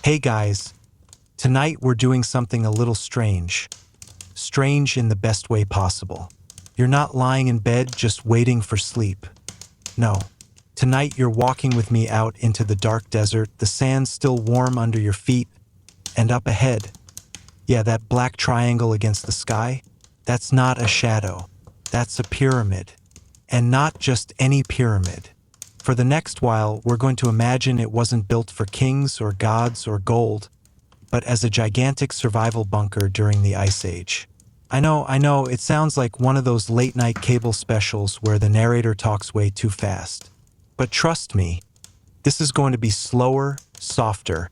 Hey guys, tonight we're doing something a little strange. Strange in the best way possible. You're not lying in bed just waiting for sleep. No. Tonight you're walking with me out into the dark desert, the sand still warm under your feet, and up ahead. Yeah, that black triangle against the sky? That's not a shadow. That's a pyramid. And not just any pyramid. For the next while, we're going to imagine it wasn't built for kings or gods or gold, but as a gigantic survival bunker during the Ice Age. I know, it sounds like one of those late-night cable specials where the narrator talks way too fast. But trust me, this is going to be slower, softer,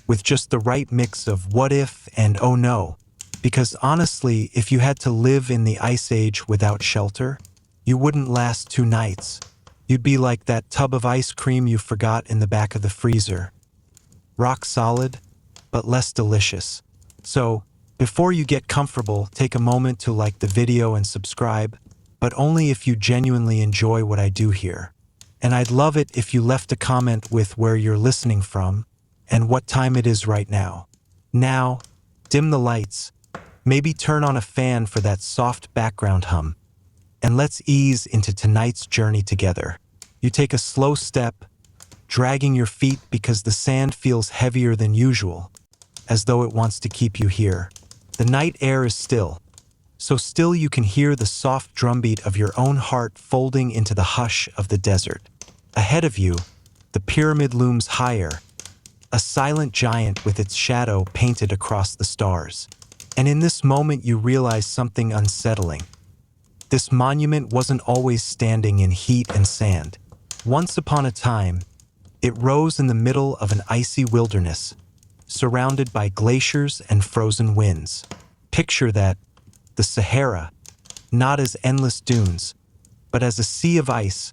with just the right mix of what if and oh no. Because honestly, if you had to live in the Ice Age without shelter, you wouldn't last 2 nights. You'd be like that tub of ice cream you forgot in the back of the freezer. Rock solid, but less delicious. So, before you get comfortable, take a moment to like the video and subscribe, but only if you genuinely enjoy what I do here. And I'd love it if you left a comment with where you're listening from and what time it is right now. Now, dim the lights, maybe turn on a fan for that soft background hum, and let's ease into tonight's journey together. You take a slow step, dragging your feet because the sand feels heavier than usual, as though it wants to keep you here. The night air is still, so still you can hear the soft drumbeat of your own heart folding into the hush of the desert. Ahead of you, the pyramid looms higher, a silent giant with its shadow painted across the stars. And in this moment you realize something unsettling. This monument wasn't always standing in heat and sand. Once upon a time, it rose in the middle of an icy wilderness, surrounded by glaciers and frozen winds. Picture that, the Sahara, not as endless dunes, but as a sea of ice,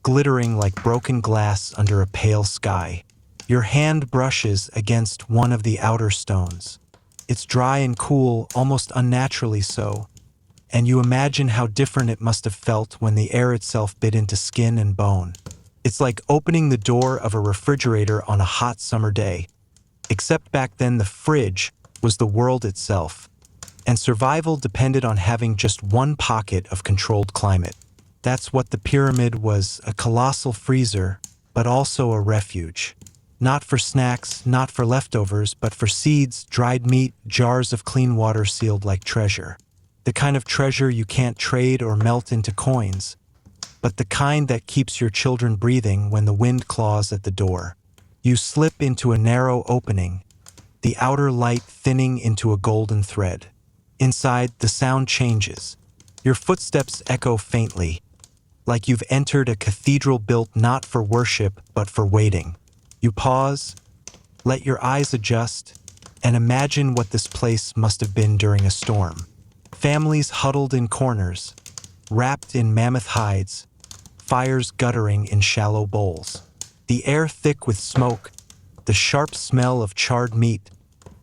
glittering like broken glass under a pale sky. Your hand brushes against one of the outer stones. It's dry and cool, almost unnaturally so, and you imagine how different it must have felt when the air itself bit into skin and bone. It's like opening the door of a refrigerator on a hot summer day. Except back then the fridge was the world itself, and survival depended on having just one pocket of controlled climate. That's what the pyramid was, a colossal freezer, but also a refuge. Not for snacks, not for leftovers, but for seeds, dried meat, jars of clean water sealed like treasure. The kind of treasure you can't trade or melt into coins, but the kind that keeps your children breathing when the wind claws at the door. You slip into a narrow opening, the outer light thinning into a golden thread. Inside, the sound changes. Your footsteps echo faintly, like you've entered a cathedral built not for worship, but for waiting. You pause, let your eyes adjust, and imagine what this place must have been during a storm. Families huddled in corners, wrapped in mammoth hides, fires guttering in shallow bowls. The air thick with smoke, the sharp smell of charred meat,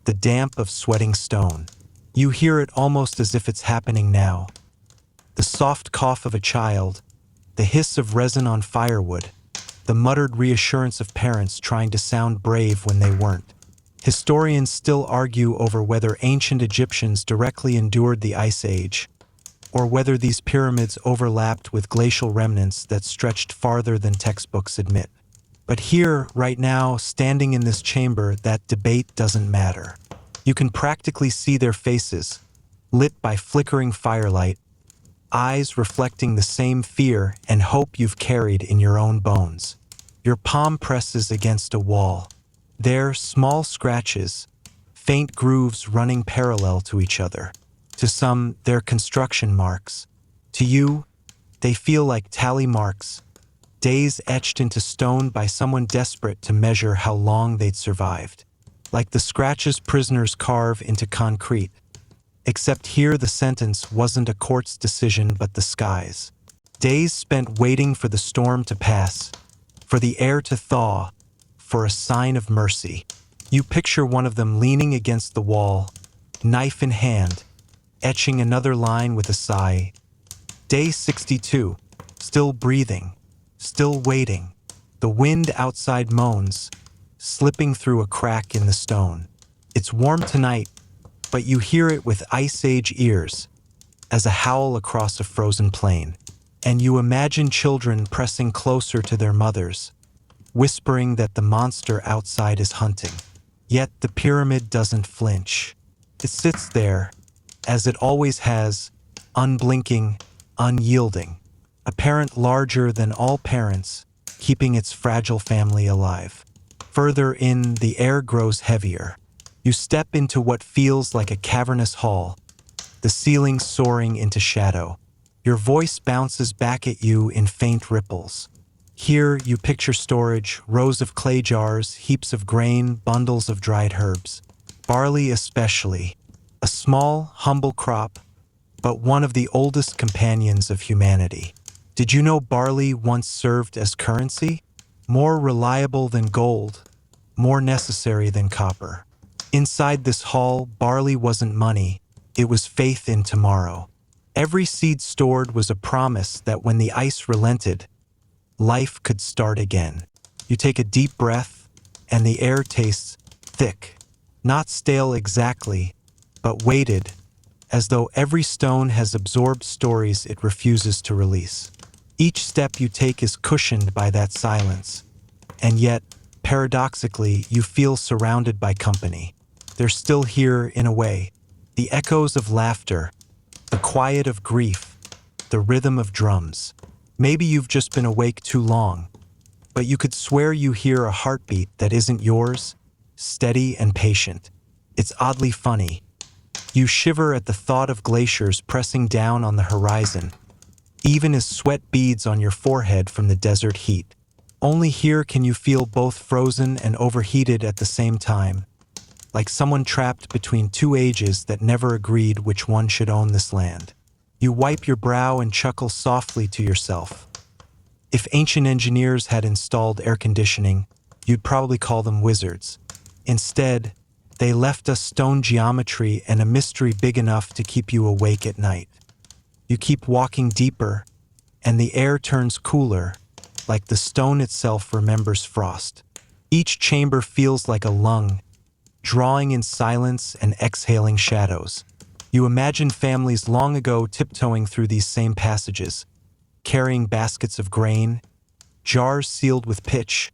the damp of sweating stone. You hear it almost as if it's happening now. The soft cough of a child, the hiss of resin on firewood, the muttered reassurance of parents trying to sound brave when they weren't. Historians still argue over whether ancient Egyptians directly endured the Ice Age, or whether these pyramids overlapped with glacial remnants that stretched farther than textbooks admit. But here, right now, standing in this chamber, that debate doesn't matter. You can practically see their faces, lit by flickering firelight, eyes reflecting the same fear and hope you've carried in your own bones. Your palm presses against a wall. There, small scratches, faint grooves running parallel to each other. To some, they're construction marks. To you, they feel like tally marks, days etched into stone by someone desperate to measure how long they'd survived. Like the scratches prisoners carve into concrete. Except here the sentence wasn't a court's decision but the sky's. Days spent waiting for the storm to pass, for the air to thaw, for a sign of mercy. You picture one of them leaning against the wall, knife in hand, etching another line with a sigh. Day 62, still breathing, still waiting. The wind outside moans, slipping through a crack in the stone. It's warm tonight, but you hear it with Ice Age ears as a howl across a frozen plain. And you imagine children pressing closer to their mothers, whispering that the monster outside is hunting. Yet the pyramid doesn't flinch. It sits there, as it always has, unblinking, unyielding. A parent larger than all parents, keeping its fragile family alive. Further in, the air grows heavier. You step into what feels like a cavernous hall, the ceiling soaring into shadow. Your voice bounces back at you in faint ripples. Here you picture storage, rows of clay jars, heaps of grain, bundles of dried herbs. Barley especially, a small, humble crop, but one of the oldest companions of humanity. Did you know barley once served as currency? More reliable than gold, more necessary than copper. Inside this hall, barley wasn't money, it was faith in tomorrow. Every seed stored was a promise that when the ice relented, life could start again. You take a deep breath, and the air tastes thick. Not stale exactly, but weighted, as though every stone has absorbed stories it refuses to release. Each step you take is cushioned by that silence, and yet, paradoxically, you feel surrounded by company. They're still here in a way. The echoes of laughter, the quiet of grief, the rhythm of drums. Maybe you've just been awake too long, but you could swear you hear a heartbeat that isn't yours, steady and patient. It's oddly funny. You shiver at the thought of glaciers pressing down on the horizon, even as sweat beads on your forehead from the desert heat. Only here can you feel both frozen and overheated at the same time, like someone trapped between two ages that never agreed which one should own this land. You wipe your brow and chuckle softly to yourself. If ancient engineers had installed air conditioning, you'd probably call them wizards. Instead, they left us stone geometry and a mystery big enough to keep you awake at night. You keep walking deeper, and the air turns cooler, like the stone itself remembers frost. Each chamber feels like a lung, drawing in silence and exhaling shadows. You imagine families long ago tiptoeing through these same passages, carrying baskets of grain, jars sealed with pitch,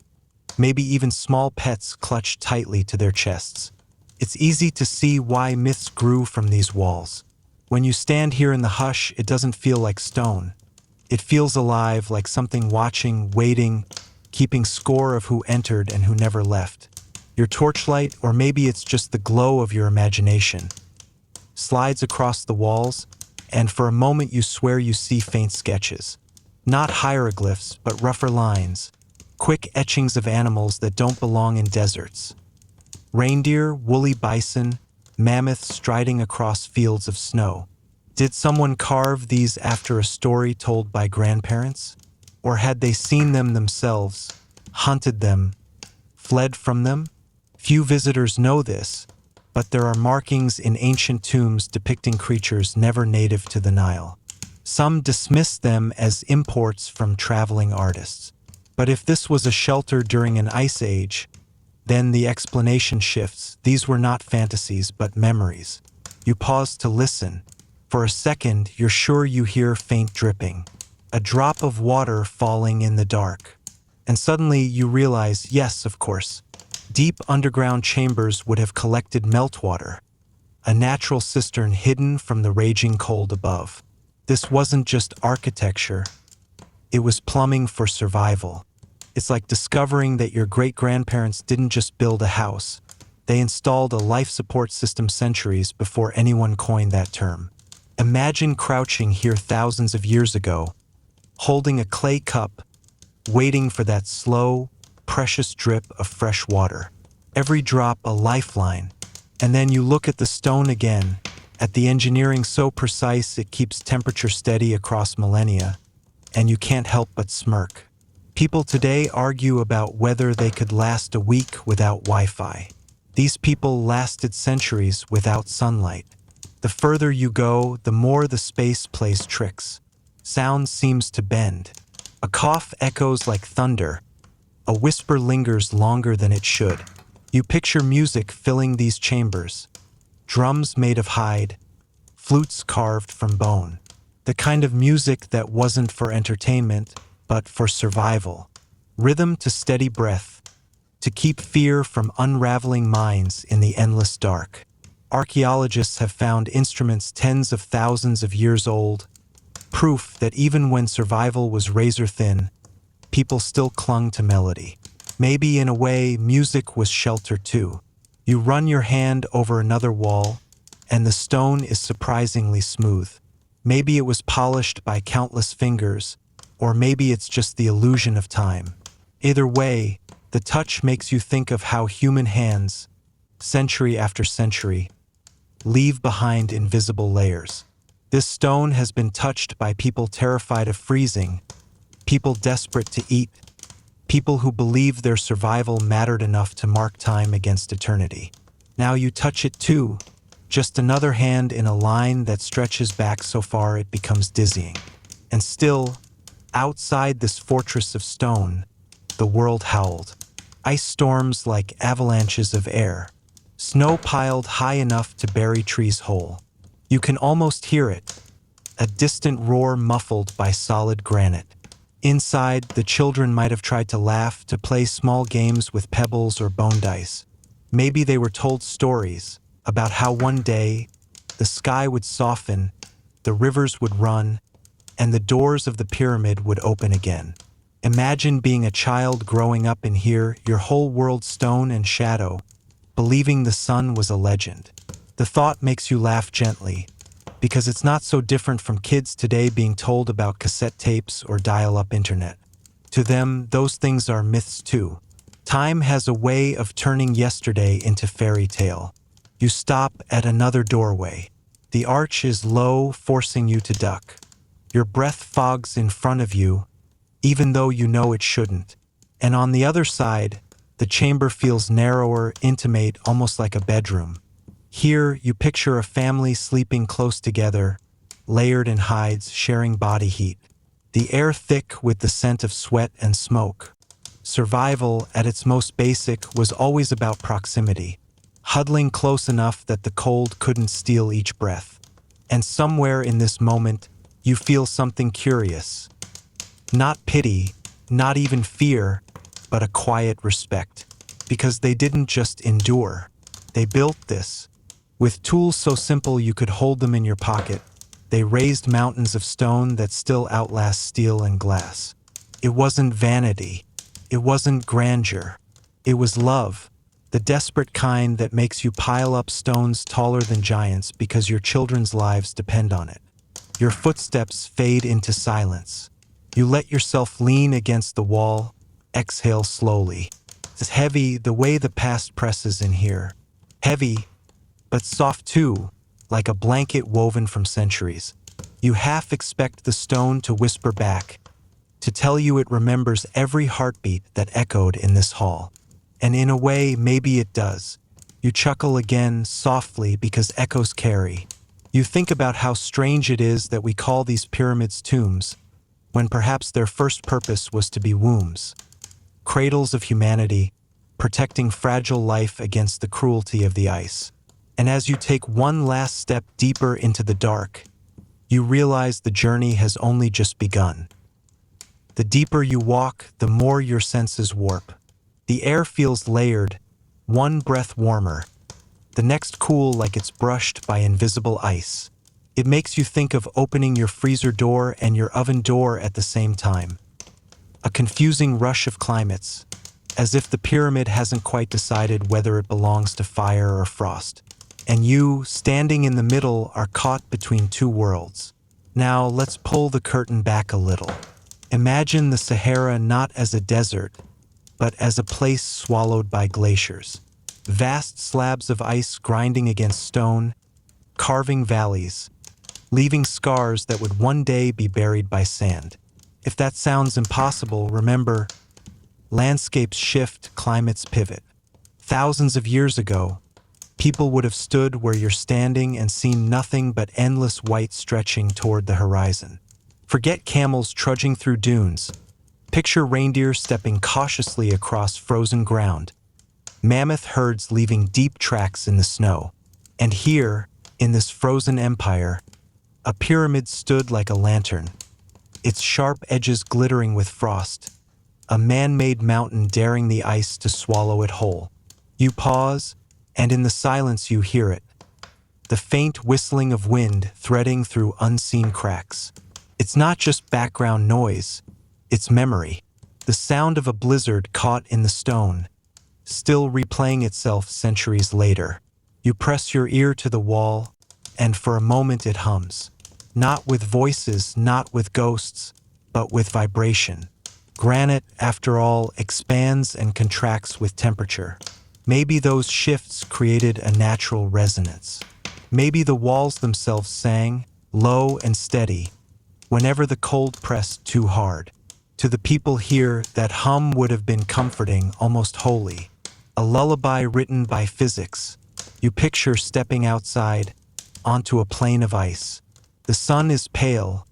maybe even small pets clutched tightly to their chests. It's easy to see why myths grew from these walls. When you stand here in the hush, it doesn't feel like stone. It feels alive, like something watching, waiting, keeping score of who entered and who never left. Your torchlight, or maybe it's just the glow of your imagination, slides across the walls, and for a moment you swear you see faint sketches. Not hieroglyphs, but rougher lines, quick etchings of animals that don't belong in deserts. Reindeer, woolly bison, mammoths striding across fields of snow. Did someone carve these after a story told by grandparents? Or had they seen them themselves, hunted them, fled from them? Few visitors know this, but there are markings in ancient tombs depicting creatures never native to the Nile. Some dismiss them as imports from traveling artists. But if this was a shelter during an ice age, then the explanation shifts. These were not fantasies, but memories. You pause to listen. For a second, you're sure you hear faint dripping, a drop of water falling in the dark. And suddenly you realize, yes, of course, deep underground chambers would have collected meltwater, a natural cistern hidden from the raging cold above. This wasn't just architecture, it was plumbing for survival. It's like discovering that your great-grandparents didn't just build a house, they installed a life support system centuries before anyone coined that term. Imagine crouching here thousands of years ago, holding a clay cup, waiting for that slow, precious drip of fresh water. Every drop a lifeline. And then you look at the stone again, at the engineering so precise it keeps temperature steady across millennia, and you can't help but smirk. People today argue about whether they could last a week without Wi-Fi. These people lasted centuries without sunlight. The further you go, the more the space plays tricks. Sound seems to bend. A cough echoes like thunder. A whisper lingers longer than it should. You picture music filling these chambers. Drums made of hide, flutes carved from bone. The kind of music that wasn't for entertainment, but for survival. Rhythm to steady breath, to keep fear from unraveling minds in the endless dark. Archaeologists have found instruments tens of thousands of years old, proof that even when survival was razor-thin, people still clung to melody. Maybe in a way, music was shelter too. You run your hand over another wall, and the stone is surprisingly smooth. Maybe it was polished by countless fingers, or maybe it's just the illusion of time. Either way, the touch makes you think of how human hands, century after century, leave behind invisible layers. This stone has been touched by people terrified of freezing, people desperate to eat, people who believed their survival mattered enough to mark time against eternity. Now you touch it too, just another hand in a line that stretches back so far it becomes dizzying. And still, outside this fortress of stone, the world howled. Ice storms like avalanches of air. Snow piled high enough to bury trees whole. You can almost hear it, a distant roar muffled by solid granite. Inside, the children might have tried to laugh, to play small games with pebbles or bone dice. Maybe they were told stories about how one day the sky would soften, the rivers would run, and the doors of the pyramid would open again. Imagine being a child growing up in here, your whole world stone and shadow, believing the sun was a legend. The thought makes you laugh gently, because it's not so different from kids today being told about cassette tapes or dial-up internet. To them, those things are myths too. Time has a way of turning yesterday into fairy tale. You stop at another doorway. The arch is low, forcing you to duck. Your breath fogs in front of you, even though you know it shouldn't. And on the other side, the chamber feels narrower, intimate, almost like a bedroom. Here, you picture a family sleeping close together, layered in hides, sharing body heat. The air thick with the scent of sweat and smoke. Survival, at its most basic, was always about proximity, huddling close enough that the cold couldn't steal each breath. And somewhere in this moment, you feel something curious. Not pity, not even fear, but a quiet respect. Because they didn't just endure. They built this. With tools so simple you could hold them in your pocket, they raised mountains of stone that still outlast steel and glass. It wasn't vanity. It wasn't grandeur. It was love, the desperate kind that makes you pile up stones taller than giants because your children's lives depend on it. Your footsteps fade into silence. You let yourself lean against the wall, exhale slowly. It's heavy the way the past presses in here. Heavy, but soft too, like a blanket woven from centuries. You half expect the stone to whisper back, to tell you it remembers every heartbeat that echoed in this hall. And in a way, maybe it does. You chuckle again, softly, because echoes carry. You think about how strange it is that we call these pyramids tombs, when perhaps their first purpose was to be wombs. Cradles of humanity, protecting fragile life against the cruelty of the ice. And as you take one last step deeper into the dark, you realize the journey has only just begun. The deeper you walk, the more your senses warp. The air feels layered, one breath warmer, the next cool like it's brushed by invisible ice. It makes you think of opening your freezer door and your oven door at the same time. A confusing rush of climates, as if the pyramid hasn't quite decided whether it belongs to fire or frost. And you, standing in the middle, are caught between two worlds. Now let's pull the curtain back a little. Imagine the Sahara not as a desert, but as a place swallowed by glaciers. Vast slabs of ice grinding against stone, carving valleys, leaving scars that would one day be buried by sand. If that sounds impossible, remember, landscapes shift, climates pivot. Thousands of years ago, people would have stood where you're standing and seen nothing but endless white stretching toward the horizon. Forget camels trudging through dunes. Picture reindeer stepping cautiously across frozen ground, mammoth herds leaving deep tracks in the snow. And here, in this frozen empire, a pyramid stood like a lantern, its sharp edges glittering with frost, a man-made mountain daring the ice to swallow it whole. You pause, and in the silence you hear it, the faint whistling of wind threading through unseen cracks. It's not just background noise, it's memory, the sound of a blizzard caught in the stone, still replaying itself centuries later. You press your ear to the wall, and for a moment it hums. Not with voices, not with ghosts, but with vibration. Granite, after all, expands and contracts with temperature. Maybe those shifts created a natural resonance. Maybe the walls themselves sang, low and steady, whenever the cold pressed too hard. To the people here, that hum would have been comforting, almost holy. A lullaby written by physics. You picture stepping outside, onto a plain of ice. The sun is pale,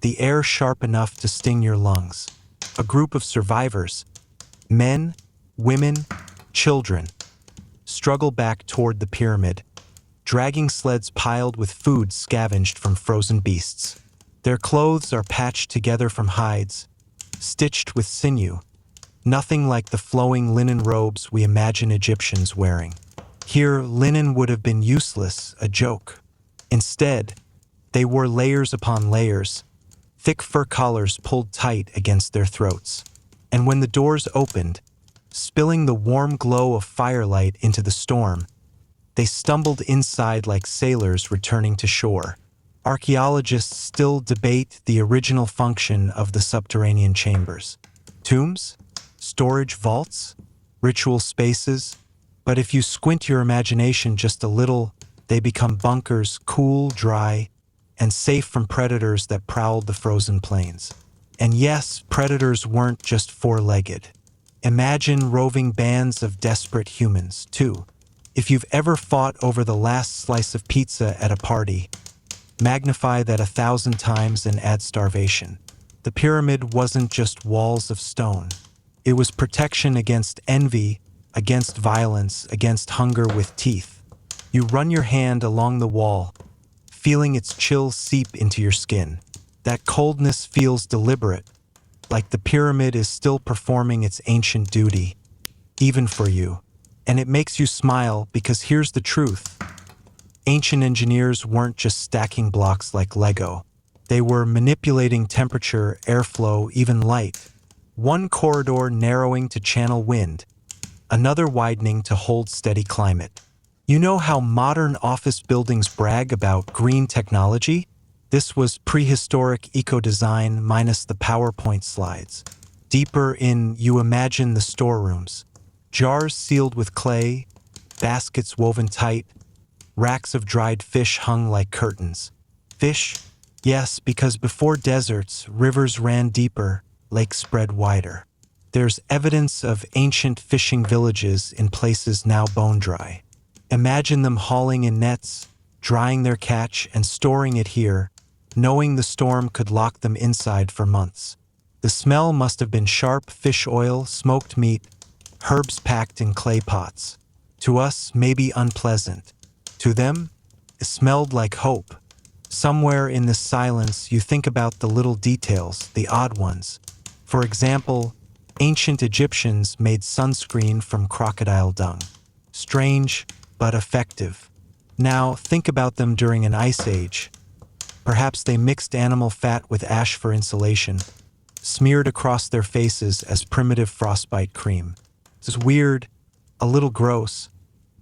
the air sharp enough to sting your lungs. A group of survivors, men, women, children, struggle back toward the pyramid, dragging sleds piled with food scavenged from frozen beasts. Their clothes are patched together from hides, stitched with sinew, nothing like the flowing linen robes we imagine Egyptians wearing. Here, linen would have been useless, a joke. Instead, they wore layers upon layers, thick fur collars pulled tight against their throats. And when the doors opened, spilling the warm glow of firelight into the storm, they stumbled inside like sailors returning to shore. Archaeologists still debate the original function of the subterranean chambers. Tombs? Storage vaults? Ritual spaces? But if you squint your imagination just a little, they become bunkers, cool, dry, and safe from predators that prowled the frozen plains. And yes, predators weren't just four-legged. Imagine roving bands of desperate humans, too. If you've ever fought over the last slice of pizza at a party, magnify that 1,000 times and add starvation. The pyramid wasn't just walls of stone. It was protection against envy, against violence, against hunger with teeth. You run your hand along the wall, feeling its chill seep into your skin. That coldness feels deliberate, like the pyramid is still performing its ancient duty, even for you. And it makes you smile because here's the truth. Ancient engineers weren't just stacking blocks like Lego. They were manipulating temperature, airflow, even light. One corridor narrowing to channel wind, another widening to hold steady climate. You know how modern office buildings brag about green technology? This was prehistoric eco-design minus the PowerPoint slides. Deeper in, you imagine the storerooms. Jars sealed with clay, baskets woven tight, racks of dried fish hung like curtains. Fish? Yes, because before deserts, rivers ran deeper, lakes spread wider. There's evidence of ancient fishing villages in places now bone dry. Imagine them hauling in nets, drying their catch and storing it here, knowing the storm could lock them inside for months. The smell must have been sharp fish oil, smoked meat, herbs packed in clay pots. To us, maybe unpleasant. To them, it smelled like hope. Somewhere in this silence, you think about the little details, the odd ones. For example, ancient Egyptians made sunscreen from crocodile dung. Strange, but effective. Now, think about them during an ice age. Perhaps they mixed animal fat with ash for insulation, smeared across their faces as primitive frostbite cream. It's weird, a little gross,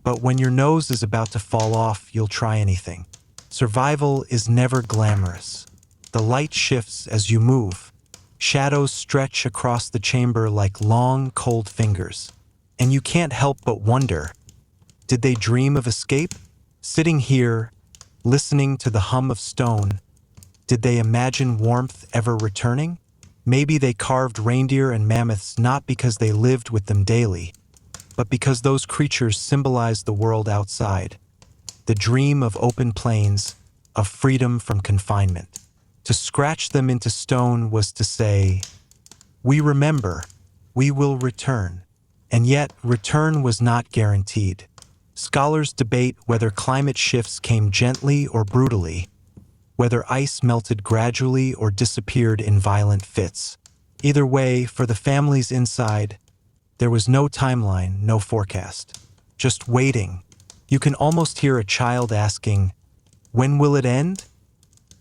but when your nose is about to fall off, you'll try anything. Survival is never glamorous. The light shifts as you move. Shadows stretch across the chamber like long, cold fingers. And you can't help but wonder, did they dream of escape? Sitting here, listening to the hum of stone, did they imagine warmth ever returning? Maybe they carved reindeer and mammoths not because they lived with them daily, but because those creatures symbolized the world outside, the dream of open plains, of freedom from confinement. To scratch them into stone was to say, We remember, we will return. And yet, return was not guaranteed. Scholars debate whether climate shifts came gently or brutally, whether ice melted gradually or disappeared in violent fits. Either way, for the families inside, there was no timeline, no forecast. Just waiting. You can almost hear a child asking, "When will it end?"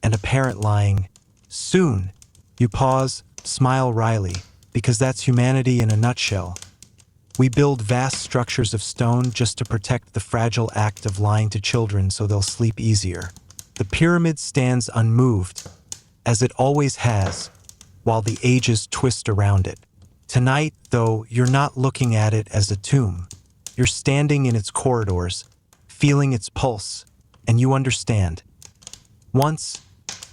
And a parent lying, "Soon." You pause, smile wryly, because that's humanity in a nutshell. We build vast structures of stone just to protect the fragile act of lying to children so they'll sleep easier. The pyramid stands unmoved, as it always has, while the ages twist around it. Tonight, though, you're not looking at it as a tomb. You're standing in its corridors, feeling its pulse, and you understand. Once,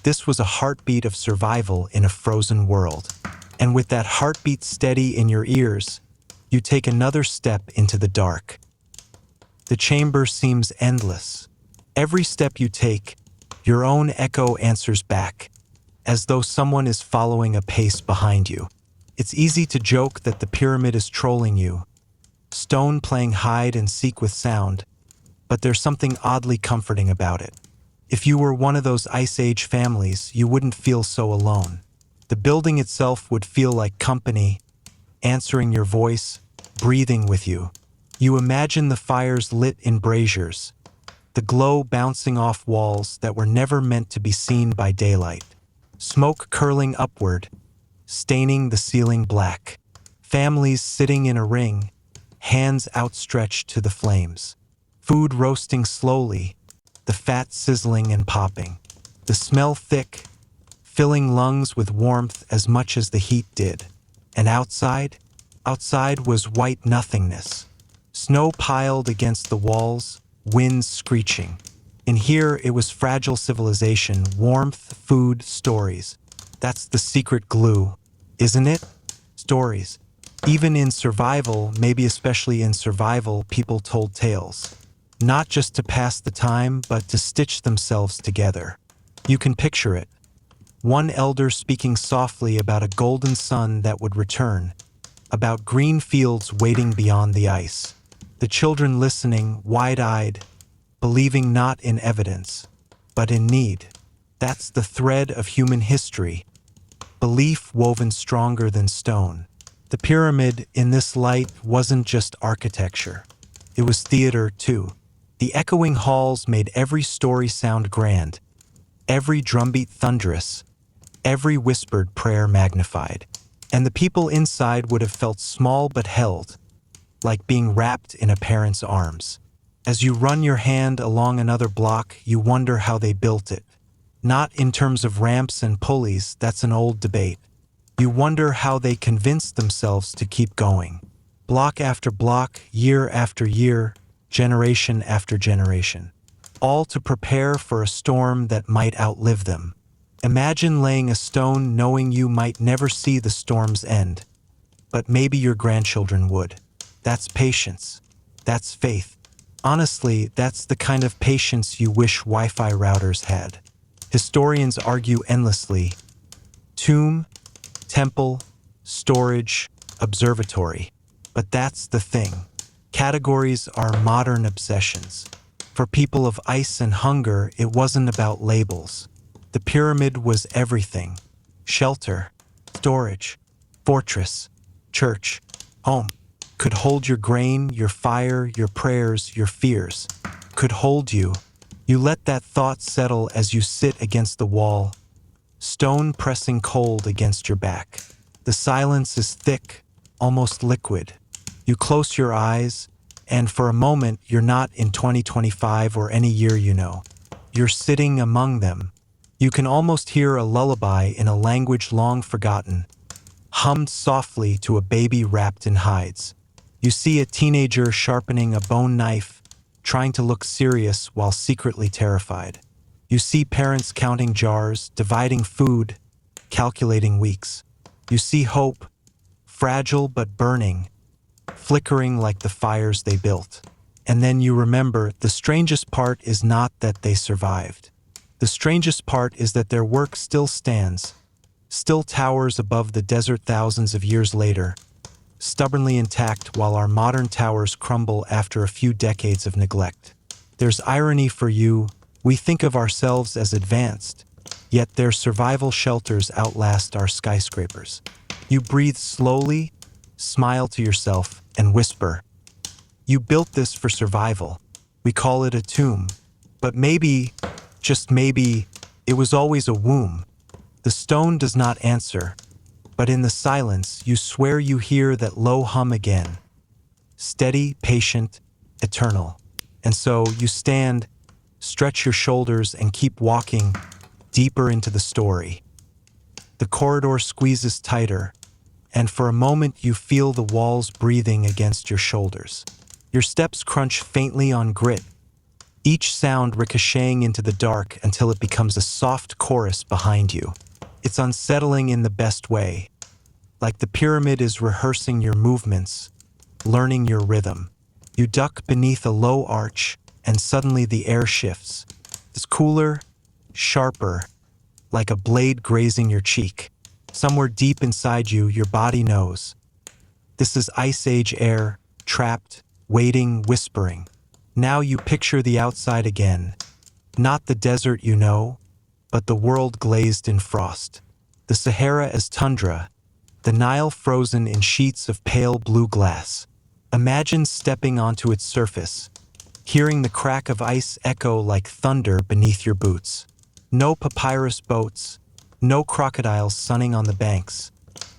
this was a heartbeat of survival in a frozen world. And with that heartbeat steady in your ears, you take another step into the dark. The chamber seems endless. Every step you take, your own echo answers back, as though someone is following a pace behind you. It's easy to joke that the pyramid is trolling you, stone playing hide and seek with sound, but there's something oddly comforting about it. If you were one of those Ice Age families, you wouldn't feel so alone. The building itself would feel like company, answering your voice, breathing with you. You imagine the fires lit in braziers, the glow bouncing off walls that were never meant to be seen by daylight, smoke curling upward, staining the ceiling black, families sitting in a ring, hands outstretched to the flames, food roasting slowly, the fat sizzling and popping, the smell thick, filling lungs with warmth as much as the heat did. And outside was white nothingness. Snow piled against the walls, winds screeching. In here, it was fragile civilization, warmth, food, stories. That's the secret glue, isn't it? Stories. Even in survival, maybe especially in survival, people told tales. Not just to pass the time, but to stitch themselves together. You can picture it. One elder speaking softly about a golden sun that would return, about green fields waiting beyond the ice. The children listening, wide-eyed, believing not in evidence, but in need. That's the thread of human history. Belief woven stronger than stone. The pyramid, in this light, wasn't just architecture. It was theater, too. The echoing halls made every story sound grand, every drumbeat thunderous, every whispered prayer magnified. And the people inside would have felt small but held, like being wrapped in a parent's arms. As you run your hand along another block, you wonder how they built it. Not in terms of ramps and pulleys, that's an old debate. You wonder how they convinced themselves to keep going. Block after block, year after year, generation after generation. All to prepare for a storm that might outlive them. Imagine laying a stone knowing you might never see the storm's end. But maybe your grandchildren would. That's patience. That's faith. Honestly, that's the kind of patience you wish Wi-Fi routers had. Historians argue endlessly. Tomb, temple, storage, observatory. But that's the thing. Categories are modern obsessions. For people of ice and hunger, it wasn't about labels. The pyramid was everything. Shelter, storage, fortress, church, home. Could hold your grain, your fire, your prayers, your fears. Could hold you. You let that thought settle as you sit against the wall, stone pressing cold against your back. The silence is thick, almost liquid. You close your eyes, and for a moment you're not in 2025 or any year you know. You're sitting among them. You can almost hear a lullaby in a language long forgotten, hummed softly to a baby wrapped in hides. You see a teenager sharpening a bone knife, trying to look serious while secretly terrified. You see parents counting jars, dividing food, calculating weeks. You see hope, fragile but burning, flickering like the fires they built. And then you remember the strangest part is not that they survived. The strangest part is that their work still stands, still towers above the desert thousands of years later, stubbornly intact while our modern towers crumble after a few decades of neglect. There's irony for you. We think of ourselves as advanced, yet their survival shelters outlast our skyscrapers. You breathe slowly, smile to yourself, and whisper, "You built this for survival." We call it a tomb, but maybe, just maybe, it was always a womb. The stone does not answer, but in the silence you swear you hear that low hum again. Steady, patient, eternal. And so you stand, stretch your shoulders, and keep walking deeper into the story. The corridor squeezes tighter, and for a moment you feel the walls breathing against your shoulders. Your steps crunch faintly on grit, each sound ricocheting into the dark until it becomes a soft chorus behind you. It's unsettling in the best way, like the pyramid is rehearsing your movements, learning your rhythm. You duck beneath a low arch, and suddenly the air shifts. It's cooler, sharper, like a blade grazing your cheek. Somewhere deep inside you, your body knows. This is Ice Age air, trapped, waiting, whispering. Now you picture the outside again. Not the desert you know, but the world glazed in frost. The Sahara as tundra, the Nile frozen in sheets of pale blue glass. Imagine stepping onto its surface, hearing the crack of ice echo like thunder beneath your boots. No papyrus boats, no crocodiles sunning on the banks,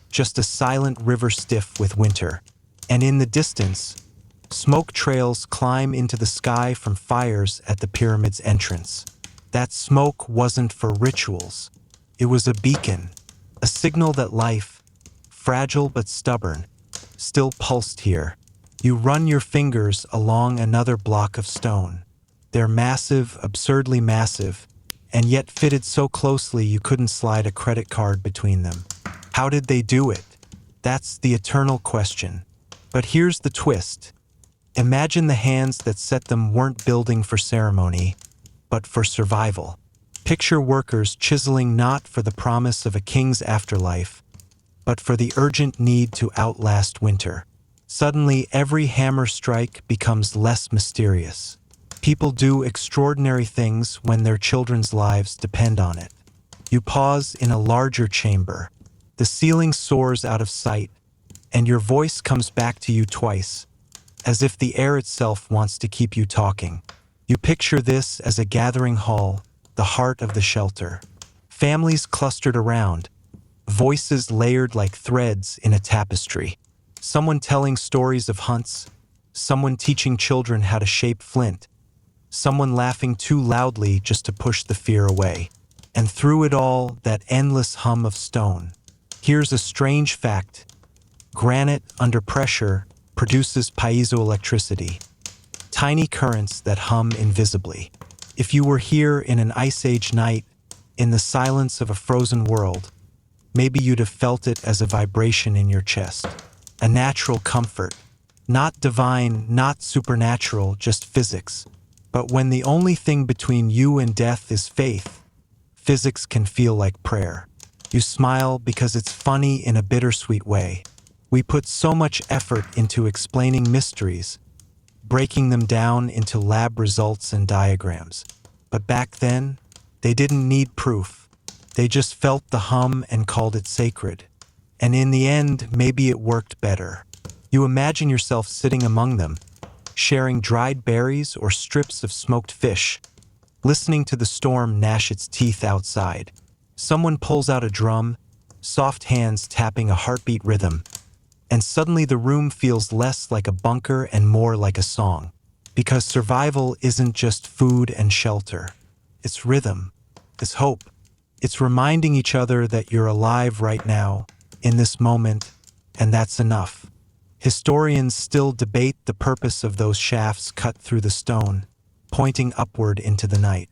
just a silent river stiff with winter. And in the distance, smoke trails climb into the sky from fires at the pyramid's entrance. That smoke wasn't for rituals. It was a beacon, a signal that life, fragile but stubborn, still pulsed here. You run your fingers along another block of stone. They're massive, absurdly massive, and yet fitted so closely you couldn't slide a credit card between them. How did they do it? That's the eternal question. But here's the twist. Imagine the hands that set them weren't building for ceremony, but for survival. Picture workers chiseling not for the promise of a king's afterlife, but for the urgent need to outlast winter. Suddenly, every hammer strike becomes less mysterious. People do extraordinary things when their children's lives depend on it. You pause in a larger chamber. The ceiling soars out of sight, and your voice comes back to you twice, as if the air itself wants to keep you talking. You picture this as a gathering hall, the heart of the shelter. Families clustered around, voices layered like threads in a tapestry. Someone telling stories of hunts, someone teaching children how to shape flint, someone laughing too loudly just to push the fear away. And through it all, that endless hum of stone. Here's a strange fact. Granite, under pressure, produces piezoelectricity, tiny currents that hum invisibly. If you were here in an Ice Age night, in the silence of a frozen world, maybe you'd have felt it as a vibration in your chest. A natural comfort. Not divine, not supernatural, just physics. But when the only thing between you and death is faith, physics can feel like prayer. You smile because it's funny in a bittersweet way. We put so much effort into explaining mysteries, breaking them down into lab results and diagrams. But back then, they didn't need proof. They just felt the hum and called it sacred. And in the end, maybe it worked better. You imagine yourself sitting among them, sharing dried berries or strips of smoked fish, listening to the storm gnash its teeth outside. Someone pulls out a drum, soft hands tapping a heartbeat rhythm, and suddenly the room feels less like a bunker and more like a song. Because survival isn't just food and shelter. It's rhythm. It's hope. It's reminding each other that you're alive right now, in this moment, and that's enough. Historians still debate the purpose of those shafts cut through the stone, pointing upward into the night.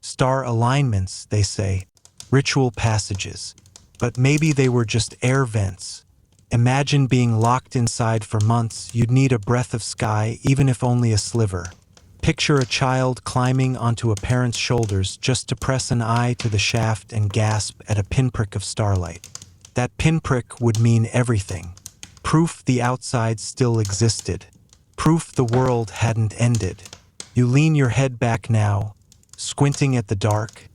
Star alignments, they say, ritual passages. But maybe they were just air vents. Imagine being locked inside for months. You'd need a breath of sky, even if only a sliver. Picture a child climbing onto a parent's shoulders just to press an eye to the shaft and gasp at a pinprick of starlight. That pinprick would mean everything. Proof the outside still existed. Proof the world hadn't ended. You lean your head back now, squinting at the dark,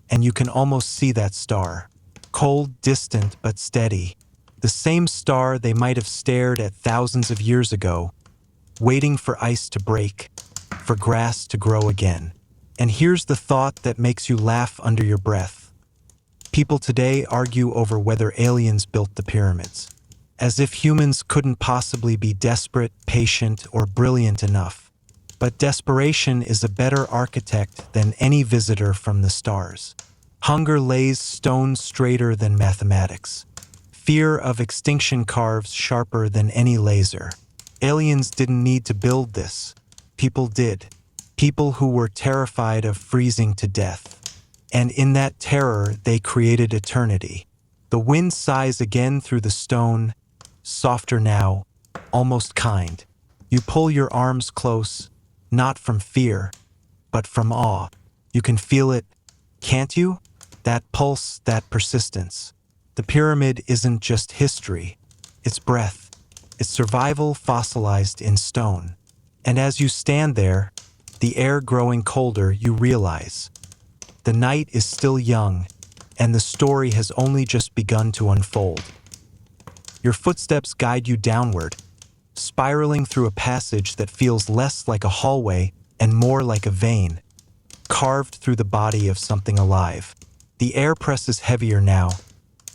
and you can almost see that star. Cold, distant, but steady. The same star they might have stared at thousands of years ago, waiting for ice to break, for grass to grow again. And here's the thought that makes you laugh under your breath. People today argue over whether aliens built the pyramids, as if humans couldn't possibly be desperate, patient, or brilliant enough. But desperation is a better architect than any visitor from the stars. Hunger lays stones straighter than mathematics. Fear of extinction carves sharper than any laser. Aliens didn't need to build this. People did. People who were terrified of freezing to death. And in that terror, they created eternity. The wind sighs again through the stone, softer now, almost kind. You pull your arms close, not from fear, but from awe. You can feel it, can't you? That pulse, that persistence. The pyramid isn't just history, it's breath. It's survival fossilized in stone. And as you stand there, the air growing colder, you realize the night is still young, and the story has only just begun to unfold. Your footsteps guide you downward, spiraling through a passage that feels less like a hallway and more like a vein, carved through the body of something alive. The air presses heavier now,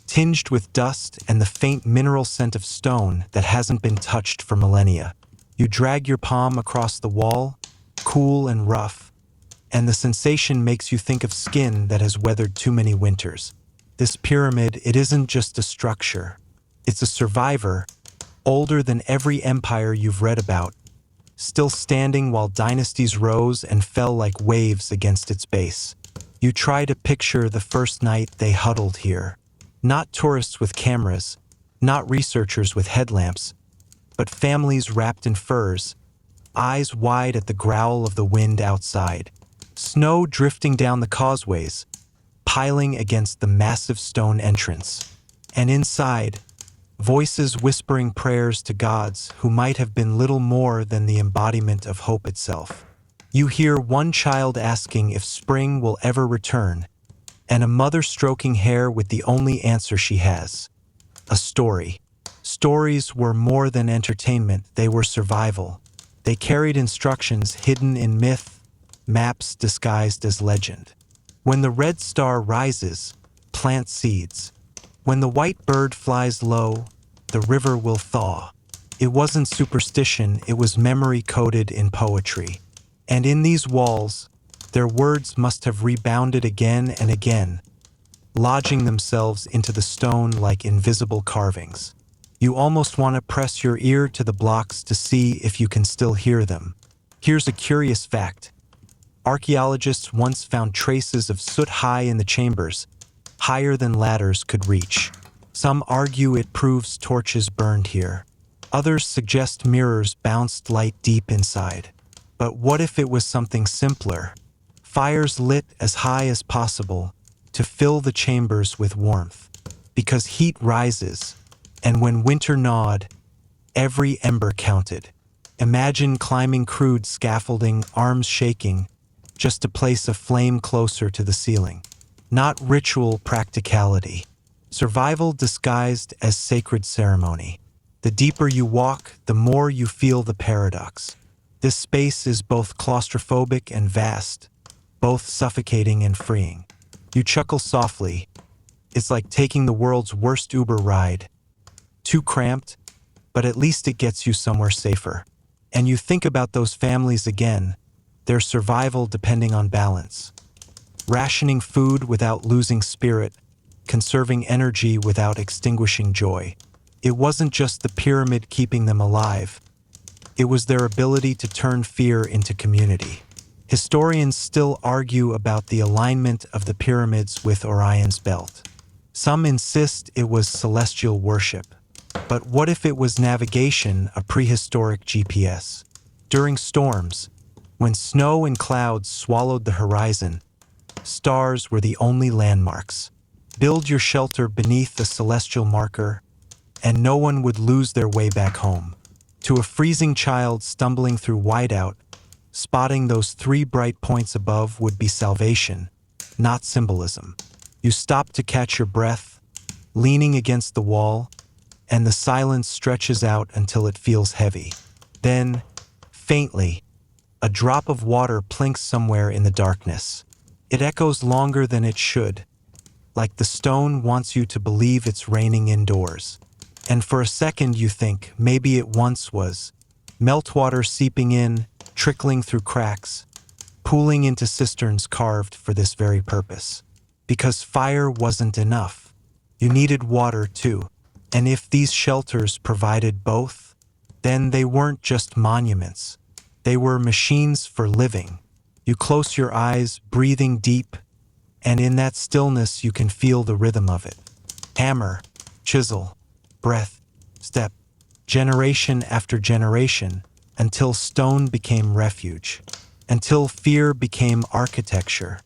tinged with dust and the faint mineral scent of stone that hasn't been touched for millennia. You drag your palm across the wall, cool and rough, and the sensation makes you think of skin that has weathered too many winters. This pyramid, it isn't just a structure. It's a survivor, older than every empire you've read about, still standing while dynasties rose and fell like waves against its base. You try to picture the first night they huddled here. Not tourists with cameras, not researchers with headlamps, but families wrapped in furs, eyes wide at the growl of the wind outside. Snow drifting down the causeways, piling against the massive stone entrance. And inside, voices whispering prayers to gods who might have been little more than the embodiment of hope itself. You hear one child asking if spring will ever return, and a mother stroking hair with the only answer she has: a story. Stories were more than entertainment, they were survival. They carried instructions hidden in myth, maps disguised as legend. When the red star rises, plant seeds. When the white bird flies low, the river will thaw. It wasn't superstition, it was memory coded in poetry. And in these walls, their words must have rebounded again and again, lodging themselves into the stone like invisible carvings. You almost want to press your ear to the blocks to see if you can still hear them. Here's a curious fact. Archaeologists once found traces of soot high in the chambers, higher than ladders could reach. Some argue it proves torches burned here. Others suggest mirrors bounced light deep inside. But what if it was something simpler? Fires lit as high as possible to fill the chambers with warmth. Because heat rises, and when winter gnawed, every ember counted. Imagine climbing crude scaffolding, arms shaking, just to place a flame closer to the ceiling. Not ritual practicality. Survival disguised as sacred ceremony. The deeper you walk, the more you feel the paradox. This space is both claustrophobic and vast, both suffocating and freeing. You chuckle softly. It's like taking the world's worst Uber ride. Too cramped, but at least it gets you somewhere safer. And you think about those families again, their survival depending on balance. Rationing food without losing spirit, conserving energy without extinguishing joy. It wasn't just the pyramid keeping them alive. It was their ability to turn fear into community. Historians still argue about the alignment of the pyramids with Orion's belt. Some insist it was celestial worship. But what if it was navigation, a prehistoric GPS? During storms, When snow and clouds swallowed the horizon, stars were the only landmarks. Build your shelter beneath the celestial marker, and no one would lose their way back home. To a freezing child stumbling through whiteout, spotting those 3 bright points above would be salvation, not symbolism. You stop to catch your breath, leaning against the wall, and the silence stretches out until it feels heavy. Then, faintly, a drop of water plinks somewhere in the darkness. It echoes longer than it should, like the stone wants you to believe it's raining indoors. And for a second you think maybe it once was. Meltwater seeping in, trickling through cracks, pooling into cisterns carved for this very purpose. Because fire wasn't enough. You needed water too. And if these shelters provided both, then they weren't just monuments. They were machines for living. You close your eyes, breathing deep, and in that stillness you can feel the rhythm of it. Hammer, chisel, breath, step, generation after generation, until stone became refuge, until fear became architecture,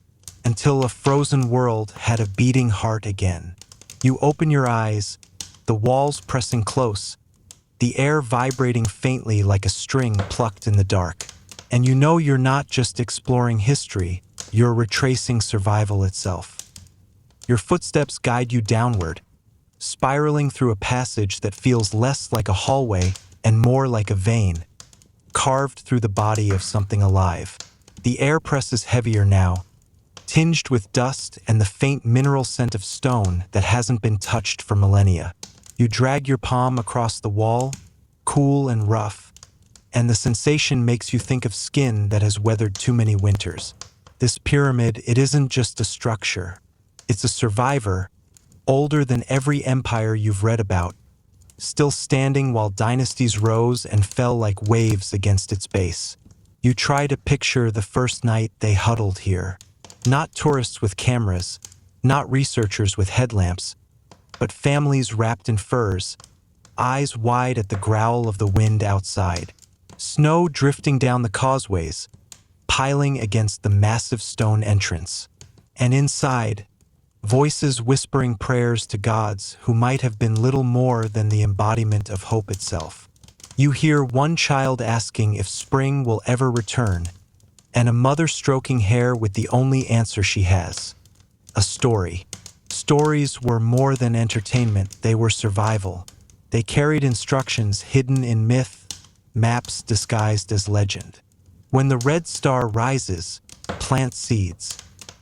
until a frozen world had a beating heart again. You open your eyes, the walls pressing close, the air vibrating faintly like a string plucked in the dark. And you know you're not just exploring history, you're retracing survival itself. Your footsteps guide you downward, spiraling through a passage that feels less like a hallway and more like a vein, carved through the body of something alive. The air presses heavier now, tinged with dust and the faint mineral scent of stone that hasn't been touched for millennia. You drag your palm across the wall, cool and rough, and the sensation makes you think of skin that has weathered too many winters. This pyramid, it isn't just a structure. It's a survivor, older than every empire you've read about, still standing while dynasties rose and fell like waves against its base. You try to picture the first night they huddled here. Not tourists with cameras, not researchers with headlamps, but families wrapped in furs, eyes wide at the growl of the wind outside. Snow drifting down the causeways, piling against the massive stone entrance. And inside, voices whispering prayers to gods who might have been little more than the embodiment of hope itself. You hear one child asking if spring will ever return, and a mother stroking hair with the only answer she has: a story. Stories were more than entertainment, they were survival. They carried instructions hidden in myth, maps disguised as legend. When the red star rises, plant seeds.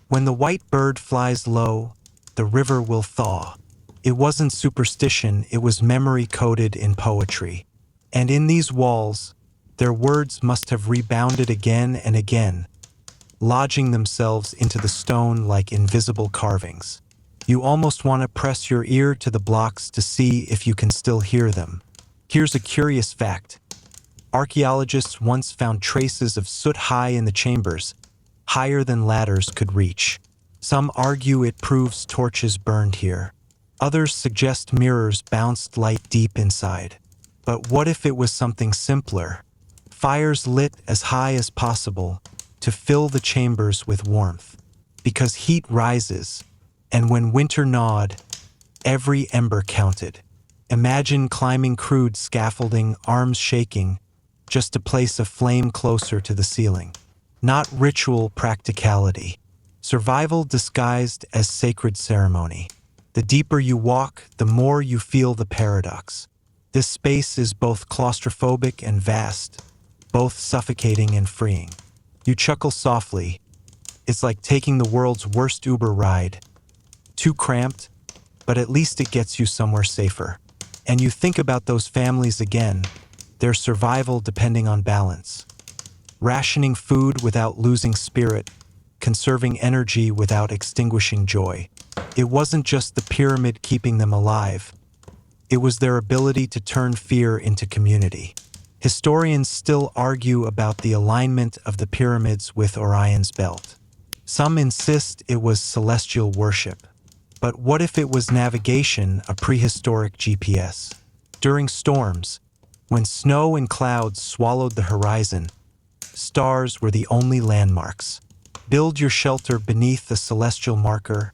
When the white bird flies low, the river will thaw. It wasn't superstition, it was memory coded in poetry. And in these walls, their words must have rebounded again and again, lodging themselves into the stone like invisible carvings. You almost want to press your ear to the blocks to see if you can still hear them. Here's a curious fact. Archaeologists once found traces of soot high in the chambers, higher than ladders could reach. Some argue it proves torches burned here. Others suggest mirrors bounced light deep inside. But what if it was something simpler? Fires lit as high as possible to fill the chambers with warmth. Because heat rises, and when winter gnawed, every ember counted. Imagine climbing crude scaffolding, arms shaking, just to place a flame closer to the ceiling. Not ritual practicality. Survival disguised as sacred ceremony. The deeper you walk, the more you feel the paradox. This space is both claustrophobic and vast, both suffocating and freeing. You chuckle softly. It's like taking the world's worst Uber ride. Too cramped, but at least it gets you somewhere safer. And you think about those families again, their survival depending on balance. Rationing food without losing spirit, conserving energy without extinguishing joy. It wasn't just the pyramid keeping them alive. It was their ability to turn fear into community. Historians still argue about the alignment of the pyramids with Orion's belt. Some insist it was celestial worship. But what if it was navigation, a prehistoric GPS? During storms, when snow and clouds swallowed the horizon, Stars were the only landmarks. Build your shelter beneath the celestial marker,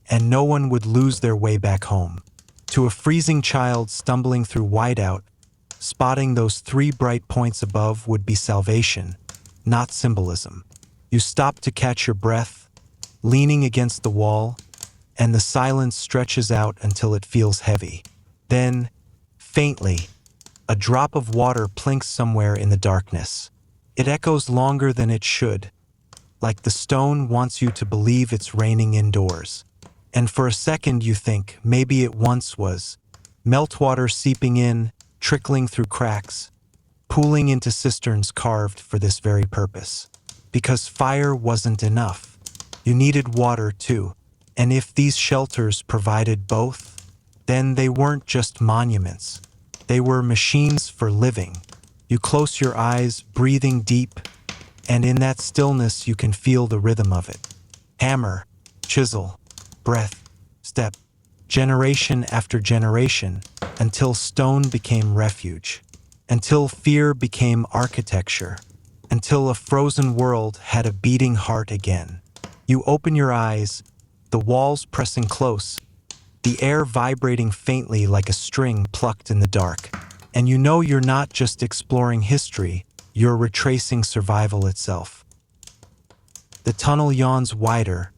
and no one would lose their way back home. To a freezing child stumbling through whiteout, spotting those 3 bright points above would be salvation, not symbolism. You stop to catch your breath, leaning against the wall, and the silence stretches out until it feels heavy. Then, faintly, a drop of water plinks somewhere in the darkness. It echoes longer than it should, like the stone wants you to believe it's raining indoors. And for a second you think maybe it once was. Meltwater seeping in, trickling through cracks, pooling into cisterns carved for this very purpose. Because fire wasn't enough. You needed water too. And if these shelters provided both, then they weren't just monuments. They were machines for living. You close your eyes, breathing deep, and in that stillness you can feel the rhythm of it. Hammer, chisel, breath, step, generation after generation, until stone became refuge, until fear became architecture, until a frozen world had a beating heart again. You open your eyes, the walls pressing close, the air vibrating faintly like a string plucked in the dark, and you know you're not just exploring history, you're retracing survival itself. The tunnel yawns wider,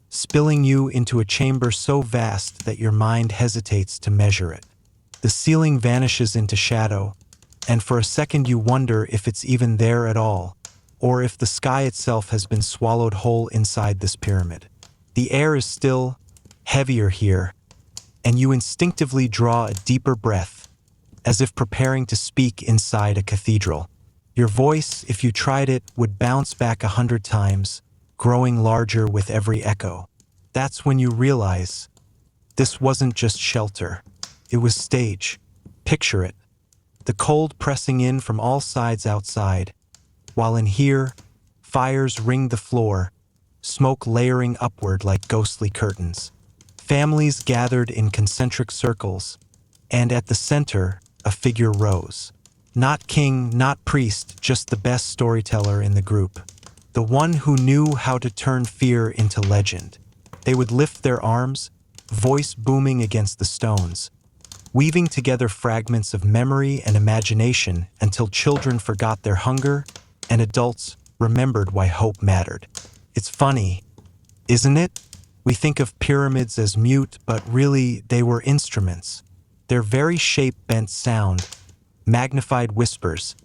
spilling you into a chamber so vast that your mind hesitates to measure it. The ceiling vanishes into shadow, and for a second you wonder if it's even there at all, or if the sky itself has been swallowed whole inside this pyramid. The air is still, heavier here, and you instinctively draw a deeper breath, as if preparing to speak inside a cathedral. Your voice, if you tried it, would bounce back 100 times, growing larger with every echo. That's when you realize this wasn't just shelter. It was stage. Picture it. The cold pressing in from all sides outside, while in here, fires ringed the floor, smoke layering upward like ghostly curtains. Families gathered in concentric circles, and at the center, a figure rose. Not king, not priest, just the best storyteller in the group. The one who knew how to turn fear into legend. They would lift their arms, voice booming against the stones, weaving together fragments of memory and imagination until children forgot their hunger and adults remembered why hope mattered. It's funny, isn't it? We think of pyramids as mute, but really they were instruments. Their very shape bent sound, magnified whispers,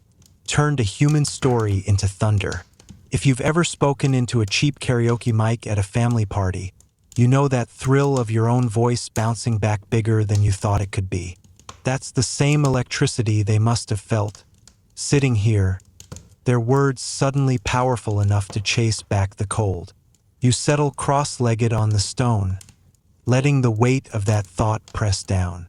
turned a human story into thunder. If you've ever spoken into a cheap karaoke mic at a family party, you know that thrill of your own voice bouncing back bigger than you thought it could be. That's the same electricity they must have felt, sitting here, their words suddenly powerful enough to chase back the cold. You settle cross-legged on the stone, letting the weight of that thought press down.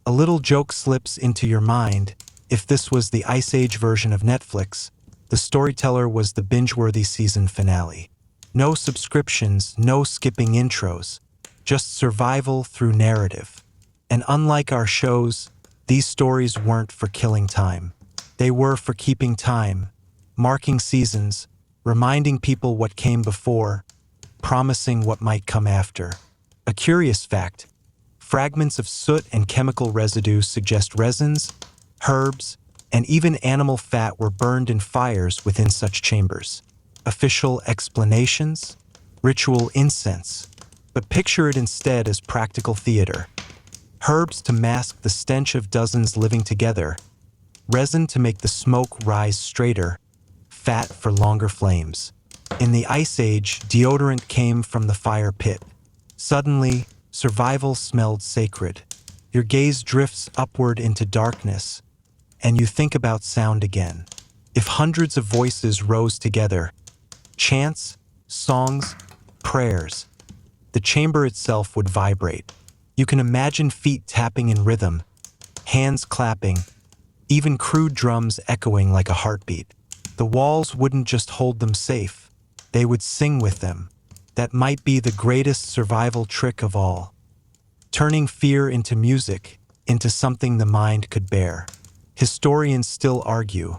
A little joke slips into your mind. If this was the Ice Age version of Netflix, the storyteller was the binge-worthy season finale. No subscriptions, no skipping intros, just survival through narrative. And unlike our shows, these stories weren't for killing time. They were for keeping time, marking seasons, reminding people what came before, promising what might come after. A curious fact, fragments of soot and chemical residue suggest resins, herbs, and even animal fat were burned in fires within such chambers. Official explanations? Ritual incense. But picture it instead as practical theater. Herbs to mask the stench of dozens living together, resin to make the smoke rise straighter, fat for longer flames. In the Ice Age, deodorant came from the fire pit. Suddenly, survival smelled sacred. Your gaze drifts upward into darkness, and you think about sound again. If hundreds of voices rose together, chants, songs, prayers, the chamber itself would vibrate. You can imagine feet tapping in rhythm, hands clapping, even crude drums echoing like a heartbeat. The walls wouldn't just hold them safe, they would sing with them. That might be the greatest survival trick of all. Turning fear into music, into something the mind could bear. Historians still argue,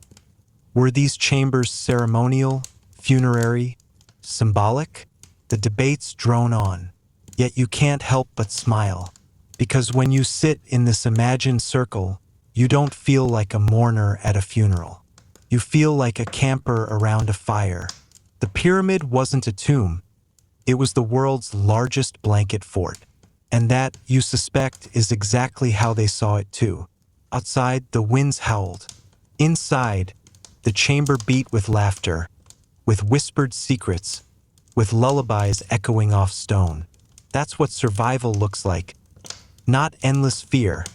Were these chambers ceremonial, funerary, symbolic? The debates drone on, yet you can't help but smile. Because when you sit in this imagined circle, you don't feel like a mourner at a funeral. You feel like a camper around a fire. The pyramid wasn't a tomb, it was the world's largest blanket fort. And that, you suspect, is exactly how they saw it too. Outside, the winds howled. Inside, the chamber beat with laughter, with whispered secrets, with lullabies echoing off stone. That's what survival looks like. Not endless fear,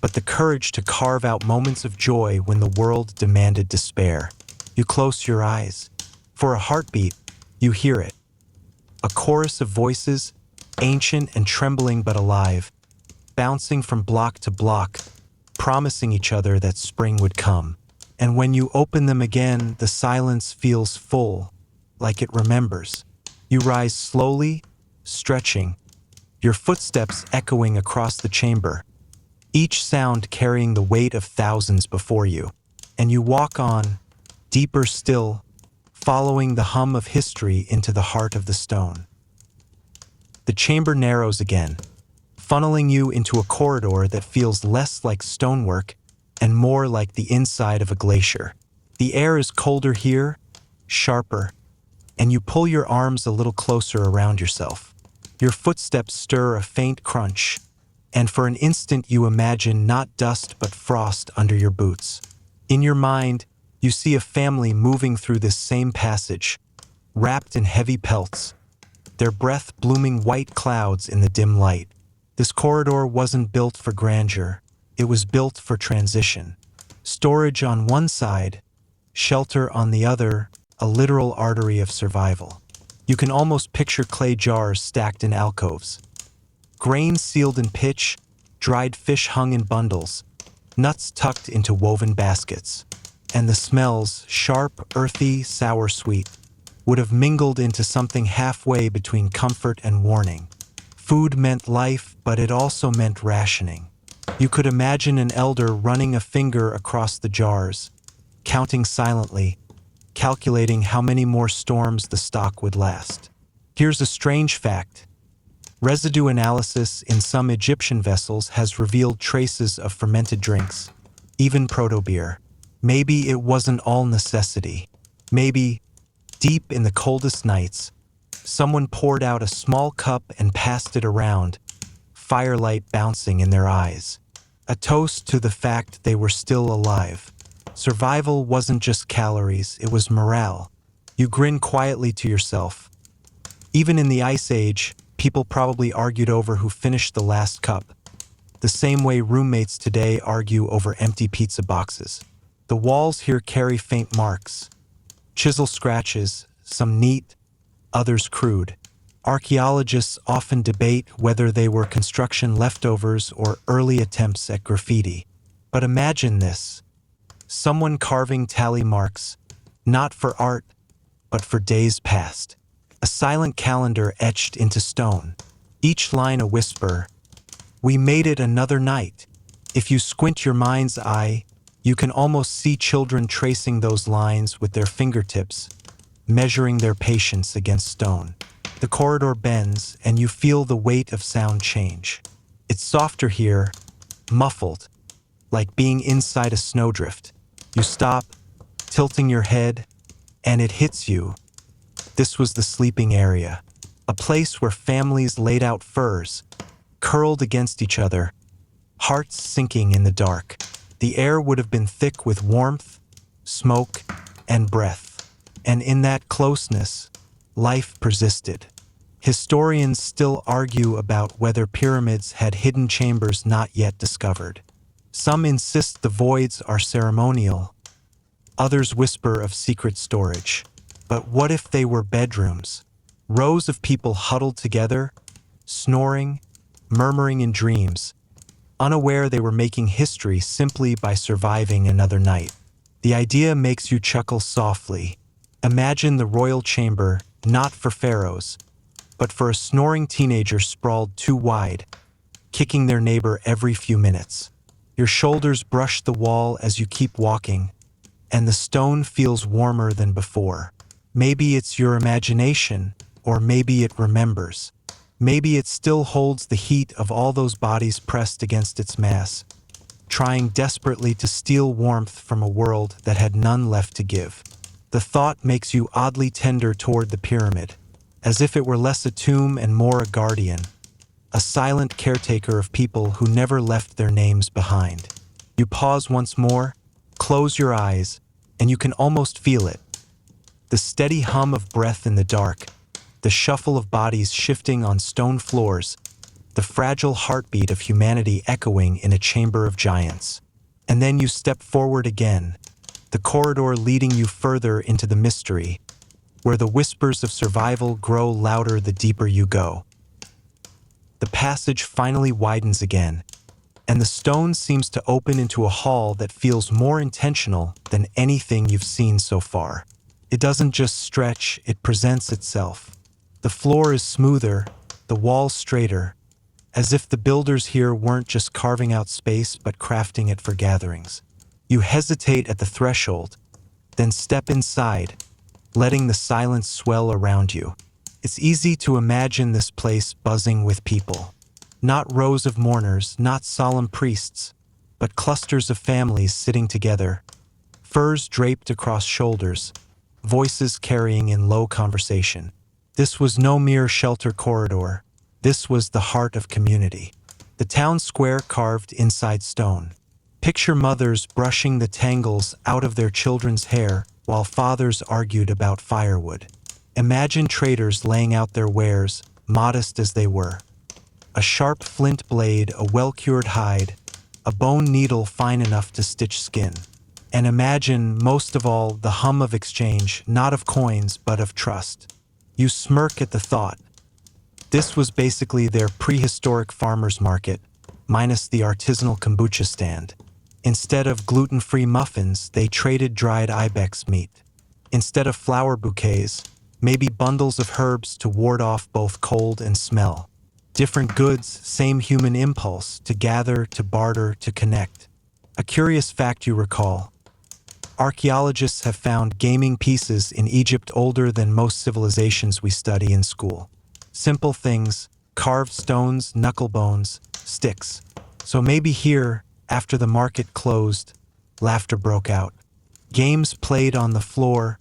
but the courage to carve out moments of joy when the world demanded despair. You close your eyes. For a heartbeat, you hear it. A chorus of voices, ancient and trembling but alive, bouncing from block to block, promising each other that spring would come. And when you open them again, the silence feels full, like it remembers. You rise slowly, stretching, your footsteps echoing across the chamber, each sound carrying the weight of thousands before you. And you walk on, deeper still, following the hum of history into the heart of the stone. The chamber narrows again, funneling you into a corridor that feels less like stonework and more like the inside of a glacier. The air is colder here, sharper, and you pull your arms a little closer around yourself. Your footsteps stir a faint crunch, and for an instant you imagine not dust but frost under your boots. In your mind, you see a family moving through this same passage, wrapped in heavy pelts, their breath blooming white clouds in the dim light. This corridor wasn't built for grandeur, it was built for transition. Storage on one side, shelter on the other, a literal artery of survival. You can almost picture clay jars stacked in alcoves, grains sealed in pitch, dried fish hung in bundles, nuts tucked into woven baskets. And the smells, sharp, earthy, sour, sweet, would have mingled into something halfway between comfort and warning. Food meant life, but it also meant rationing. You could imagine an elder running a finger across the jars, counting silently, calculating how many more storms the stock would last. Here's a strange fact. Residue analysis in some Egyptian vessels has revealed traces of fermented drinks, even proto-beer. Maybe it wasn't all necessity. Maybe, deep in the coldest nights, someone poured out a small cup and passed it around, firelight bouncing in their eyes. A toast to the fact they were still alive. Survival wasn't just calories, it was morale. You grin quietly to yourself. Even in the Ice Age, people probably argued over who finished the last cup, the same way roommates today argue over empty pizza boxes. The walls here carry faint marks, chisel scratches, some neat, others crude. Archaeologists often debate whether they were construction leftovers or early attempts at graffiti. But imagine this. Someone carving tally marks, not for art, but for days past. A silent calendar etched into stone. Each line a whisper. We made it another night. If you squint your mind's eye, you can almost see children tracing those lines with their fingertips, measuring their patience against stone. The corridor bends, and you feel the weight of sound change. It's softer here, muffled, like being inside a snowdrift. You stop, tilting your head, and it hits you. This was the sleeping area, a place where families laid out furs, curled against each other, hearts sinking in the dark. The air would have been thick with warmth, smoke, and breath. And in that closeness, life persisted. Historians still argue about whether pyramids had hidden chambers not yet discovered. Some insist the voids are ceremonial. Others whisper of secret storage. But what if they were bedrooms? Rows of people huddled together, snoring, murmuring in dreams, unaware they were making history simply by surviving another night. The idea makes you chuckle softly. Imagine the royal chamber, not for pharaohs, but for a snoring teenager sprawled too wide, kicking their neighbor every few minutes. Your shoulders brush the wall as you keep walking, and the stone feels warmer than before. Maybe it's your imagination, or maybe it remembers. Maybe it still holds the heat of all those bodies pressed against its mass, trying desperately to steal warmth from a world that had none left to give. The thought makes you oddly tender toward the pyramid, as if it were less a tomb and more a guardian, a silent caretaker of people who never left their names behind. You pause once more, close your eyes, and you can almost feel it. The steady hum of breath in the dark, the shuffle of bodies shifting on stone floors, the fragile heartbeat of humanity echoing in a chamber of giants. And then you step forward again, the corridor leading you further into the mystery, where the whispers of survival grow louder the deeper you go. The passage finally widens again, and the stone seems to open into a hall that feels more intentional than anything you've seen so far. It doesn't just stretch, it presents itself. The floor is smoother, the walls straighter, as if the builders here weren't just carving out space but crafting it for gatherings. You hesitate at the threshold, then step inside, letting the silence swell around you. It's easy to imagine this place buzzing with people. Not rows of mourners, not solemn priests, but clusters of families sitting together, furs draped across shoulders, voices carrying in low conversation. This was no mere shelter corridor. This was the heart of community. The town square carved inside stone. Picture mothers brushing the tangles out of their children's hair while fathers argued about firewood. Imagine traders laying out their wares, modest as they were. A sharp flint blade, a well-cured hide, a bone needle fine enough to stitch skin. And imagine, most of all, the hum of exchange, not of coins, but of trust. You smirk at the thought. This was basically their prehistoric farmer's market, minus the artisanal kombucha stand. Instead of gluten-free muffins, they traded dried ibex meat. Instead of flower bouquets, maybe bundles of herbs to ward off both cold and smell. Different goods, same human impulse, to gather, to barter, to connect. A curious fact you recall. Archaeologists have found gaming pieces in Egypt older than most civilizations we study in school. Simple things, carved stones, knuckle bones, sticks. So maybe here, after the market closed, laughter broke out. Games played on the floor,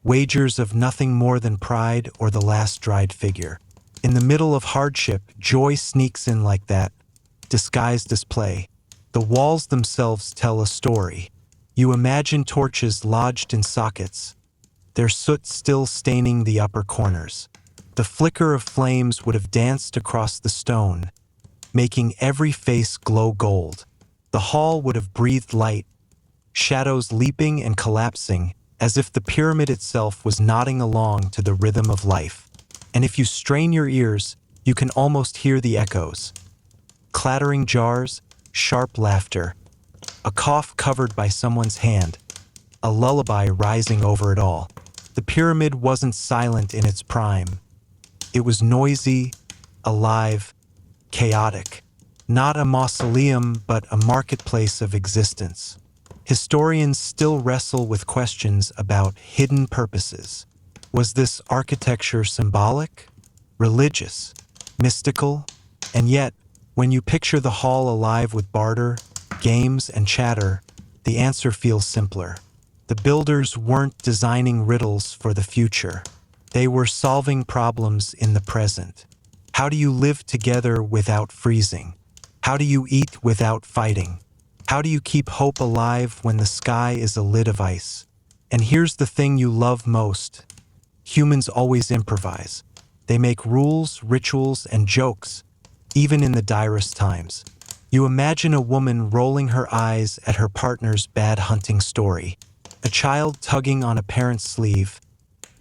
wagers of nothing more than pride or the last dried figure. In the middle of hardship, joy sneaks in like that, disguised as play. The walls themselves tell a story. You imagine torches lodged in sockets, their soot still staining the upper corners. The flicker of flames would have danced across the stone, making every face glow gold. The hall would have breathed light, shadows leaping and collapsing, as if the pyramid itself was nodding along to the rhythm of life. And if you strain your ears, you can almost hear the echoes. Clattering jars, sharp laughter, a cough covered by someone's hand, a lullaby rising over it all. The pyramid wasn't silent in its prime. It was noisy, alive, chaotic. Not a mausoleum, but a marketplace of existence. Historians still wrestle with questions about hidden purposes. Was this architecture symbolic, religious, mystical? And yet, when you picture the hall alive with barter, games, and chatter, the answer feels simpler. The builders weren't designing riddles for the future. They were solving problems in the present. How do you live together without freezing? How do you eat without fighting? How do you keep hope alive when the sky is a lid of ice? And here's the thing you love most. Humans always improvise. They make rules, rituals, and jokes, even in the direst times. You imagine a woman rolling her eyes at her partner's bad hunting story, a child tugging on a parent's sleeve,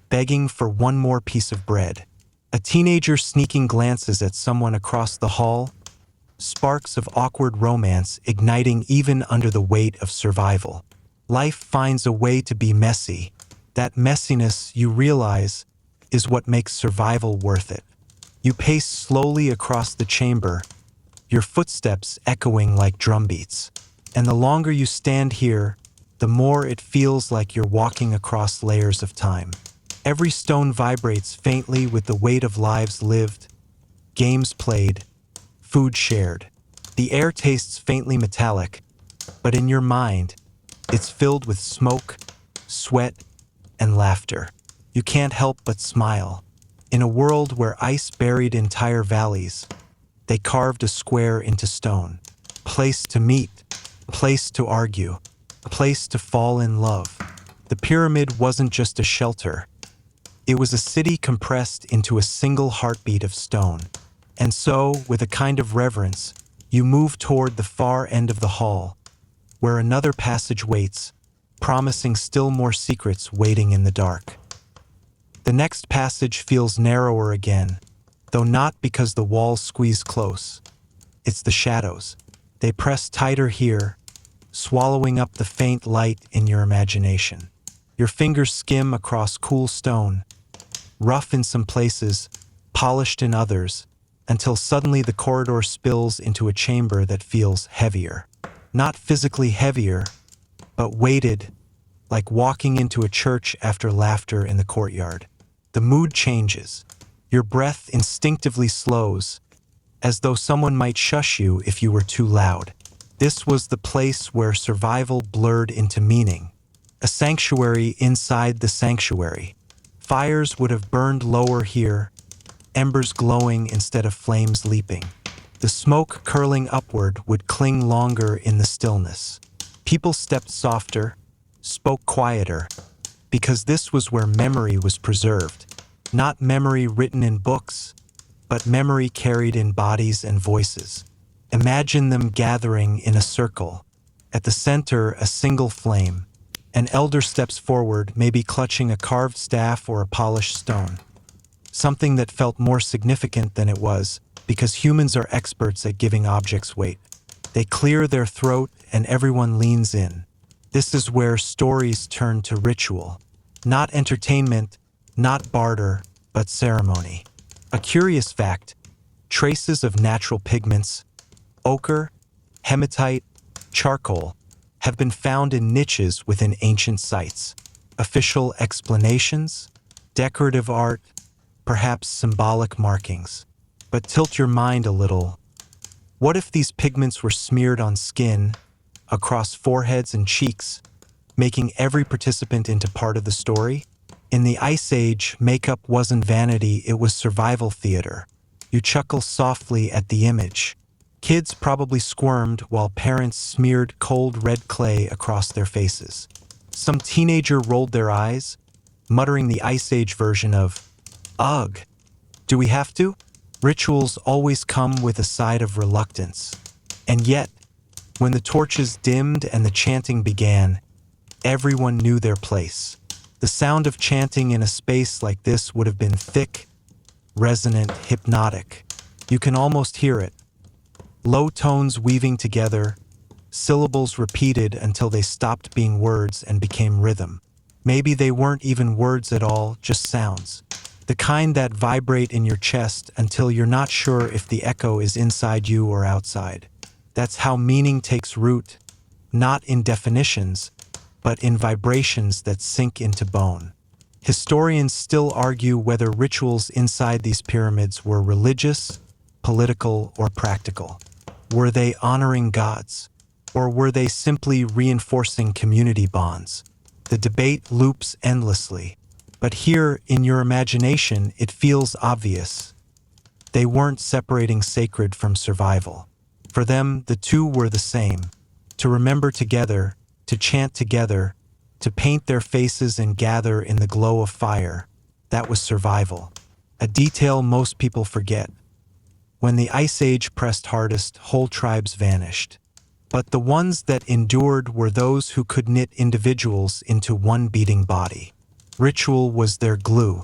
begging for one more piece of bread, a teenager sneaking glances at someone across the hall, sparks of awkward romance igniting even under the weight of survival. Life finds a way to be messy. That messiness, you realize, is what makes survival worth it. You pace slowly across the chamber, your footsteps echoing like drumbeats. And the longer you stand here, the more it feels like you're walking across layers of time. Every stone vibrates faintly with the weight of lives lived, games played, food shared. The air tastes faintly metallic, but in your mind, it's filled with smoke, sweat, and laughter. You can't help but smile. In a world where ice buried entire valleys, they carved a square into stone. Place to meet, place to argue, a place to fall in love. The pyramid wasn't just a shelter. It was a city compressed into a single heartbeat of stone. And so, with a kind of reverence, you move toward the far end of the hall, where another passage waits, promising still more secrets waiting in the dark. The next passage feels narrower again, though not because the walls squeeze close. It's the shadows. They press tighter here, swallowing up the faint light in your imagination. Your fingers skim across cool stone, rough in some places, polished in others, until suddenly the corridor spills into a chamber that feels heavier. Not physically heavier, but weighted, like walking into a church after laughter in the courtyard. The mood changes. Your breath instinctively slows, as though someone might shush you if you were too loud. This was the place where survival blurred into meaning, a sanctuary inside the sanctuary. Fires would have burned lower here, embers glowing instead of flames leaping. The smoke curling upward would cling longer in the stillness. People stepped softer, spoke quieter, because this was where memory was preserved. Not memory written in books, but memory carried in bodies and voices. Imagine them gathering in a circle. At the center, a single flame. An elder steps forward, maybe clutching a carved staff or a polished stone. Something that felt more significant than it was, because humans are experts at giving objects weight. They clear their throat and everyone leans in. This is where stories turn to ritual. Not entertainment, not barter, but ceremony. A curious fact, traces of natural pigments, ochre, hematite, charcoal, have been found in niches within ancient sites. Official explanations, decorative art, perhaps symbolic markings. But tilt your mind a little. What if these pigments were smeared on skin, across foreheads and cheeks, making every participant into part of the story? In the Ice Age, makeup wasn't vanity, it was survival theater. You chuckle softly at the image. Kids probably squirmed while parents smeared cold red clay across their faces. Some teenager rolled their eyes, muttering the Ice Age version of, "Ugh, do we have to?" Rituals always come with a side of reluctance. And yet, when the torches dimmed and the chanting began, everyone knew their place. The sound of chanting in a space like this would have been thick, resonant, hypnotic. You can almost hear it. Low tones weaving together, syllables repeated until they stopped being words and became rhythm. Maybe they weren't even words at all, just sounds. The kind that vibrate in your chest until you're not sure if the echo is inside you or outside. That's how meaning takes root, not in definitions, but in vibrations that sink into bone. Historians still argue whether rituals inside these pyramids were religious, political, or practical. Were they honoring gods? Or were they simply reinforcing community bonds? The debate loops endlessly. But here, in your imagination, it feels obvious. They weren't separating sacred from survival. For them, the two were the same. To remember together, to chant together, to paint their faces and gather in the glow of fire, that was survival. A detail most people forget. When the Ice Age pressed hardest, whole tribes vanished. But the ones that endured were those who could knit individuals into one beating body. Ritual was their glue.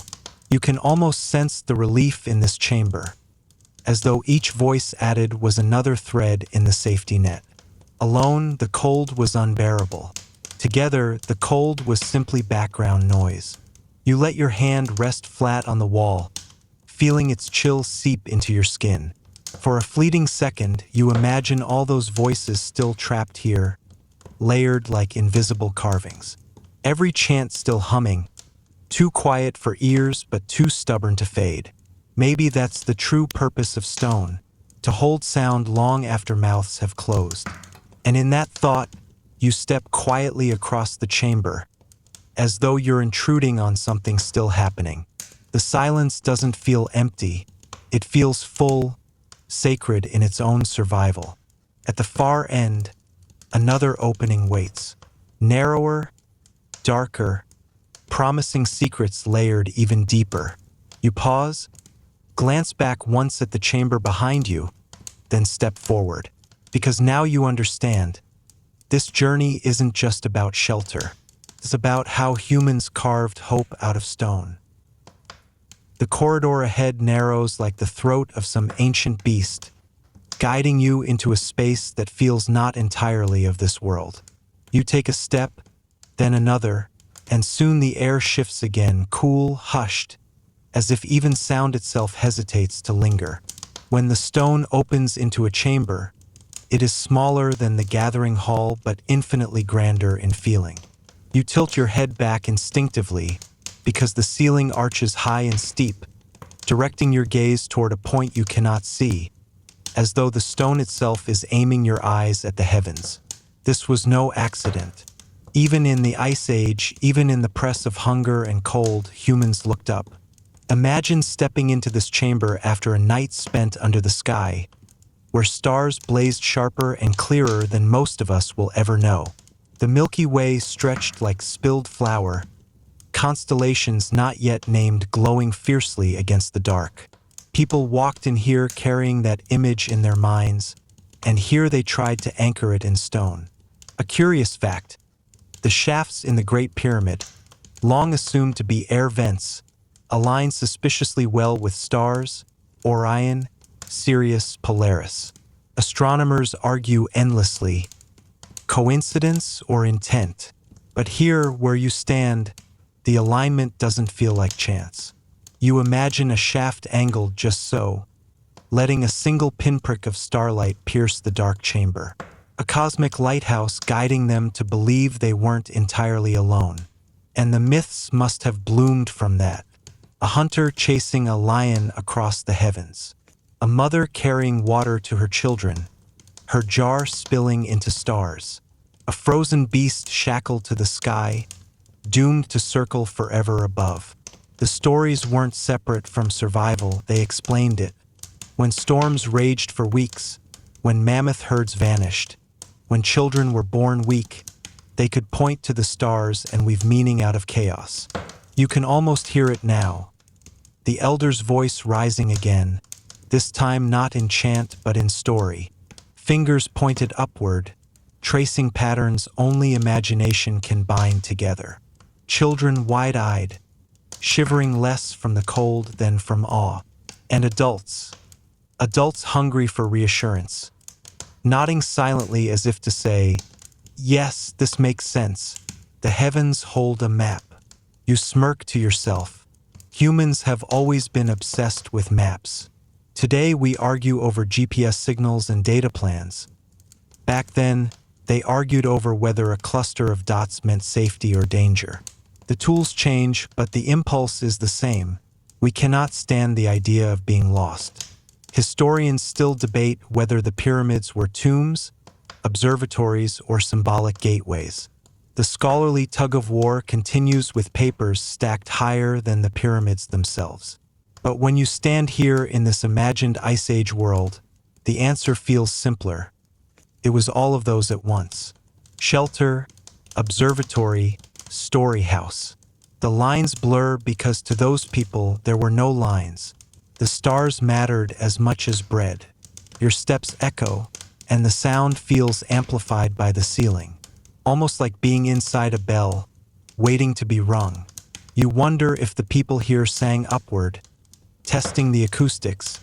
You can almost sense the relief in this chamber, as though each voice added was another thread in the safety net. Alone, the cold was unbearable. Together, the cold was simply background noise. You let your hand rest flat on the wall, feeling its chill seep into your skin. For a fleeting second, you imagine all those voices still trapped here, layered like invisible carvings. Every chant still humming, too quiet for ears but too stubborn to fade. Maybe that's the true purpose of stone, to hold sound long after mouths have closed. And in that thought, you step quietly across the chamber, as though you're intruding on something still happening. The silence doesn't feel empty, it feels full, sacred in its own survival. At the far end, another opening waits, narrower, darker, promising secrets layered even deeper. You pause, glance back once at the chamber behind you, then step forward. Because now you understand, this journey isn't just about shelter. It's about how humans carved hope out of stone. The corridor ahead narrows like the throat of some ancient beast, guiding you into a space that feels not entirely of this world. You take a step, then another, and soon the air shifts again, cool, hushed, as if even sound itself hesitates to linger. When the stone opens into a chamber, it is smaller than the gathering hall but infinitely grander in feeling. You tilt your head back instinctively because the ceiling arches high and steep, directing your gaze toward a point you cannot see, as though the stone itself is aiming your eyes at the heavens. This was no accident. Even in the Ice Age, even in the press of hunger and cold, humans looked up. Imagine stepping into this chamber after a night spent under the sky, where stars blazed sharper and clearer than most of us will ever know. The Milky Way stretched like spilled flour, constellations not yet named glowing fiercely against the dark. People walked in here carrying that image in their minds, and here they tried to anchor it in stone. A curious fact: the shafts in the Great Pyramid, long assumed to be air vents, align suspiciously well with stars, Orion, Sirius, Polaris. Astronomers argue endlessly, coincidence or intent? But here, where you stand, the alignment doesn't feel like chance. You imagine a shaft angled just so, letting a single pinprick of starlight pierce the dark chamber. A cosmic lighthouse guiding them to believe they weren't entirely alone. And the myths must have bloomed from that. A hunter chasing a lion across the heavens. A mother carrying water to her children, her jar spilling into stars. A frozen beast shackled to the sky, doomed to circle forever above. The stories weren't separate from survival, they explained it. When storms raged for weeks, when mammoth herds vanished, when children were born weak, they could point to the stars and weave meaning out of chaos. You can almost hear it now. The elder's voice rising again, this time not in chant but in story. Fingers pointed upward, tracing patterns only imagination can bind together. Children wide-eyed, shivering less from the cold than from awe. And adults hungry for reassurance, nodding silently as if to say, yes, this makes sense. The heavens hold a map. You smirk to yourself. Humans have always been obsessed with maps. Today we argue over GPS signals and data plans. Back then, they argued over whether a cluster of dots meant safety or danger. The tools change, but the impulse is the same. We cannot stand the idea of being lost. Historians still debate whether the pyramids were tombs, observatories, or symbolic gateways. The scholarly tug-of-war continues with papers stacked higher than the pyramids themselves. But when you stand here in this imagined Ice Age world, the answer feels simpler. It was all of those at once. Shelter, observatory, story house. The lines blur because to those people there were no lines. The stars mattered as much as bread. Your steps echo, and the sound feels amplified by the ceiling, almost like being inside a bell, waiting to be rung. You wonder if the people here sang upward, testing the acoustics,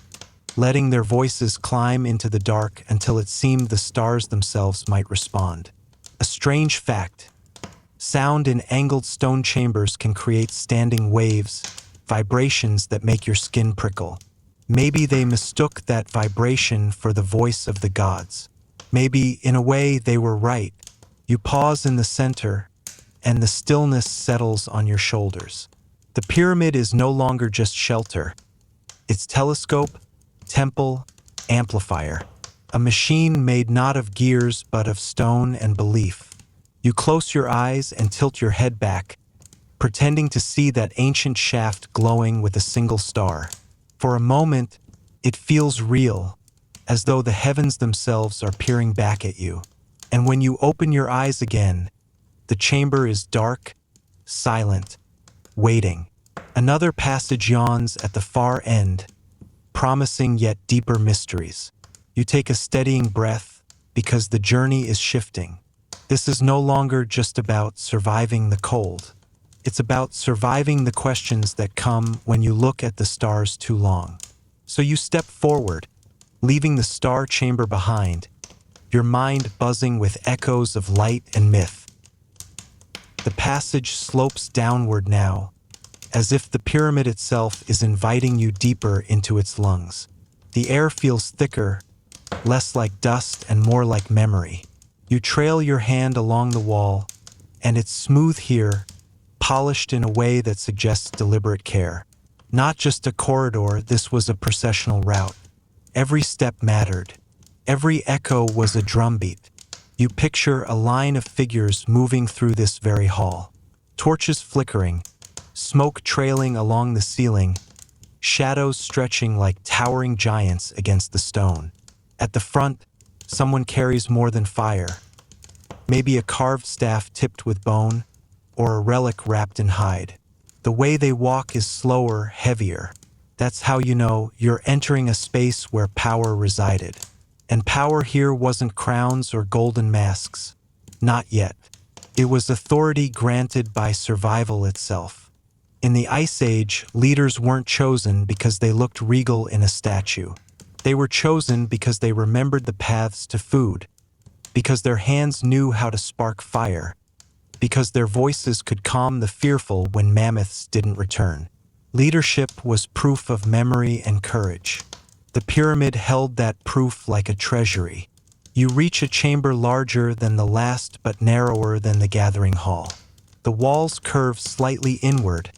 letting their voices climb into the dark until it seemed the stars themselves might respond. A strange fact: sound in angled stone chambers can create standing waves, vibrations that make your skin prickle. Maybe they mistook that vibration for the voice of the gods. Maybe, in a way, they were right. You pause in the center, and the stillness settles on your shoulders. The pyramid is no longer just shelter. It's telescope, temple, amplifier. A machine made not of gears but of stone and belief. You close your eyes and tilt your head back, pretending to see that ancient shaft glowing with a single star. For a moment, it feels real, as though the heavens themselves are peering back at you. And when you open your eyes again, the chamber is dark, silent, waiting. Another passage yawns at the far end, promising yet deeper mysteries. You take a steadying breath because the journey is shifting. This is no longer just about surviving the cold. It's about surviving the questions that come when you look at the stars too long. So you step forward, leaving the star chamber behind, your mind buzzing with echoes of light and myth. The passage slopes downward now, as if the pyramid itself is inviting you deeper into its lungs. The air feels thicker, less like dust and more like memory. You trail your hand along the wall, and it's smooth here, polished in a way that suggests deliberate care. Not just a corridor, this was a processional route. Every step mattered. Every echo was a drumbeat. You picture a line of figures moving through this very hall. Torches flickering, smoke trailing along the ceiling, shadows stretching like towering giants against the stone. At the front, someone carries more than fire. Maybe a carved staff tipped with bone, or a relic wrapped in hide. The way they walk is slower, heavier. That's how you know you're entering a space where power resided. And power here wasn't crowns or golden masks. Not yet. It was authority granted by survival itself. In the Ice Age, leaders weren't chosen because they looked regal in a statue. They were chosen because they remembered the paths to food, because their hands knew how to spark fire, because their voices could calm the fearful when mammoths didn't return. Leadership was proof of memory and courage. The pyramid held that proof like a treasury. You reach a chamber larger than the last but narrower than the gathering hall. The walls curve slightly inward,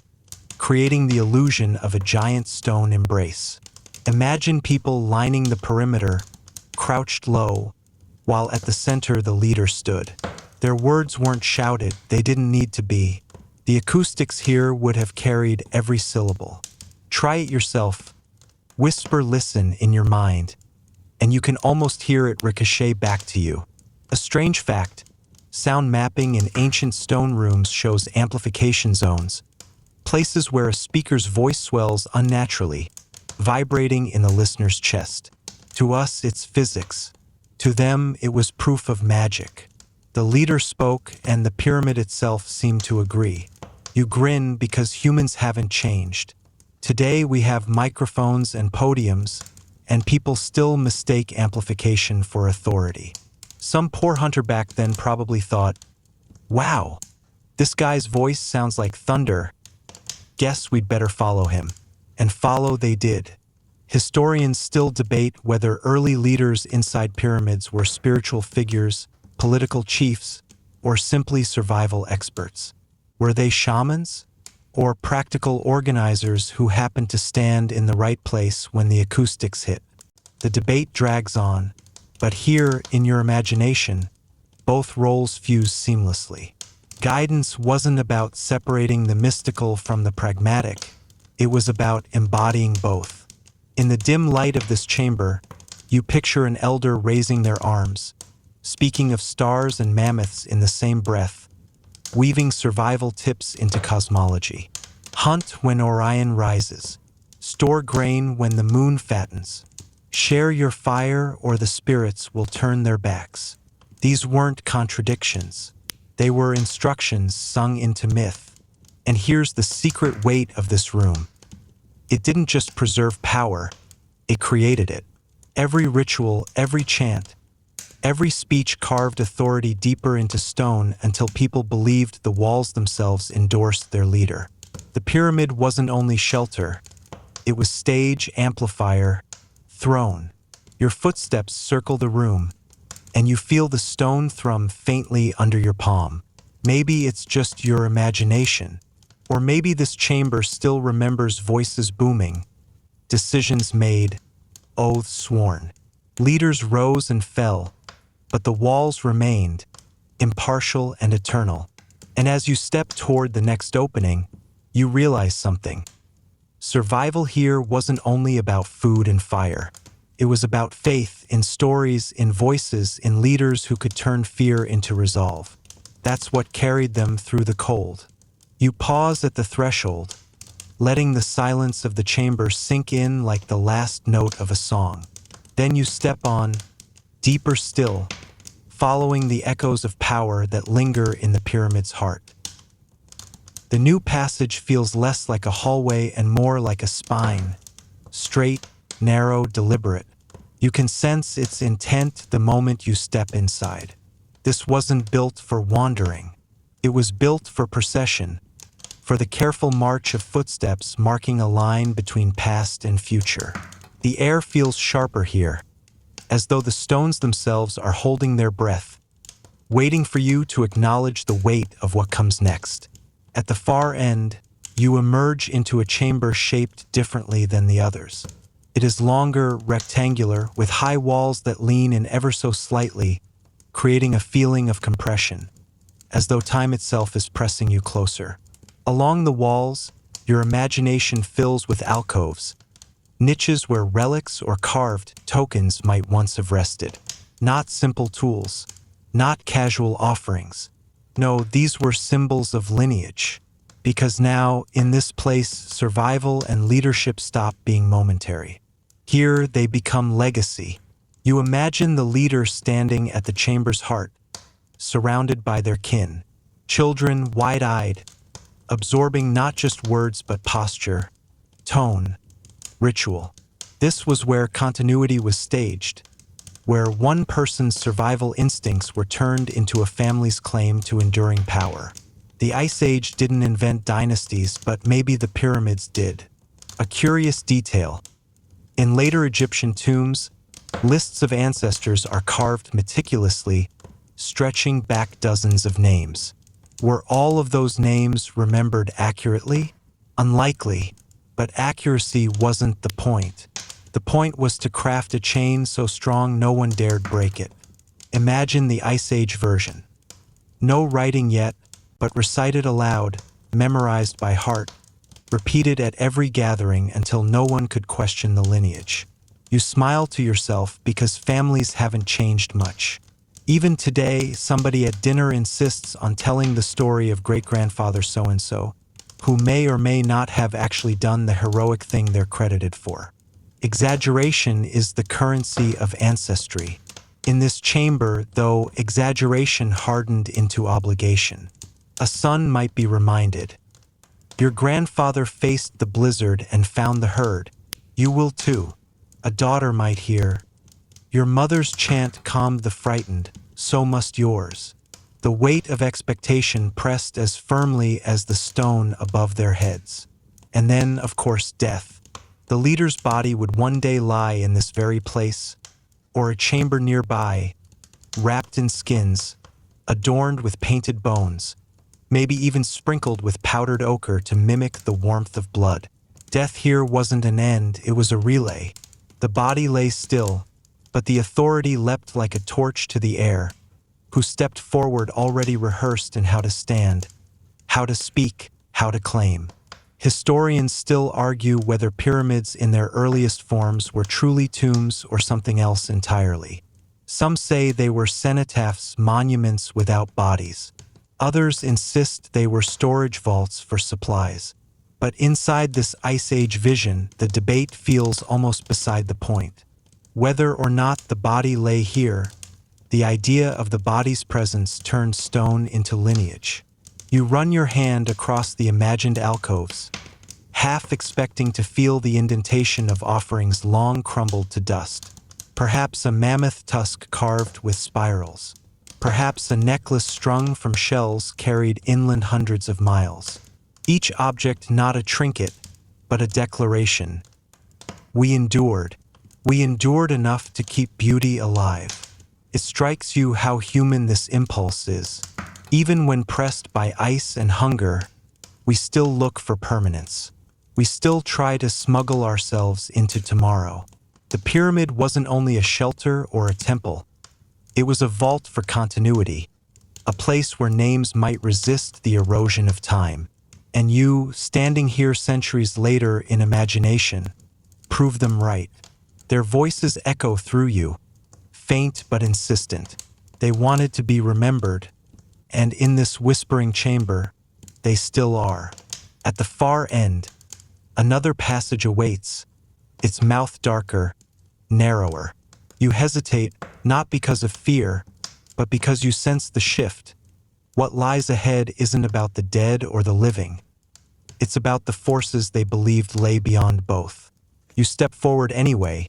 creating the illusion of a giant stone embrace. Imagine people lining the perimeter, crouched low, while at the center the leader stood. Their words weren't shouted, they didn't need to be. The acoustics here would have carried every syllable. Try it yourself. Whisper listen in your mind, and you can almost hear it ricochet back to you. A strange fact, sound mapping in ancient stone rooms shows amplification zones, places where a speaker's voice swells unnaturally, vibrating in the listener's chest. To us, it's physics. To them, it was proof of magic. The leader spoke, and the pyramid itself seemed to agree. You grin because humans haven't changed. Today we have microphones and podiums, and people still mistake amplification for authority. Some poor hunter back then probably thought, "Wow, this guy's voice sounds like thunder. Guess we'd better follow him." And follow they did. Historians still debate whether early leaders inside pyramids were spiritual figures, political chiefs, or simply survival experts. Were they shamans? Or practical organizers who happened to stand in the right place when the acoustics hit? The debate drags on, but here, in your imagination, both roles fuse seamlessly. Guidance wasn't about separating the mystical from the pragmatic. It was about embodying both. In the dim light of this chamber, you picture an elder raising their arms, speaking of stars and mammoths in the same breath, weaving survival tips into cosmology. Hunt when Orion rises. Store grain when the moon fattens. Share your fire or the spirits will turn their backs. These weren't contradictions. They were instructions sung into myth. And here's the secret weight of this room. It didn't just preserve power, it created it. Every ritual, every chant, every speech carved authority deeper into stone until people believed the walls themselves endorsed their leader. The pyramid wasn't only shelter, it was stage, amplifier, throne. Your footsteps circle the room, and you feel the stone thrum faintly under your palm. Maybe it's just your imagination, or maybe this chamber still remembers voices booming, decisions made, oaths sworn. Leaders rose and fell, but the walls remained, impartial and eternal. And as you step toward the next opening, you realize something. Survival here wasn't only about food and fire. It was about faith in stories, in voices, in leaders who could turn fear into resolve. That's what carried them through the cold. You pause at the threshold, letting the silence of the chamber sink in like the last note of a song. Then you step on, deeper still, following the echoes of power that linger in the pyramid's heart. The new passage feels less like a hallway and more like a spine, straight, narrow, deliberate. You can sense its intent the moment you step inside. This wasn't built for wandering. It was built for procession, for the careful march of footsteps marking a line between past and future. The air feels sharper here, as though the stones themselves are holding their breath, waiting for you to acknowledge the weight of what comes next. At the far end, you emerge into a chamber shaped differently than the others. It is longer, rectangular, with high walls that lean in ever so slightly, creating a feeling of compression, as though time itself is pressing you closer. Along the walls, your imagination fills with alcoves, niches where relics or carved tokens might once have rested. Not simple tools, not casual offerings. No, these were symbols of lineage, because now, in this place, survival and leadership stop being momentary. Here, they become legacy. You imagine the leader standing at the chamber's heart, surrounded by their kin, children wide-eyed, absorbing not just words but posture, tone, ritual. This was where continuity was staged, where one person's survival instincts were turned into a family's claim to enduring power. The Ice Age didn't invent dynasties, but maybe the pyramids did. A curious detail. In later Egyptian tombs, lists of ancestors are carved meticulously, stretching back dozens of names. Were all of those names remembered accurately? Unlikely, but accuracy wasn't the point. The point was to craft a chain so strong no one dared break it. Imagine the Ice Age version. No writing yet, but recited aloud, memorized by heart, repeated at every gathering until no one could question the lineage. You smile to yourself because families haven't changed much. Even today, somebody at dinner insists on telling the story of great-grandfather so-and-so, who may or may not have actually done the heroic thing they're credited for. Exaggeration is the currency of ancestry. In this chamber, though, exaggeration hardened into obligation. A son might be reminded, your grandfather faced the blizzard and found the herd. You will too. A daughter might hear, your mother's chant calmed the frightened, so must yours. The weight of expectation pressed as firmly as the stone above their heads. And then, of course, death. The leader's body would one day lie in this very place, or a chamber nearby, wrapped in skins, adorned with painted bones, maybe even sprinkled with powdered ochre to mimic the warmth of blood. Death here wasn't an end, it was a relay. The body lay still, but the authority leapt like a torch to the air, who stepped forward already rehearsed in how to stand, how to speak, how to claim. Historians still argue whether pyramids in their earliest forms were truly tombs or something else entirely. Some say they were cenotaphs, monuments without bodies. Others insist they were storage vaults for supplies. But inside this Ice Age vision, the debate feels almost beside the point. Whether or not the body lay here, the idea of the body's presence turned stone into lineage. You run your hand across the imagined alcoves, half expecting to feel the indentation of offerings long crumbled to dust. Perhaps a mammoth tusk carved with spirals. Perhaps a necklace strung from shells carried inland hundreds of miles. Each object not a trinket, but a declaration. We endured. We endured enough to keep beauty alive. It strikes you how human this impulse is. Even when pressed by ice and hunger, we still look for permanence. We still try to smuggle ourselves into tomorrow. The pyramid wasn't only a shelter or a temple. It was a vault for continuity, a place where names might resist the erosion of time. And you, standing here centuries later in imagination, prove them right. Their voices echo through you, faint but insistent. They wanted to be remembered, and in this whispering chamber, they still are. At the far end, another passage awaits, its mouth darker, narrower. You hesitate, not because of fear, but because you sense the shift. What lies ahead isn't about the dead or the living. It's about the forces they believed lay beyond both. You step forward anyway,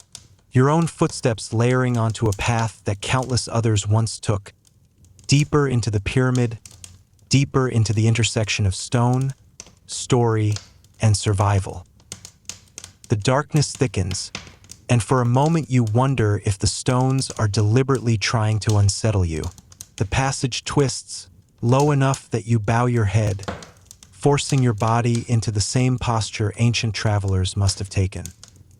your own footsteps layering onto a path that countless others once took, deeper into the pyramid, deeper into the intersection of stone, story, and survival. The darkness thickens, and for a moment you wonder if the stones are deliberately trying to unsettle you. The passage twists, low enough that you bow your head, forcing your body into the same posture ancient travelers must have taken.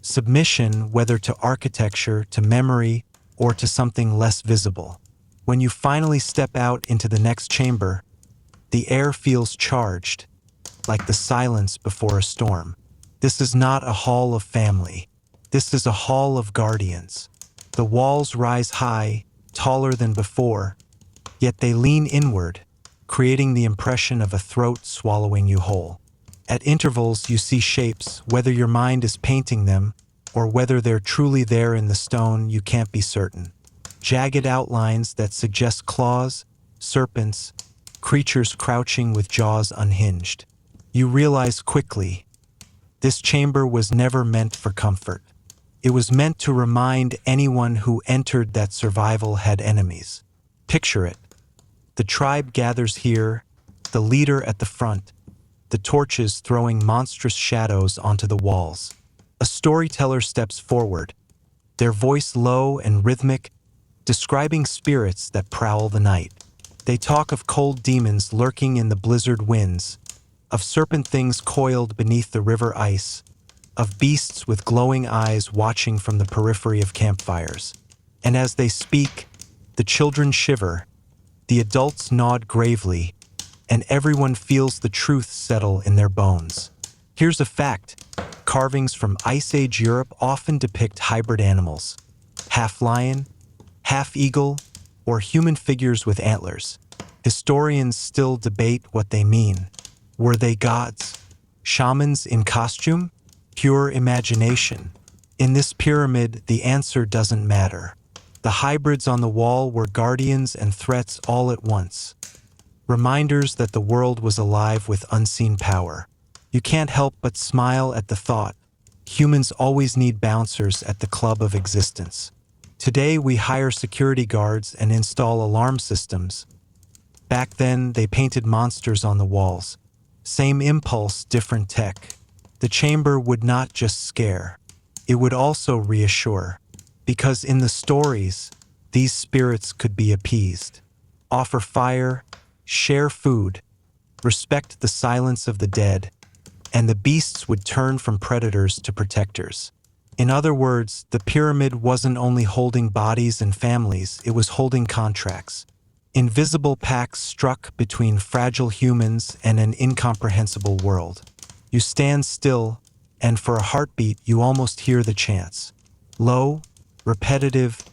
Submission, whether to architecture, to memory, or to something less visible. When you finally step out into the next chamber, the air feels charged, like the silence before a storm. This is not a hall of family. This is a hall of guardians. The walls rise high, taller than before, yet they lean inward, creating the impression of a throat swallowing you whole. At intervals, you see shapes, whether your mind is painting them or whether they're truly there in the stone, you can't be certain. Jagged outlines that suggest claws, serpents, creatures crouching with jaws unhinged. You realize quickly, this chamber was never meant for comfort. It was meant to remind anyone who entered that survival had enemies. Picture it. The tribe gathers here, the leader at the front, the torches throwing monstrous shadows onto the walls. A storyteller steps forward, their voice low and rhythmic, describing spirits that prowl the night. They talk of cold demons lurking in the blizzard winds, of serpent things coiled beneath the river ice, of beasts with glowing eyes watching from the periphery of campfires. And as they speak, the children shiver, the adults nod gravely, and everyone feels the truth settle in their bones. Here's a fact. Carvings from Ice Age Europe often depict hybrid animals, half lion, half eagle, or human figures with antlers. Historians still debate what they mean. Were they gods? Shamans in costume? Pure imagination? In this pyramid, the answer doesn't matter. The hybrids on the wall were guardians and threats all at once. Reminders that the world was alive with unseen power. You can't help but smile at the thought. Humans always need bouncers at the club of existence. Today we hire security guards and install alarm systems. Back then, they painted monsters on the walls. Same impulse, different tech. The chamber would not just scare. It would also reassure. Because in the stories, these spirits could be appeased. Offer fire, share food, respect the silence of the dead, and the beasts would turn from predators to protectors. In other words, the pyramid wasn't only holding bodies and families, it was holding contracts. Invisible pacts struck between fragile humans and an incomprehensible world. You stand still, and for a heartbeat you almost hear the chants. Low, repetitive,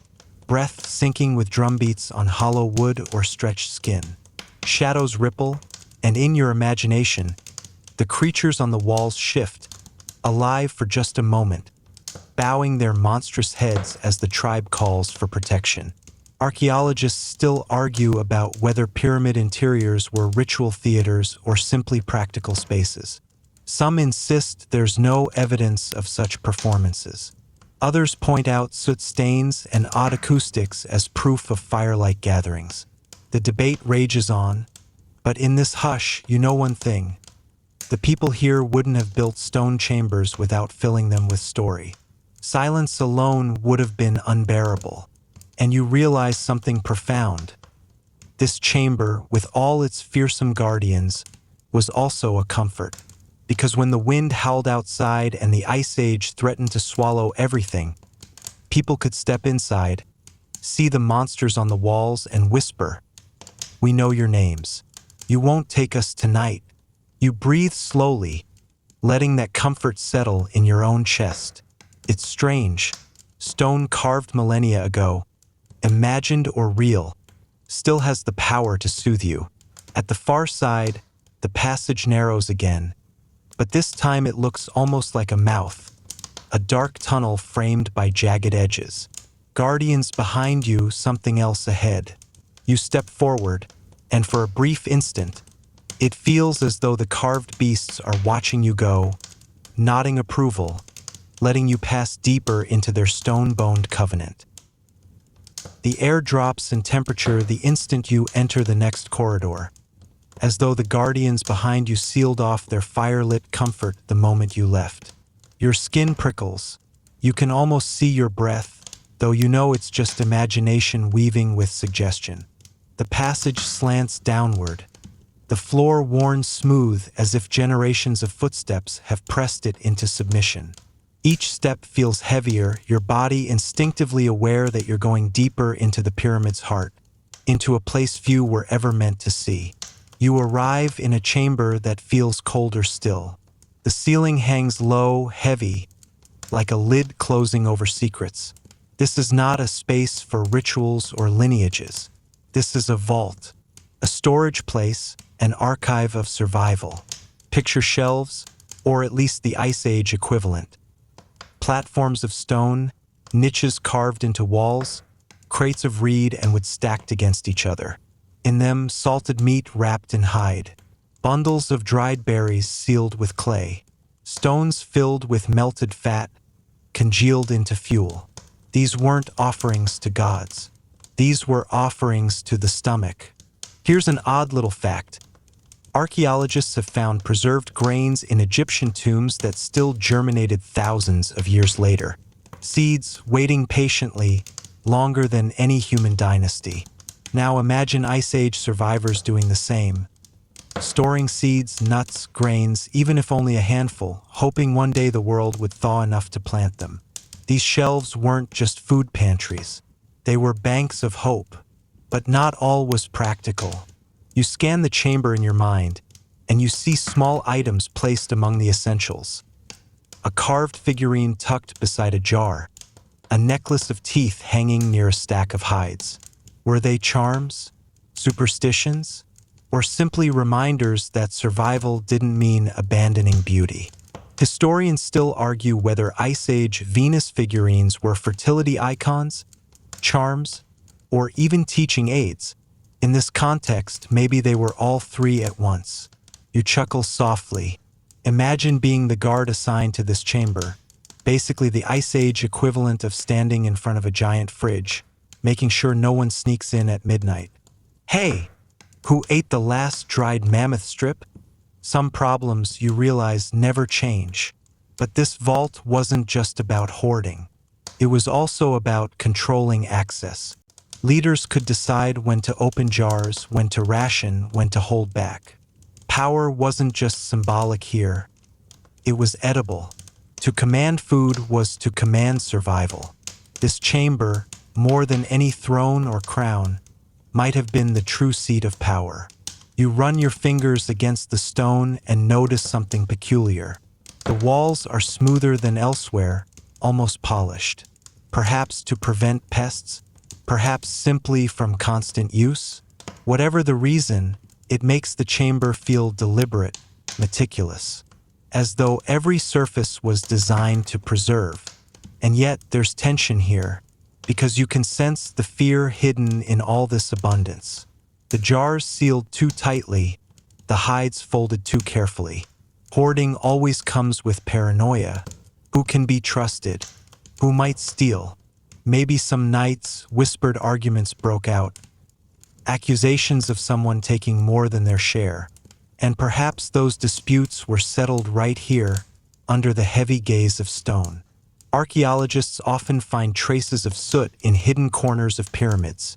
breath syncing with drumbeats on hollow wood or stretched skin. Shadows ripple, and in your imagination, the creatures on the walls shift, alive for just a moment, bowing their monstrous heads as the tribe calls for protection. Archaeologists still argue about whether pyramid interiors were ritual theaters or simply practical spaces. Some insist there's no evidence of such performances. Others point out soot stains and odd acoustics as proof of firelight gatherings. The debate rages on, but in this hush, you know one thing. The people here wouldn't have built stone chambers without filling them with story. Silence alone would have been unbearable. and you realize something profound. This chamber, with all its fearsome guardians, was also a comfort, because when the wind howled outside and the Ice Age threatened to swallow everything, people could step inside, see the monsters on the walls, and whisper, "We know your names. You won't take us tonight." You breathe slowly, letting that comfort settle in your own chest. It's strange. Stone carved millennia ago, imagined or real, still has the power to soothe you. At the far side, the passage narrows again, but this time it looks almost like a mouth, a dark tunnel framed by jagged edges. Guardians behind you, something else ahead. You step forward, and for a brief instant, it feels as though the carved beasts are watching you go, nodding approval, letting you pass deeper into their stone-boned covenant. The air drops in temperature the instant you enter the next corridor, as though the guardians behind you sealed off their fire-lit comfort the moment you left. Your skin prickles. You can almost see your breath, though you know it's just imagination weaving with suggestion. The passage slants downward, the floor worn smooth as if generations of footsteps have pressed it into submission. Each step feels heavier, your body instinctively aware that you're going deeper into the pyramid's heart, into a place few were ever meant to see. You arrive in a chamber that feels colder still. The ceiling hangs low, heavy, like a lid closing over secrets. This is not a space for rituals or lineages. This is a vault, a storage place, an archive of survival. Picture shelves, or at least the Ice Age equivalent. Platforms of stone, niches carved into walls, crates of reed and wood stacked against each other. In them, salted meat wrapped in hide, bundles of dried berries sealed with clay, stones filled with melted fat, congealed into fuel. These weren't offerings to gods. These were offerings to the stomach. Here's an odd little fact. Archaeologists have found preserved grains in Egyptian tombs that still germinated thousands of years later. Seeds waiting patiently, longer than any human dynasty. Now imagine Ice Age survivors doing the same. Storing seeds, nuts, grains, even if only a handful, hoping one day the world would thaw enough to plant them. These shelves weren't just food pantries. They were banks of hope. But not all was practical. You scan the chamber in your mind, and you see small items placed among the essentials. A carved figurine tucked beside a jar, a necklace of teeth hanging near a stack of hides. Were they charms, superstitions, or simply reminders that survival didn't mean abandoning beauty? Historians still argue whether Ice Age Venus figurines were fertility icons, charms, or even teaching aids. In this context, maybe they were all three at once. You chuckle softly. Imagine being the guard assigned to this chamber, basically the Ice Age equivalent of standing in front of a giant fridge, making sure no one sneaks in at midnight. Hey, who ate the last dried mammoth strip? Some problems, you realize, never change. But this vault wasn't just about hoarding. It was also about controlling access. Leaders could decide when to open jars, when to ration, when to hold back. Power wasn't just symbolic here. It was edible. To command food was to command survival. This chamber, more than any throne or crown, might have been the true seat of power. You run your fingers against the stone and notice something peculiar. The walls are smoother than elsewhere, almost polished. Perhaps to prevent pests, perhaps simply from constant use. Whatever the reason, it makes the chamber feel deliberate, meticulous, as though every surface was designed to preserve. And yet there's tension here, because you can sense the fear hidden in all this abundance. The jars sealed too tightly, the hides folded too carefully. Hoarding always comes with paranoia. Who can be trusted? Who might steal? Maybe some nights, whispered arguments broke out. Accusations of someone taking more than their share. And perhaps those disputes were settled right here, under the heavy gaze of stone. Archaeologists often find traces of soot in hidden corners of pyramids,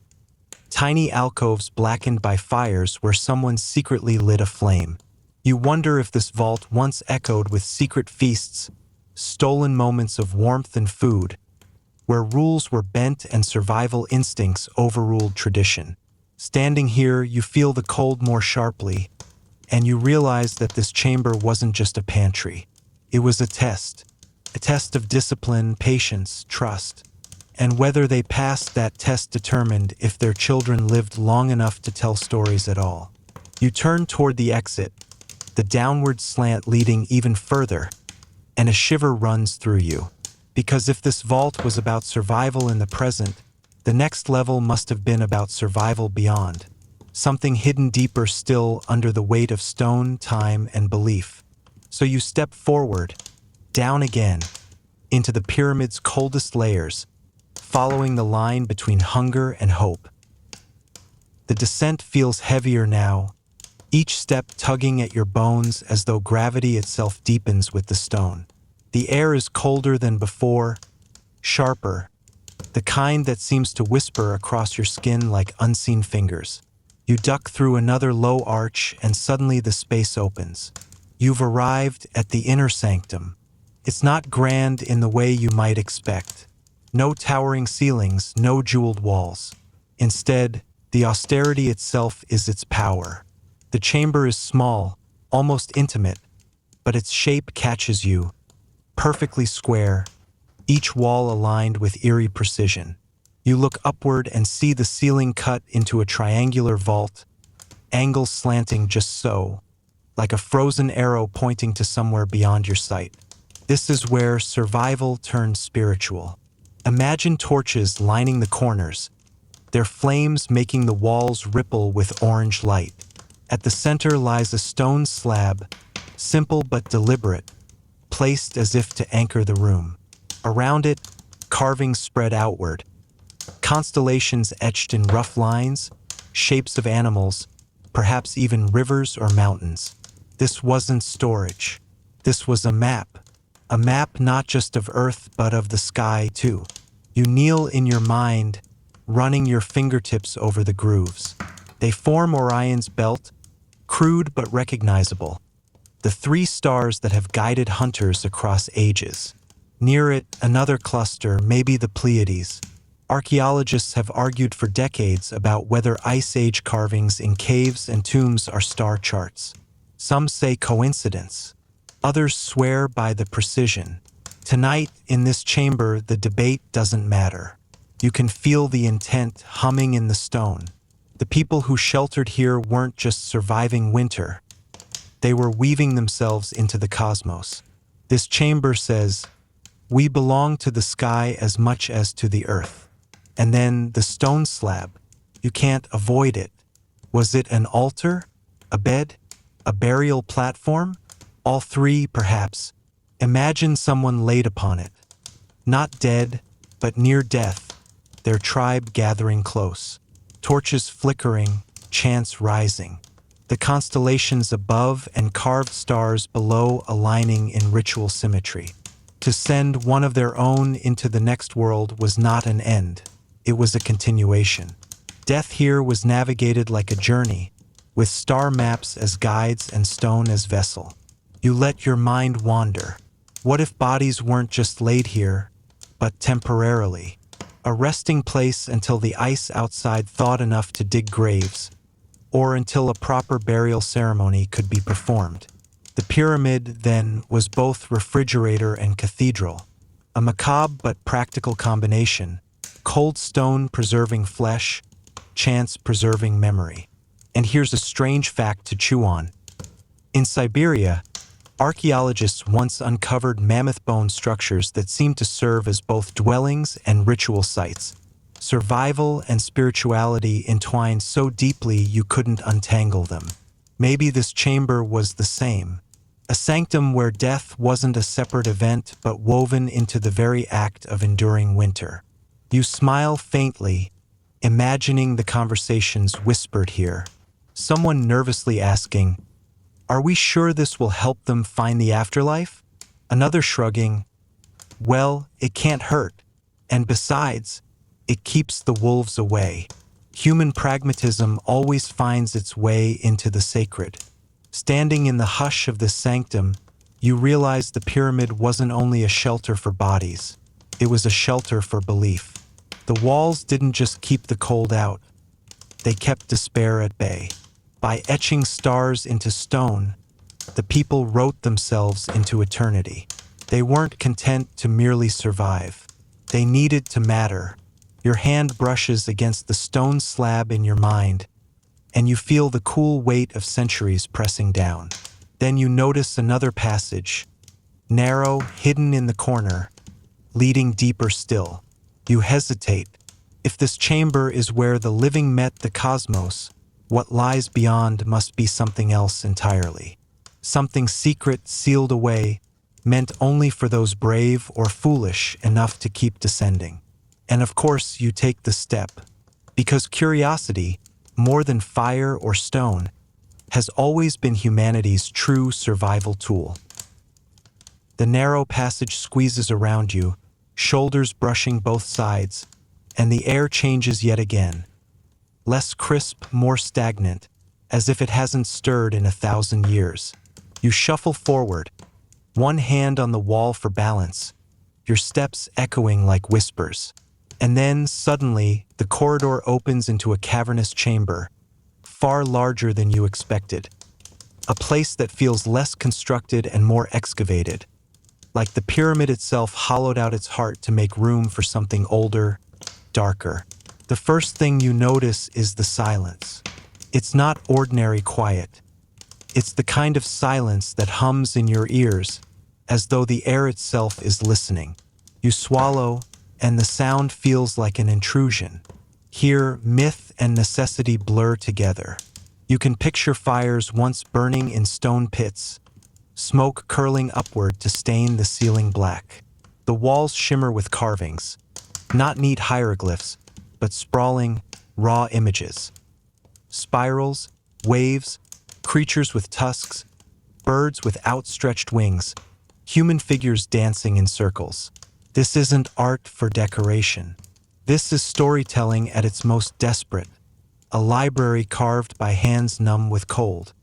tiny alcoves blackened by fires where someone secretly lit a flame. You wonder if this vault once echoed with secret feasts, stolen moments of warmth and food, where rules were bent and survival instincts overruled tradition. Standing here, you feel the cold more sharply, and you realize that this chamber wasn't just a pantry. It was a test of discipline, patience, trust, and whether they passed that test determined if their children lived long enough to tell stories at all. You turn toward the exit, the downward slant leading even further, and a shiver runs through you. Because if this vault was about survival in the present, the next level must have been about survival beyond. Something hidden deeper still under the weight of stone, time, and belief. So you step forward, down again, into the pyramid's coldest layers, following the line between hunger and hope. The descent feels heavier now, each step tugging at your bones as though gravity itself deepens with the stone. The air is colder than before, sharper, the kind that seems to whisper across your skin like unseen fingers. You duck through another low arch and suddenly the space opens. You've arrived at the inner sanctum. It's not grand in the way you might expect. No towering ceilings, no jeweled walls. Instead, the austerity itself is its power. The chamber is small, almost intimate, but its shape catches you. Perfectly square, each wall aligned with eerie precision. You look upward and see the ceiling cut into a triangular vault, angles slanting just so, like a frozen arrow pointing to somewhere beyond your sight. This is where survival turns spiritual. Imagine torches lining the corners, their flames making the walls ripple with orange light. At the center lies a stone slab, simple but deliberate, placed as if to anchor the room. Around it, carvings spread outward, constellations etched in rough lines, shapes of animals, perhaps even rivers or mountains. This wasn't storage. This was a map not just of Earth but of the sky too. You kneel in your mind, running your fingertips over the grooves. They form Orion's belt, crude but recognizable. The 3 stars that have guided hunters across ages. Near it, another cluster, maybe the Pleiades. Archaeologists have argued for decades about whether Ice Age carvings in caves and tombs are star charts. Some say coincidence. Others swear by the precision. Tonight, in this chamber, the debate doesn't matter. You can feel the intent humming in the stone. The people who sheltered here weren't just surviving winter. They were weaving themselves into the cosmos. This chamber says, "We belong to the sky as much as to the earth." And then the stone slab. You can't avoid it. Was it an altar? A bed? A burial platform? All 3, perhaps. Imagine someone laid upon it. Not dead, but near death, their tribe gathering close. Torches flickering, chants rising. The constellations above and carved stars below aligning in ritual symmetry. To send one of their own into the next world was not an end. It was a continuation. Death here was navigated like a journey, with star maps as guides and stone as vessel. You let your mind wander. What if bodies weren't just laid here, but temporarily? A resting place until the ice outside thawed enough to dig graves, or until a proper burial ceremony could be performed. The pyramid, then, was both refrigerator and cathedral, a macabre but practical combination, cold stone preserving flesh, chance preserving memory. And here's a strange fact to chew on. In Siberia, archaeologists once uncovered mammoth bone structures that seemed to serve as both dwellings and ritual sites. Survival and spirituality entwined so deeply you couldn't untangle them. Maybe this chamber was the same. A sanctum where death wasn't a separate event but woven into the very act of enduring winter. You smile faintly, imagining the conversations whispered here. Someone nervously asking, "Are we sure this will help them find the afterlife?" Another shrugging, Well, it can't hurt. And besides, it keeps the wolves away. Human pragmatism always finds its way into the sacred. Standing in the hush of this sanctum, you realize the pyramid wasn't only a shelter for bodies, it was a shelter for belief. The walls didn't just keep the cold out, they kept despair at bay. By etching stars into stone, the people wrote themselves into eternity. They weren't content to merely survive. They needed to matter. Your hand brushes against the stone slab in your mind, and you feel the cool weight of centuries pressing down. Then you notice another passage, narrow, hidden in the corner, leading deeper still. You hesitate. If this chamber is where the living met the cosmos, what lies beyond must be something else entirely. Something secret, sealed away, meant only for those brave or foolish enough to keep descending. And of course, you take the step, because curiosity, more than fire or stone, has always been humanity's true survival tool. The narrow passage squeezes around you, shoulders brushing both sides, and the air changes yet again. Less crisp, more stagnant, as if it hasn't stirred in 1,000 years. You shuffle forward, one hand on the wall for balance, your steps echoing like whispers. And then, suddenly, the corridor opens into a cavernous chamber, far larger than you expected. A place that feels less constructed and more excavated, like the pyramid itself hollowed out its heart to make room for something older, darker. The first thing you notice is the silence. It's not ordinary quiet. It's the kind of silence that hums in your ears, as though the air itself is listening. You swallow, and the sound feels like an intrusion. Here, myth and necessity blur together. You can picture fires once burning in stone pits, smoke curling upward to stain the ceiling black. The walls shimmer with carvings, not neat hieroglyphs, but sprawling, raw images. Spirals, waves, creatures with tusks, birds with outstretched wings, human figures dancing in circles. This isn't art for decoration. This is storytelling at its most desperate, a library carved by hands numb with cold.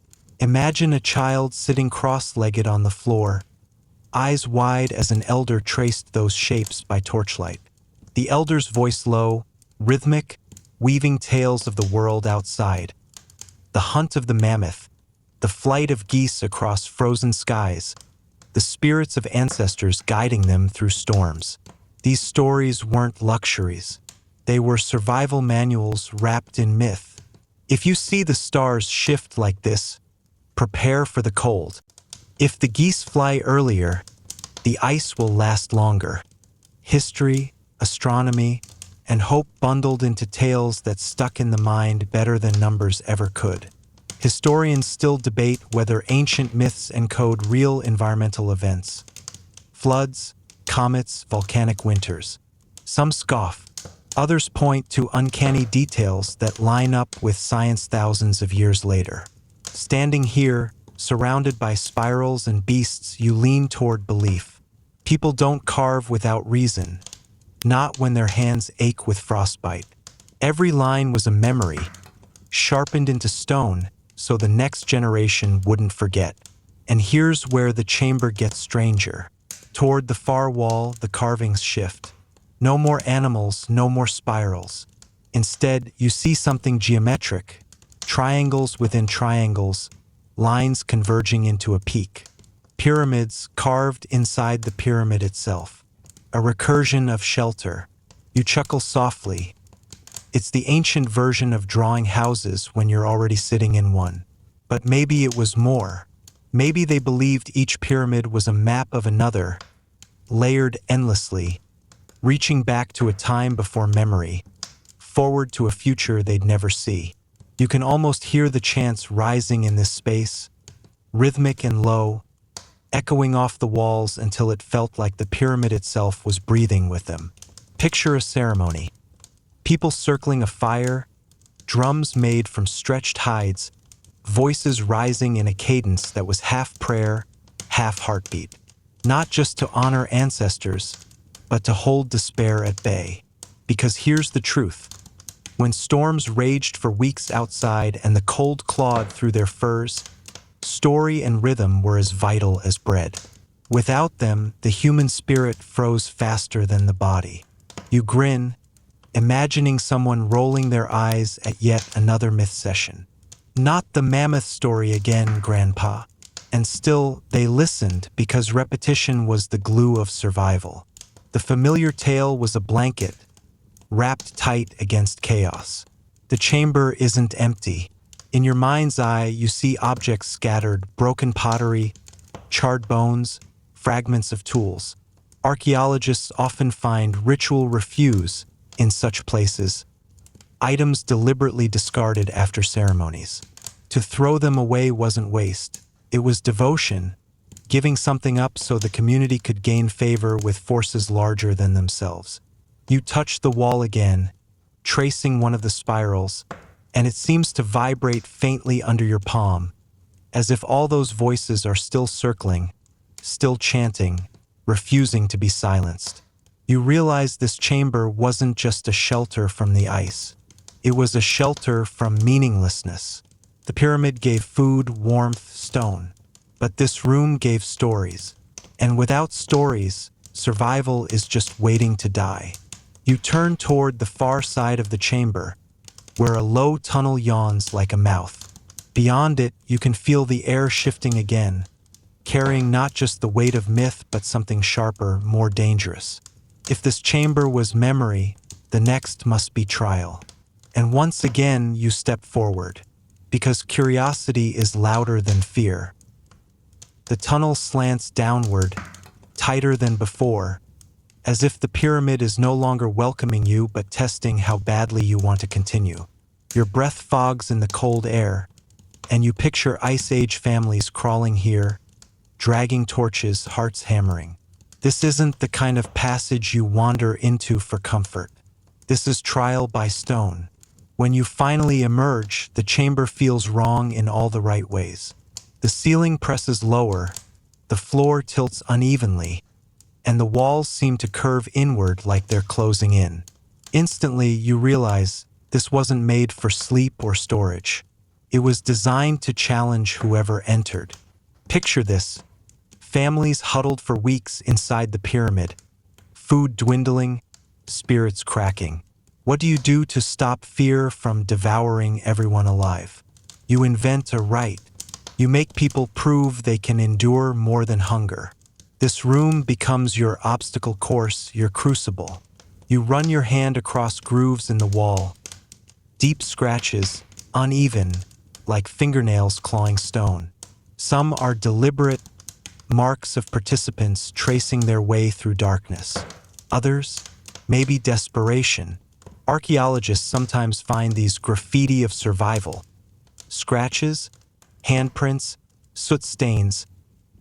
Imagine a child sitting cross-legged on the floor, eyes wide as an elder traced those shapes by torchlight. The elder's voice low, rhythmic, weaving tales of the world outside. The hunt of the mammoth, the flight of geese across frozen skies, the spirits of ancestors guiding them through storms. These stories weren't luxuries. They were survival manuals wrapped in myth. If you see the stars shift like this, prepare for the cold. If the geese fly earlier, the ice will last longer. History, astronomy, and hope bundled into tales that stuck in the mind better than numbers ever could. Historians still debate whether ancient myths encode real environmental events. Floods, comets, volcanic winters. Some scoff. Others point to uncanny details that line up with science thousands of years later. Standing here, surrounded by spirals and beasts, you lean toward belief. People don't carve without reason, not when their hands ache with frostbite. Every line was a memory, sharpened into stone so the next generation wouldn't forget. And here's where the chamber gets stranger. Toward the far wall, the carvings shift. No more animals, no more spirals. Instead, you see something geometric, triangles within triangles, lines converging into a peak. Pyramids carved inside the pyramid itself. A recursion of shelter. You chuckle softly. It's the ancient version of drawing houses when you're already sitting in one. But maybe it was more. Maybe they believed each pyramid was a map of another, layered endlessly, reaching back to a time before memory, forward to a future they'd never see. You can almost hear the chants rising in this space, rhythmic and low, echoing off the walls until it felt like the pyramid itself was breathing with them. Picture a ceremony. People circling a fire, drums made from stretched hides, voices rising in a cadence that was half prayer, half heartbeat. not just to honor ancestors, but to hold despair at bay. Because here's the truth. When storms raged for weeks outside and the cold clawed through their furs, story and rhythm were as vital as bread. Without them, the human spirit froze faster than the body. You grin, imagining someone rolling their eyes at yet another myth session. Not the mammoth story again, Grandpa. And still, they listened because repetition was the glue of survival. The familiar tale was a blanket, wrapped tight against chaos. The chamber isn't empty. In your mind's eye, you see objects scattered, broken pottery, charred bones, fragments of tools. Archaeologists often find ritual refuse in such places, items deliberately discarded after ceremonies. To throw them away wasn't waste. It was devotion, giving something up so the community could gain favor with forces larger than themselves. You touch the wall again, tracing one of the spirals, and it seems to vibrate faintly under your palm, as if all those voices are still circling, still chanting, refusing to be silenced. You realize this chamber wasn't just a shelter from the ice. It was a shelter from meaninglessness. The pyramid gave food, warmth, stone. But this room gave stories. And without stories, survival is just waiting to die. You turn toward the far side of the chamber, where a low tunnel yawns like a mouth. Beyond it, you can feel the air shifting again, carrying not just the weight of myth, but something sharper, more dangerous. If this chamber was memory, the next must be trial. And once again, you step forward, because curiosity is louder than fear. The tunnel slants downward, tighter than before, as if the pyramid is no longer welcoming you but testing how badly you want to continue. Your breath fogs in the cold air, and you picture Ice Age families crawling here, dragging torches, hearts hammering. This isn't the kind of passage you wander into for comfort. This is trial by stone. When you finally emerge, the chamber feels wrong in all the right ways. The ceiling presses lower, the floor tilts unevenly, and the walls seem to curve inward like they're closing in. Instantly, you realize this wasn't made for sleep or storage. It was designed to challenge whoever entered. Picture this: families huddled for weeks inside the pyramid, food dwindling, spirits cracking. What do you do to stop fear from devouring everyone alive? You invent a rite. You make people prove they can endure more than hunger. This room becomes your obstacle course, your crucible. You run your hand across grooves in the wall, deep scratches, uneven, like fingernails clawing stone. Some are deliberate marks of participants tracing their way through darkness. Others, maybe desperation. Archaeologists sometimes find these graffiti of survival. Scratches, handprints, soot stains,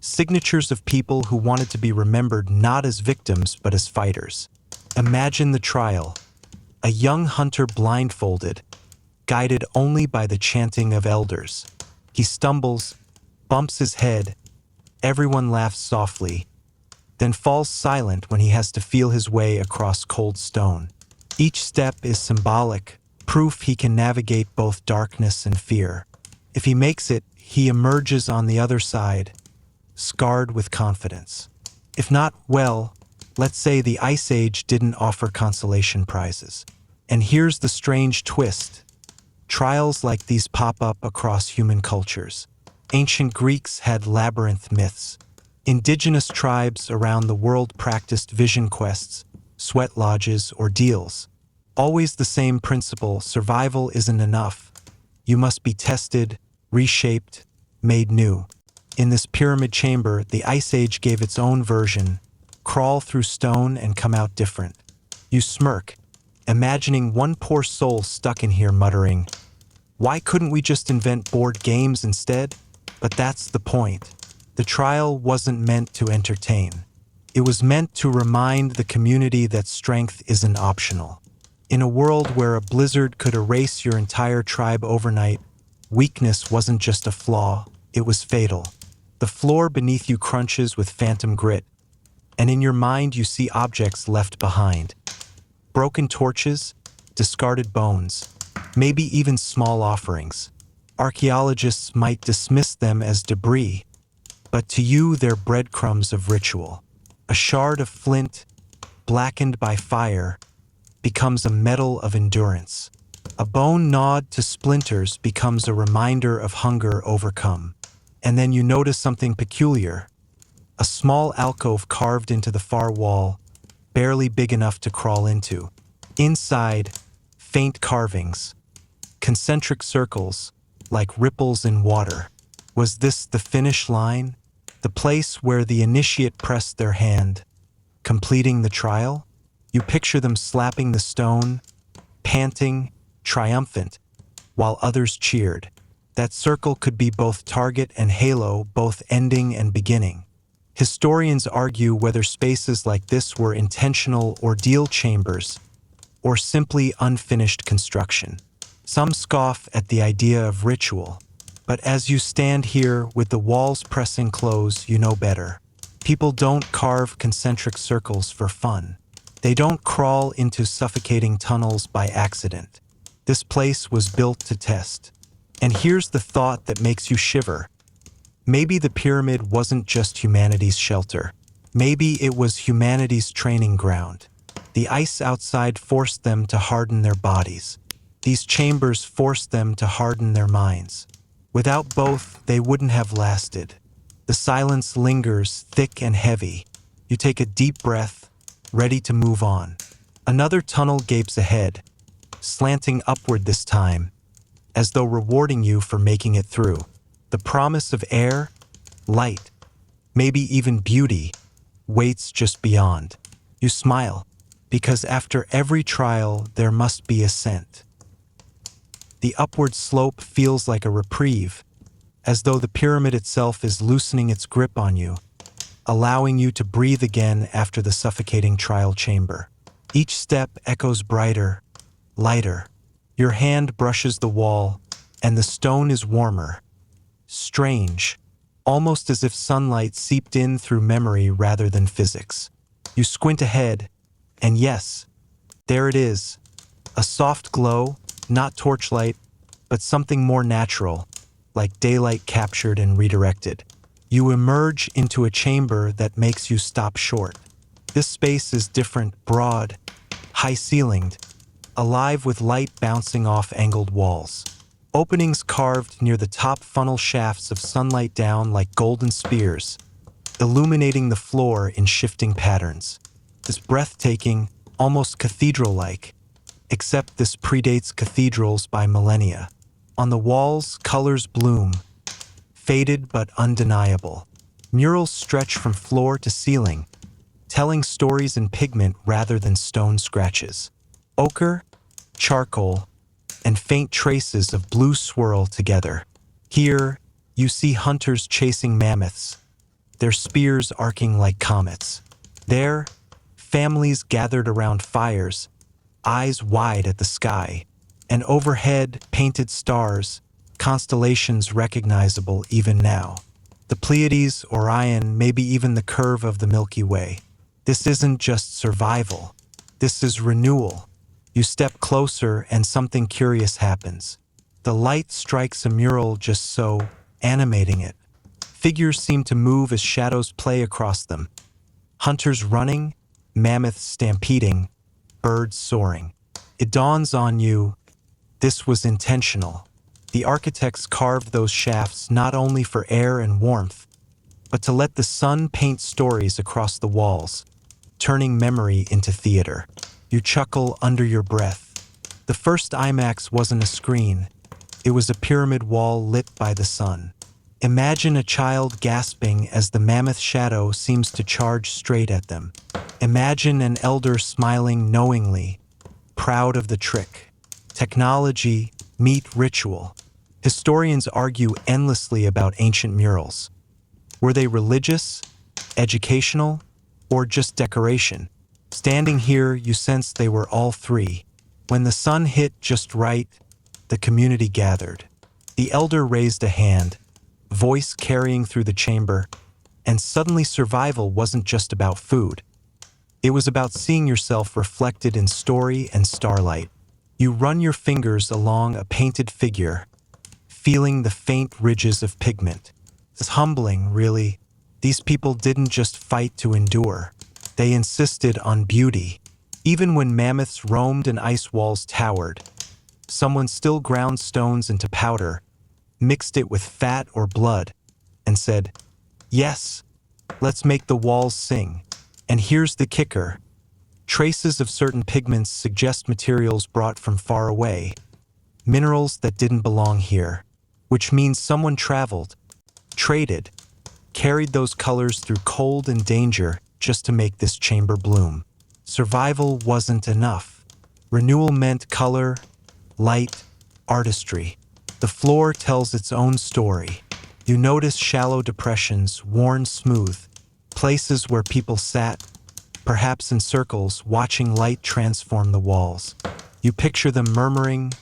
signatures of people who wanted to be remembered not as victims but as fighters. Imagine the trial. A young hunter blindfolded, guided only by the chanting of elders. He stumbles, bumps his head, everyone laughs softly, then falls silent when he has to feel his way across cold stone. Each step is symbolic, proof he can navigate both darkness and fear. If he makes it, he emerges on the other side, scarred with confidence. If not, well, let's say the Ice Age didn't offer consolation prizes. And here's the strange twist. Trials like these pop up across human cultures. Ancient Greeks had labyrinth myths. Indigenous tribes around the world practiced vision quests, sweat lodges, ordeals. Always the same principle: survival isn't enough. You must be tested, reshaped, made new. In this pyramid chamber, the Ice Age gave its own version: crawl through stone and come out different. You smirk, imagining one poor soul stuck in here muttering, "Why couldn't we just invent board games instead?" But that's the point. The trial wasn't meant to entertain. It was meant to remind the community that strength isn't optional. In a world where a blizzard could erase your entire tribe overnight, weakness wasn't just a flaw, it was fatal. The floor beneath you crunches with phantom grit, and in your mind you see objects left behind. Broken torches, discarded bones, maybe even small offerings. Archaeologists might dismiss them as debris, but to you they're breadcrumbs of ritual. A shard of flint, blackened by fire, becomes a medal of endurance. A bone gnawed to splinters becomes a reminder of hunger overcome. And then you notice something peculiar. A small alcove carved into the far wall, barely big enough to crawl into. Inside, faint carvings, concentric circles, like ripples in water. Was this the finish line? The place where the initiate pressed their hand, completing the trial? You picture them slapping the stone, panting, triumphant, while others cheered. That circle could be both target and halo, both ending and beginning. Historians argue whether spaces like this were intentional ordeal chambers, or simply unfinished construction. Some scoff at the idea of ritual, but as you stand here with the walls pressing close, you know better. People don't carve concentric circles for fun. They don't crawl into suffocating tunnels by accident. This place was built to test. And here's the thought that makes you shiver. Maybe the pyramid wasn't just humanity's shelter. Maybe it was humanity's training ground. The ice outside forced them to harden their bodies. These chambers forced them to harden their minds. Without both, they wouldn't have lasted. The silence lingers, thick and heavy. You take a deep breath, ready to move on. Another tunnel gapes ahead, slanting upward this time, as though rewarding you for making it through. The promise of air, light, maybe even beauty, waits just beyond. You smile, because after every trial there must be ascent. The upward slope feels like a reprieve, as though the pyramid itself is loosening its grip on you, allowing you to breathe again after the suffocating trial chamber. Each step echoes brighter, lighter. Your hand brushes the wall, and the stone is warmer. Strange, almost as if sunlight seeped in through memory rather than physics. You squint ahead, and yes, there it is. A soft glow, not torchlight, but something more natural, like daylight captured and redirected. You emerge into a chamber that makes you stop short. This space is different, broad, high-ceilinged, alive with light bouncing off angled walls. Openings carved near the top funnel shafts of sunlight down like golden spears, illuminating the floor in shifting patterns. This breathtaking, almost cathedral-like, except this predates cathedrals by millennia. On the walls, colors bloom, faded but undeniable. Murals stretch from floor to ceiling, telling stories in pigment rather than stone scratches. Ochre, charcoal, and faint traces of blue swirl together. Here, you see hunters chasing mammoths, their spears arcing like comets. There, families gathered around fires, eyes wide at the sky, and overhead, painted stars, constellations recognizable even now. The Pleiades, Orion, maybe even the curve of the Milky Way. This isn't just survival. This is renewal. You step closer and something curious happens. The light strikes a mural just so, animating it. Figures seem to move as shadows play across them. Hunters running, mammoths stampeding, birds soaring. It dawns on you, this was intentional. The architects carved those shafts not only for air and warmth, but to let the sun paint stories across the walls, turning memory into theater. You chuckle under your breath. The first IMAX wasn't a screen. It was a pyramid wall lit by the sun. Imagine a child gasping as the mammoth shadow seems to charge straight at them. Imagine an elder smiling knowingly, proud of the trick. Technology meet ritual. Historians argue endlessly about ancient murals. Were they religious, educational, or just decoration? Standing here, you sense they were all three. When the sun hit just right, the community gathered. The elder raised a hand, voice carrying through the chamber. And suddenly survival wasn't just about food. It was about seeing yourself reflected in story and starlight. You run your fingers along a painted figure, feeling the faint ridges of pigment. It's humbling, really. These people didn't just fight to endure. They insisted on beauty. Even when mammoths roamed and ice walls towered, someone still ground stones into powder, mixed it with fat or blood, and said, "Yes, let's make the walls sing." And here's the kicker. Traces of certain pigments suggest materials brought from far away, minerals that didn't belong here, which means someone traveled, traded, carried those colors through cold and danger just to make this chamber bloom. Survival wasn't enough. Renewal meant color, light, artistry. The floor tells its own story. You notice shallow depressions, worn smooth, places where people sat, perhaps in circles, watching light transform the walls. You picture them murmuring,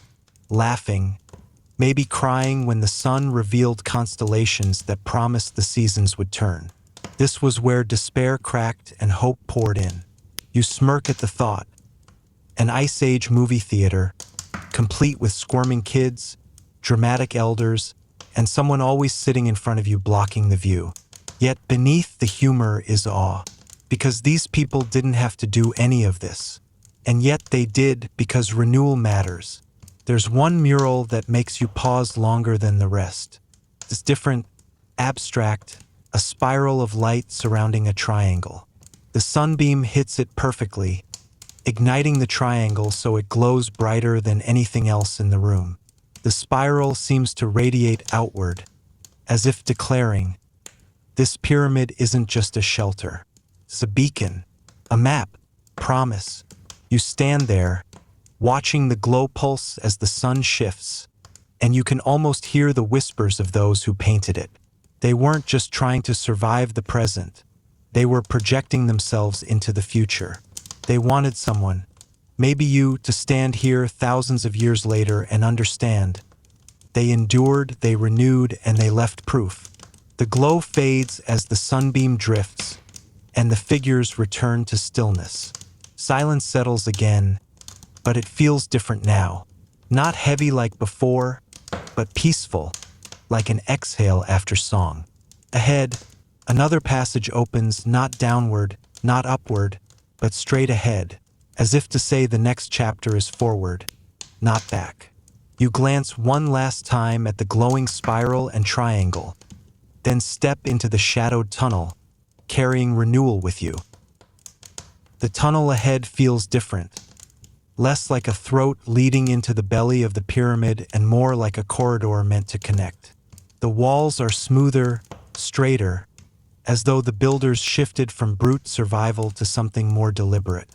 laughing, maybe crying when the sun revealed constellations that promised the seasons would turn. This was where despair cracked and hope poured in. You smirk at the thought. An Ice Age movie theater, complete with squirming kids, dramatic elders, and someone always sitting in front of you blocking the view. Yet beneath the humor is awe, because these people didn't have to do any of this. And yet they did, because renewal matters. There's one mural that makes you pause longer than the rest. It's different, abstract, a spiral of light surrounding a triangle. The sunbeam hits it perfectly, igniting the triangle so it glows brighter than anything else in the room. The spiral seems to radiate outward, as if declaring, this pyramid isn't just a shelter. It's a beacon, a map, promise. You stand there, watching the glow pulse as the sun shifts, and you can almost hear the whispers of those who painted it. They weren't just trying to survive the present. They were projecting themselves into the future. They wanted someone, maybe you, to stand here thousands of years later and understand. They endured, they renewed, and they left proof. The glow fades as the sunbeam drifts, and the figures return to stillness. Silence settles again, but it feels different now. Not heavy like before, but peaceful, like an exhale after song. Ahead, another passage opens, not downward, not upward, but straight ahead, as if to say the next chapter is forward, not back. You glance one last time at the glowing spiral and triangle, then step into the shadowed tunnel, carrying renewal with you. The tunnel ahead feels different, less like a throat leading into the belly of the pyramid and more like a corridor meant to connect. The walls are smoother, straighter, as though the builders shifted from brute survival to something more deliberate.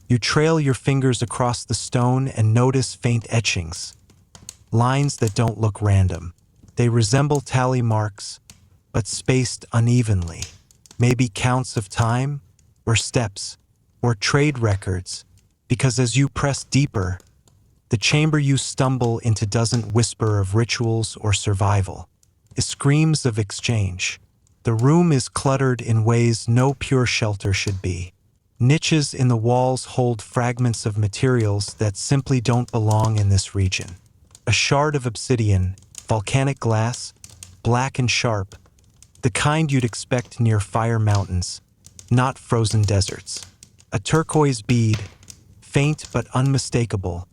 You trail your fingers across the stone and notice faint etchings, lines that don't look random. They resemble tally marks, but spaced unevenly. Maybe counts of time, or steps, or trade records, because as you press deeper, the chamber you stumble into doesn't whisper of rituals or survival. It screams of exchange. The room is cluttered in ways no pure shelter should be. Niches in the walls hold fragments of materials that simply don't belong in this region. A shard of obsidian, volcanic glass, black and sharp, the kind you'd expect near fire mountains, not frozen deserts. A turquoise bead, faint but unmistakable,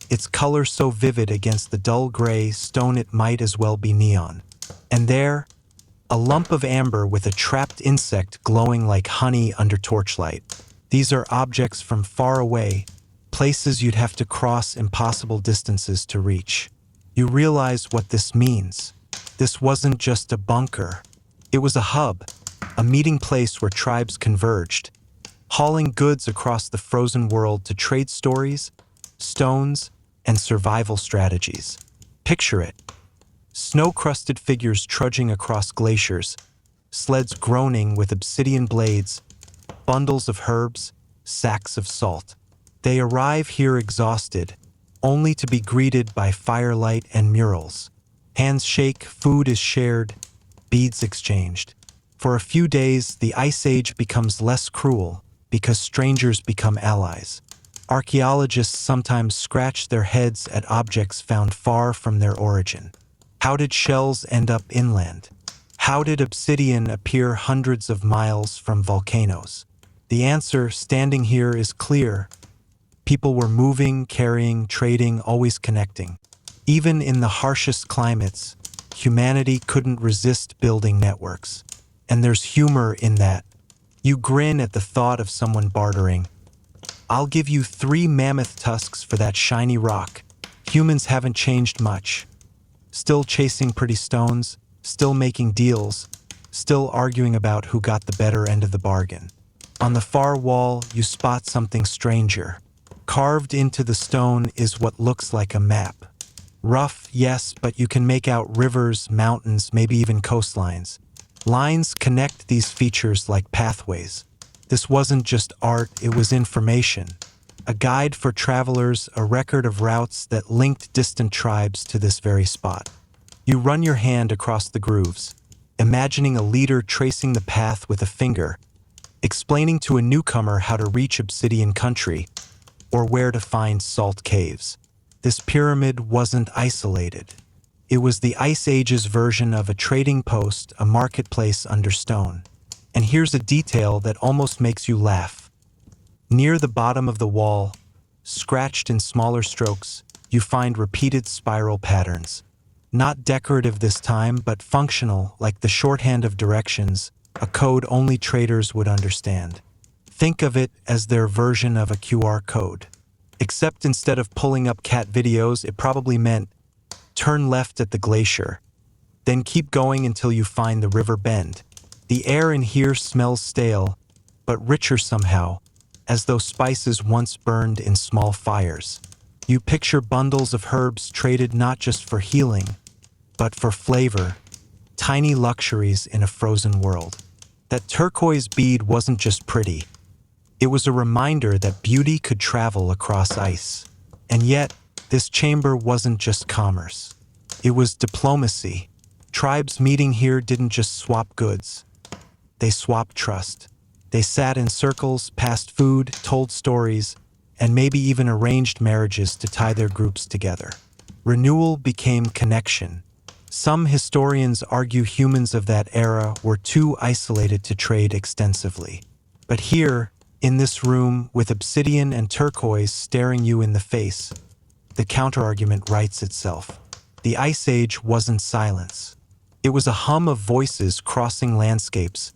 its color so vivid against the dull gray stone it might as well be neon. And there, a lump of amber with a trapped insect glowing like honey under torchlight. These are objects from far away, places you'd have to cross impossible distances to reach. You realize what this means. This wasn't just a bunker. It was a hub, a meeting place where tribes converged, hauling goods across the frozen world to trade stories, stones, and survival strategies. Picture it. Snow-crusted figures trudging across glaciers, sleds groaning with obsidian blades, bundles of herbs, sacks of salt. They arrive here exhausted, only to be greeted by firelight and murals. Hands shake, food is shared, beads exchanged. For a few days, the Ice Age becomes less cruel because strangers become allies. Archaeologists sometimes scratch their heads at objects found far from their origin. How did shells end up inland? How did obsidian appear hundreds of miles from volcanoes? The answer, standing here, is clear. People were moving, carrying, trading, always connecting. Even in the harshest climates, humanity couldn't resist building networks. And there's humor in that. You grin at the thought of someone bartering. I'll give you 3 mammoth tusks for that shiny rock. Humans haven't changed much. Still chasing pretty stones, still making deals, still arguing about who got the better end of the bargain. On the far wall, you spot something stranger. Carved into the stone is what looks like a map. Rough, yes, but you can make out rivers, mountains, maybe even coastlines. Lines connect these features like pathways. This wasn't just art, it was information. A guide for travelers, a record of routes that linked distant tribes to this very spot. You run your hand across the grooves, imagining a leader tracing the path with a finger, explaining to a newcomer how to reach Obsidian Country, or where to find salt caves. This pyramid wasn't isolated. It was the Ice Age's version of a trading post, a marketplace under stone. And here's a detail that almost makes you laugh. Near the bottom of the wall, scratched in smaller strokes, you find repeated spiral patterns. Not decorative this time, but functional, like the shorthand of directions, a code only traders would understand. Think of it as their version of a QR code. Except instead of pulling up cat videos, it probably meant turn left at the glacier, then keep going until you find the river bend. The air in here smells stale, but richer somehow, as though spices once burned in small fires. You picture bundles of herbs traded not just for healing, but for flavor, tiny luxuries in a frozen world. That turquoise bead wasn't just pretty. It was a reminder that beauty could travel across ice. And yet, this chamber wasn't just commerce. It was diplomacy. Tribes meeting here didn't just swap goods. They swapped trust. They sat in circles, passed food, told stories, and maybe even arranged marriages to tie their groups together. Renewal became connection. Some historians argue humans of that era were too isolated to trade extensively. But here, in this room, with obsidian and turquoise staring you in the face, the counterargument writes itself. The Ice Age wasn't silence. It was a hum of voices crossing landscapes,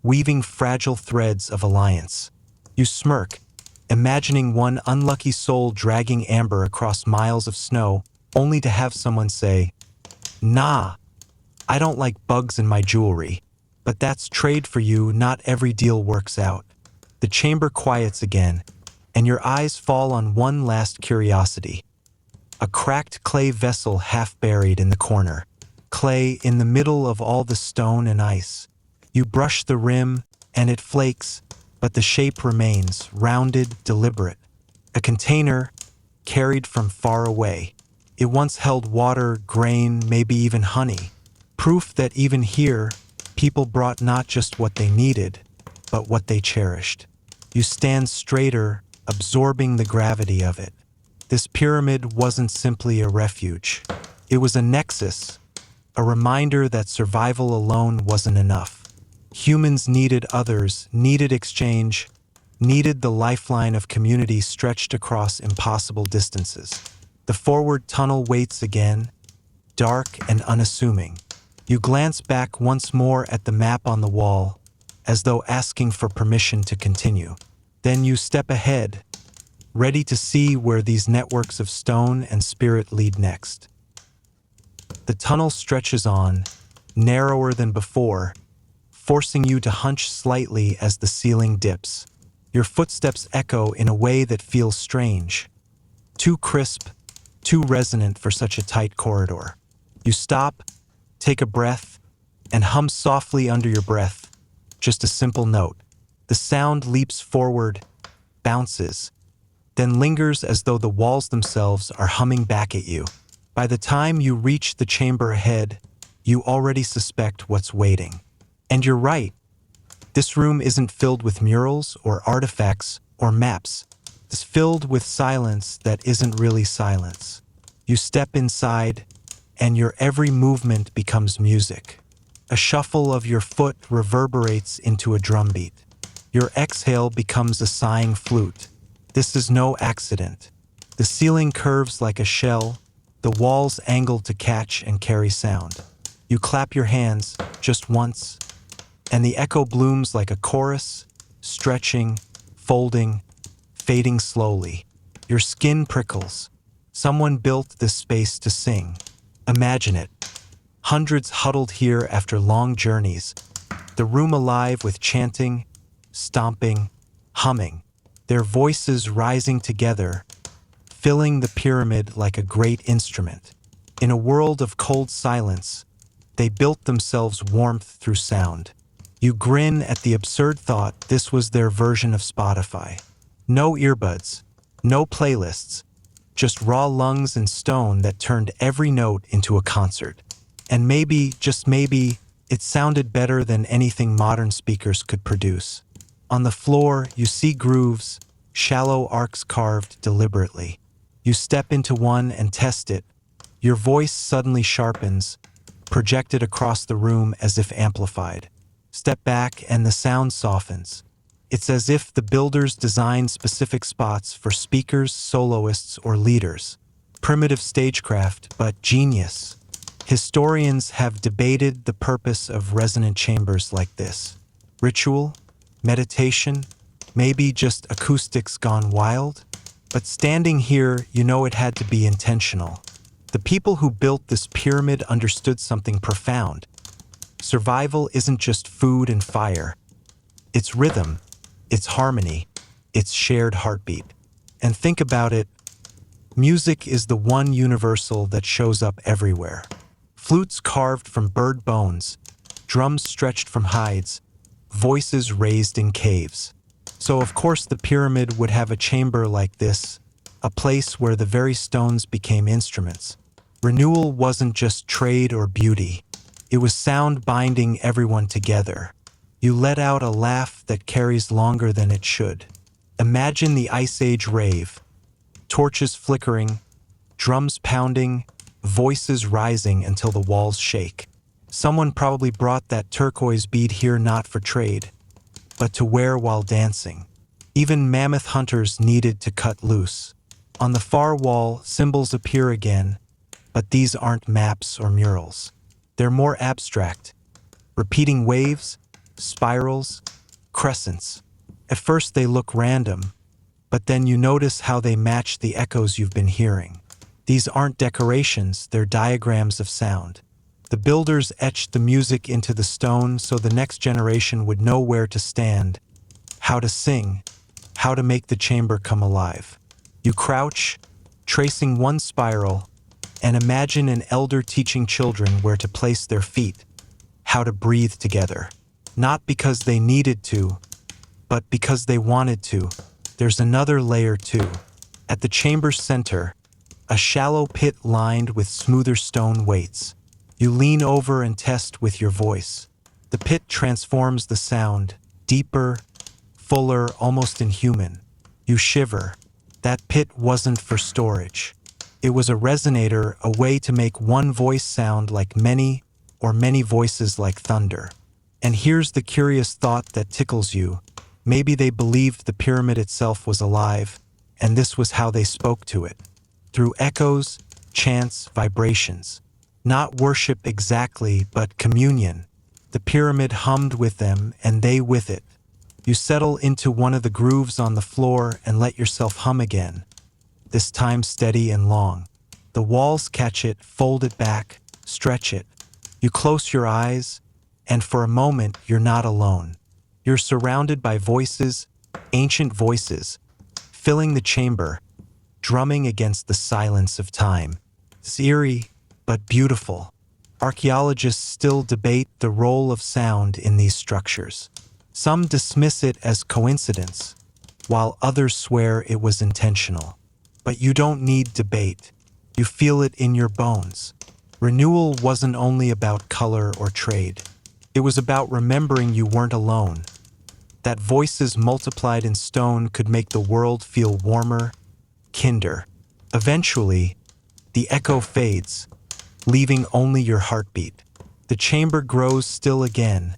weaving fragile threads of alliance. You smirk, imagining one unlucky soul dragging amber across miles of snow, only to have someone say, "Nah, I don't like bugs in my jewelry, but that's trade for you, not every deal works out." The chamber quiets again, and your eyes fall on one last curiosity. A cracked clay vessel half buried in the corner. Clay in the middle of all the stone and ice. You brush the rim, and it flakes, but the shape remains, rounded, deliberate. A container carried from far away. It once held water, grain, maybe even honey. Proof that even here, people brought not just what they needed, but what they cherished. You stand straighter, absorbing the gravity of it. This pyramid wasn't simply a refuge. It was a nexus, a reminder that survival alone wasn't enough. Humans needed others, needed exchange, needed the lifeline of community stretched across impossible distances. The forward tunnel waits again, dark and unassuming. You glance back once more at the map on the wall, as though asking for permission to continue. Then you step ahead, ready to see where these networks of stone and spirit lead next. The tunnel stretches on, narrower than before, forcing you to hunch slightly as the ceiling dips. Your footsteps echo in a way that feels strange. Too crisp, too resonant for such a tight corridor. You stop, take a breath, and hum softly under your breath, just a simple note. The sound leaps forward, bounces, then lingers as though the walls themselves are humming back at you. By the time you reach the chamber ahead, you already suspect what's waiting. And you're right, this room isn't filled with murals or artifacts or maps. It's filled with silence that isn't really silence. You step inside, and your every movement becomes music. A shuffle of your foot reverberates into a drumbeat. Your exhale becomes a sighing flute. This is no accident. The ceiling curves like a shell, the walls angle to catch and carry sound. You clap your hands, just once, and the echo blooms like a chorus, stretching, folding, fading slowly. Your skin prickles. Someone built this space to sing. Imagine it. Hundreds huddled here after long journeys, the room alive with chanting, stomping, humming, their voices rising together, filling the pyramid like a great instrument. In a world of cold silence, they built themselves warmth through sound. You grin at the absurd thought this was their version of Spotify. No earbuds, no playlists, just raw lungs and stone that turned every note into a concert. And maybe, just maybe, it sounded better than anything modern speakers could produce. On the floor, you see grooves, shallow arcs carved deliberately. You step into one and test it. Your voice suddenly sharpens, projected across the room as if amplified. Step back and the sound softens. It's as if the builders designed specific spots for speakers, soloists, or leaders. Primitive stagecraft, but genius. Historians have debated the purpose of resonant chambers like this. Ritual? Meditation? Maybe just acoustics gone wild? But standing here, you know it had to be intentional. The people who built this pyramid understood something profound. Survival isn't just food and fire. It's rhythm, it's harmony, it's shared heartbeat. And think about it, music is the one universal that shows up everywhere. Flutes carved from bird bones, drums stretched from hides, voices raised in caves. So of course the pyramid would have a chamber like this, a place where the very stones became instruments. Renewal wasn't just trade or beauty. It was sound binding everyone together. You let out a laugh that carries longer than it should. Imagine the Ice Age rave. Torches flickering, drums pounding, voices rising until the walls shake. Someone probably brought that turquoise bead here not for trade, but to wear while dancing. Even mammoth hunters needed to cut loose. On the far wall, symbols appear again, but these aren't maps or murals. They're more abstract, repeating waves, spirals, crescents. At first they look random, but then you notice how they match the echoes you've been hearing. These aren't decorations, they're diagrams of sound. The builders etched the music into the stone so the next generation would know where to stand, how to sing, how to make the chamber come alive. You crouch, tracing one spiral, and imagine an elder teaching children where to place their feet, how to breathe together. Not because they needed to, but because they wanted to. There's another layer too. At the chamber's center, a shallow pit lined with smoother stone waits. You lean over and test with your voice. The pit transforms the sound, deeper, fuller, almost inhuman. You shiver. That pit wasn't for storage. It was a resonator, a way to make one voice sound like many, or many voices like thunder. And here's the curious thought that tickles you. Maybe they believed the pyramid itself was alive, and this was how they spoke to it. Through echoes, chants, vibrations. Not worship exactly, but communion. The pyramid hummed with them, and they with it. You settle into one of the grooves on the floor and let yourself hum again. This time steady and long. The walls catch it, fold it back, stretch it. You close your eyes, and for a moment you're not alone. You're surrounded by voices, ancient voices, filling the chamber, drumming against the silence of time. It's eerie, but beautiful. Archaeologists still debate the role of sound in these structures. Some dismiss it as coincidence, while others swear it was intentional. But you don't need debate. You feel it in your bones. Renewal wasn't only about color or trade. It was about remembering you weren't alone, that voices multiplied in stone could make the world feel warmer, kinder. Eventually, the echo fades, leaving only your heartbeat. The chamber grows still again,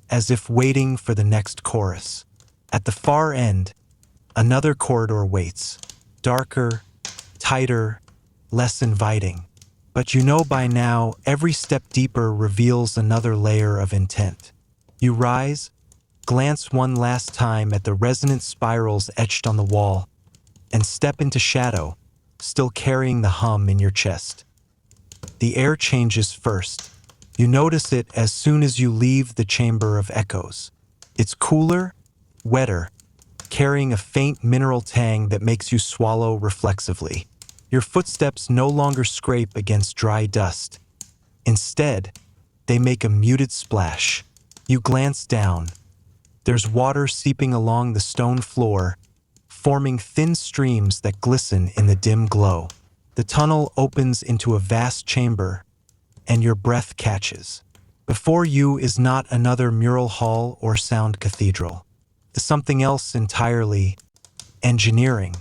as if waiting for the next chorus. At the far end, another corridor waits, darker, tighter, less inviting. But you know by now, every step deeper reveals another layer of intent. You rise, glance one last time at the resonant spirals etched on the wall, and step into shadow, still carrying the hum in your chest. The air changes first. You notice it as soon as you leave the chamber of echoes. It's cooler, wetter, carrying a faint mineral tang that makes you swallow reflexively. Your footsteps no longer scrape against dry dust. Instead, they make a muted splash. You glance down. There's water seeping along the stone floor, forming thin streams that glisten in the dim glow. The tunnel opens into a vast chamber, and your breath catches. Before you is not another mural hall or sound cathedral. It's something else entirely: engineering.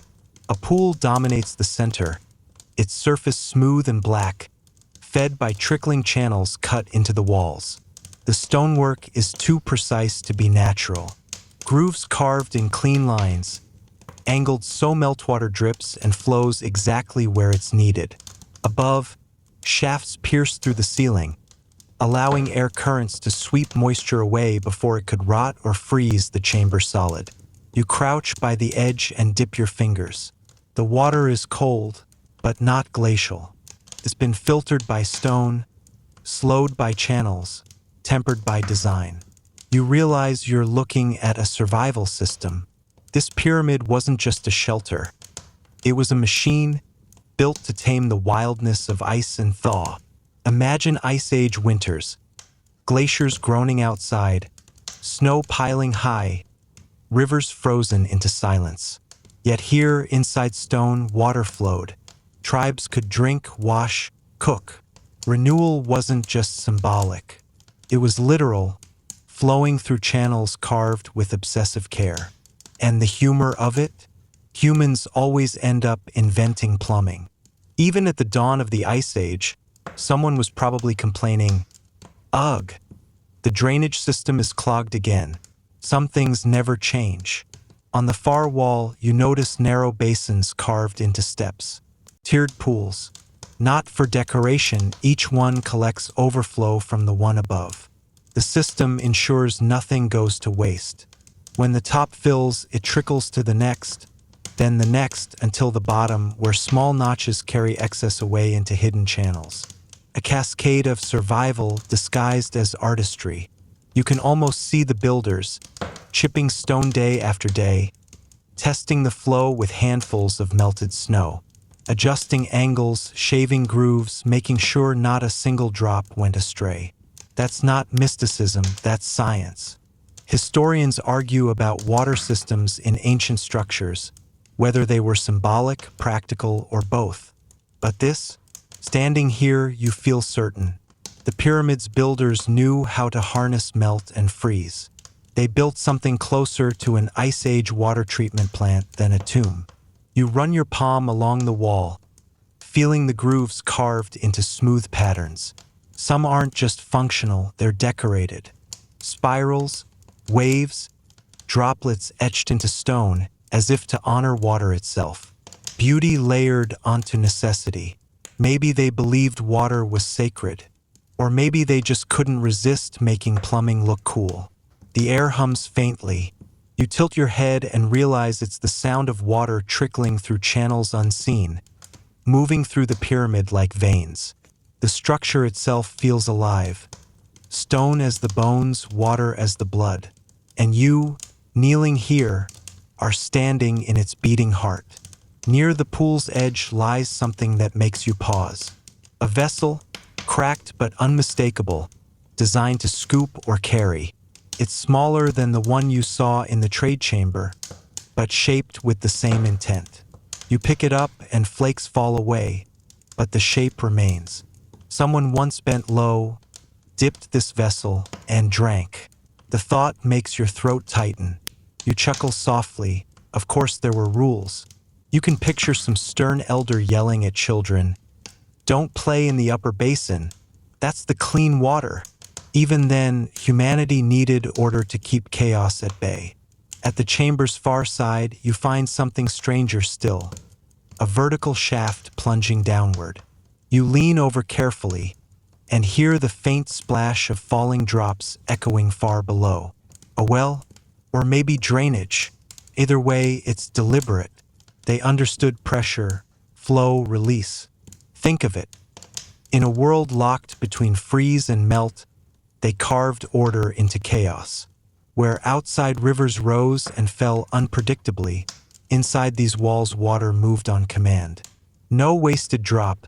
A pool dominates the center, its surface smooth and black, fed by trickling channels cut into the walls. The stonework is too precise to be natural. Grooves carved in clean lines, angled so meltwater drips and flows exactly where it's needed. Above, shafts pierce through the ceiling, allowing air currents to sweep moisture away before it could rot or freeze the chamber solid. You crouch by the edge and dip your fingers. The water is cold, but not glacial. It's been filtered by stone, slowed by channels, tempered by design. You realize you're looking at a survival system. This pyramid wasn't just a shelter. It was a machine built to tame the wildness of ice and thaw. Imagine Ice Age winters, glaciers groaning outside, snow piling high, rivers frozen into silence. Yet here, inside stone, water flowed. Tribes could drink, wash, cook. Renewal wasn't just symbolic. It was literal, flowing through channels carved with obsessive care. And the humor of it? Humans always end up inventing plumbing. Even at the dawn of the Ice Age, someone was probably complaining, "Ugh, the drainage system is clogged again." Some things never change. On the far wall, you notice narrow basins carved into steps. Tiered pools. Not for decoration, each one collects overflow from the one above. The system ensures nothing goes to waste. When the top fills, it trickles to the next, then the next until the bottom, where small notches carry excess away into hidden channels. A cascade of survival disguised as artistry. You can almost see the builders, chipping stone day after day, testing the flow with handfuls of melted snow, adjusting angles, shaving grooves, making sure not a single drop went astray. That's not mysticism, that's science. Historians argue about water systems in ancient structures, whether they were symbolic, practical, or both. But this, standing here, you feel certain. The pyramid's builders knew how to harness melt and freeze. They built something closer to an Ice Age water treatment plant than a tomb. You run your palm along the wall, feeling the grooves carved into smooth patterns. Some aren't just functional, they're decorated. Spirals, waves, droplets etched into stone, as if to honor water itself. Beauty layered onto necessity. Maybe they believed water was sacred. Or maybe they just couldn't resist making plumbing look cool. The air hums faintly. You tilt your head and realize it's the sound of water trickling through channels unseen, moving through the pyramid like veins. The structure itself feels alive. Stone as the bones, water as the blood. And you, kneeling here, are standing in its beating heart. Near the pool's edge lies something that makes you pause. A vessel, cracked but unmistakable, designed to scoop or carry. It's smaller than the one you saw in the trade chamber, but shaped with the same intent. You pick it up and flakes fall away, but the shape remains. Someone once bent low, dipped this vessel and drank. The thought makes your throat tighten. You chuckle softly. Of course there were rules. You can picture some stern elder yelling at children, "Don't play in the upper basin. That's the clean water." Even then, humanity needed order to keep chaos at bay. At the chamber's far side, you find something stranger still. A vertical shaft plunging downward. You lean over carefully and hear the faint splash of falling drops echoing far below. A well? Or maybe drainage. Either way, it's deliberate. They understood pressure, flow, release. Think of it. In a world locked between freeze and melt, they carved order into chaos. Where outside rivers rose and fell unpredictably, inside these walls water moved on command. No wasted drop,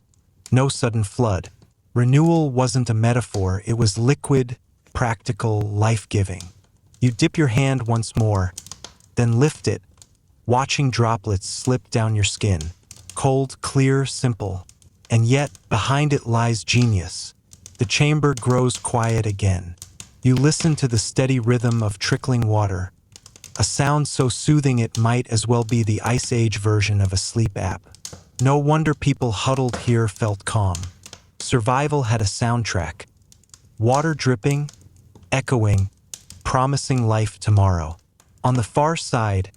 no sudden flood. Renewal wasn't a metaphor, it was liquid, practical, life-giving. You dip your hand once more, then lift it, watching droplets slip down your skin. Cold, clear, simple. And yet, behind it lies genius. The chamber grows quiet again. You listen to the steady rhythm of trickling water, a sound so soothing it might as well be the Ice Age version of a sleep app. No wonder people huddled here felt calm. Survival had a soundtrack. Water dripping, echoing, promising life tomorrow. On the far side,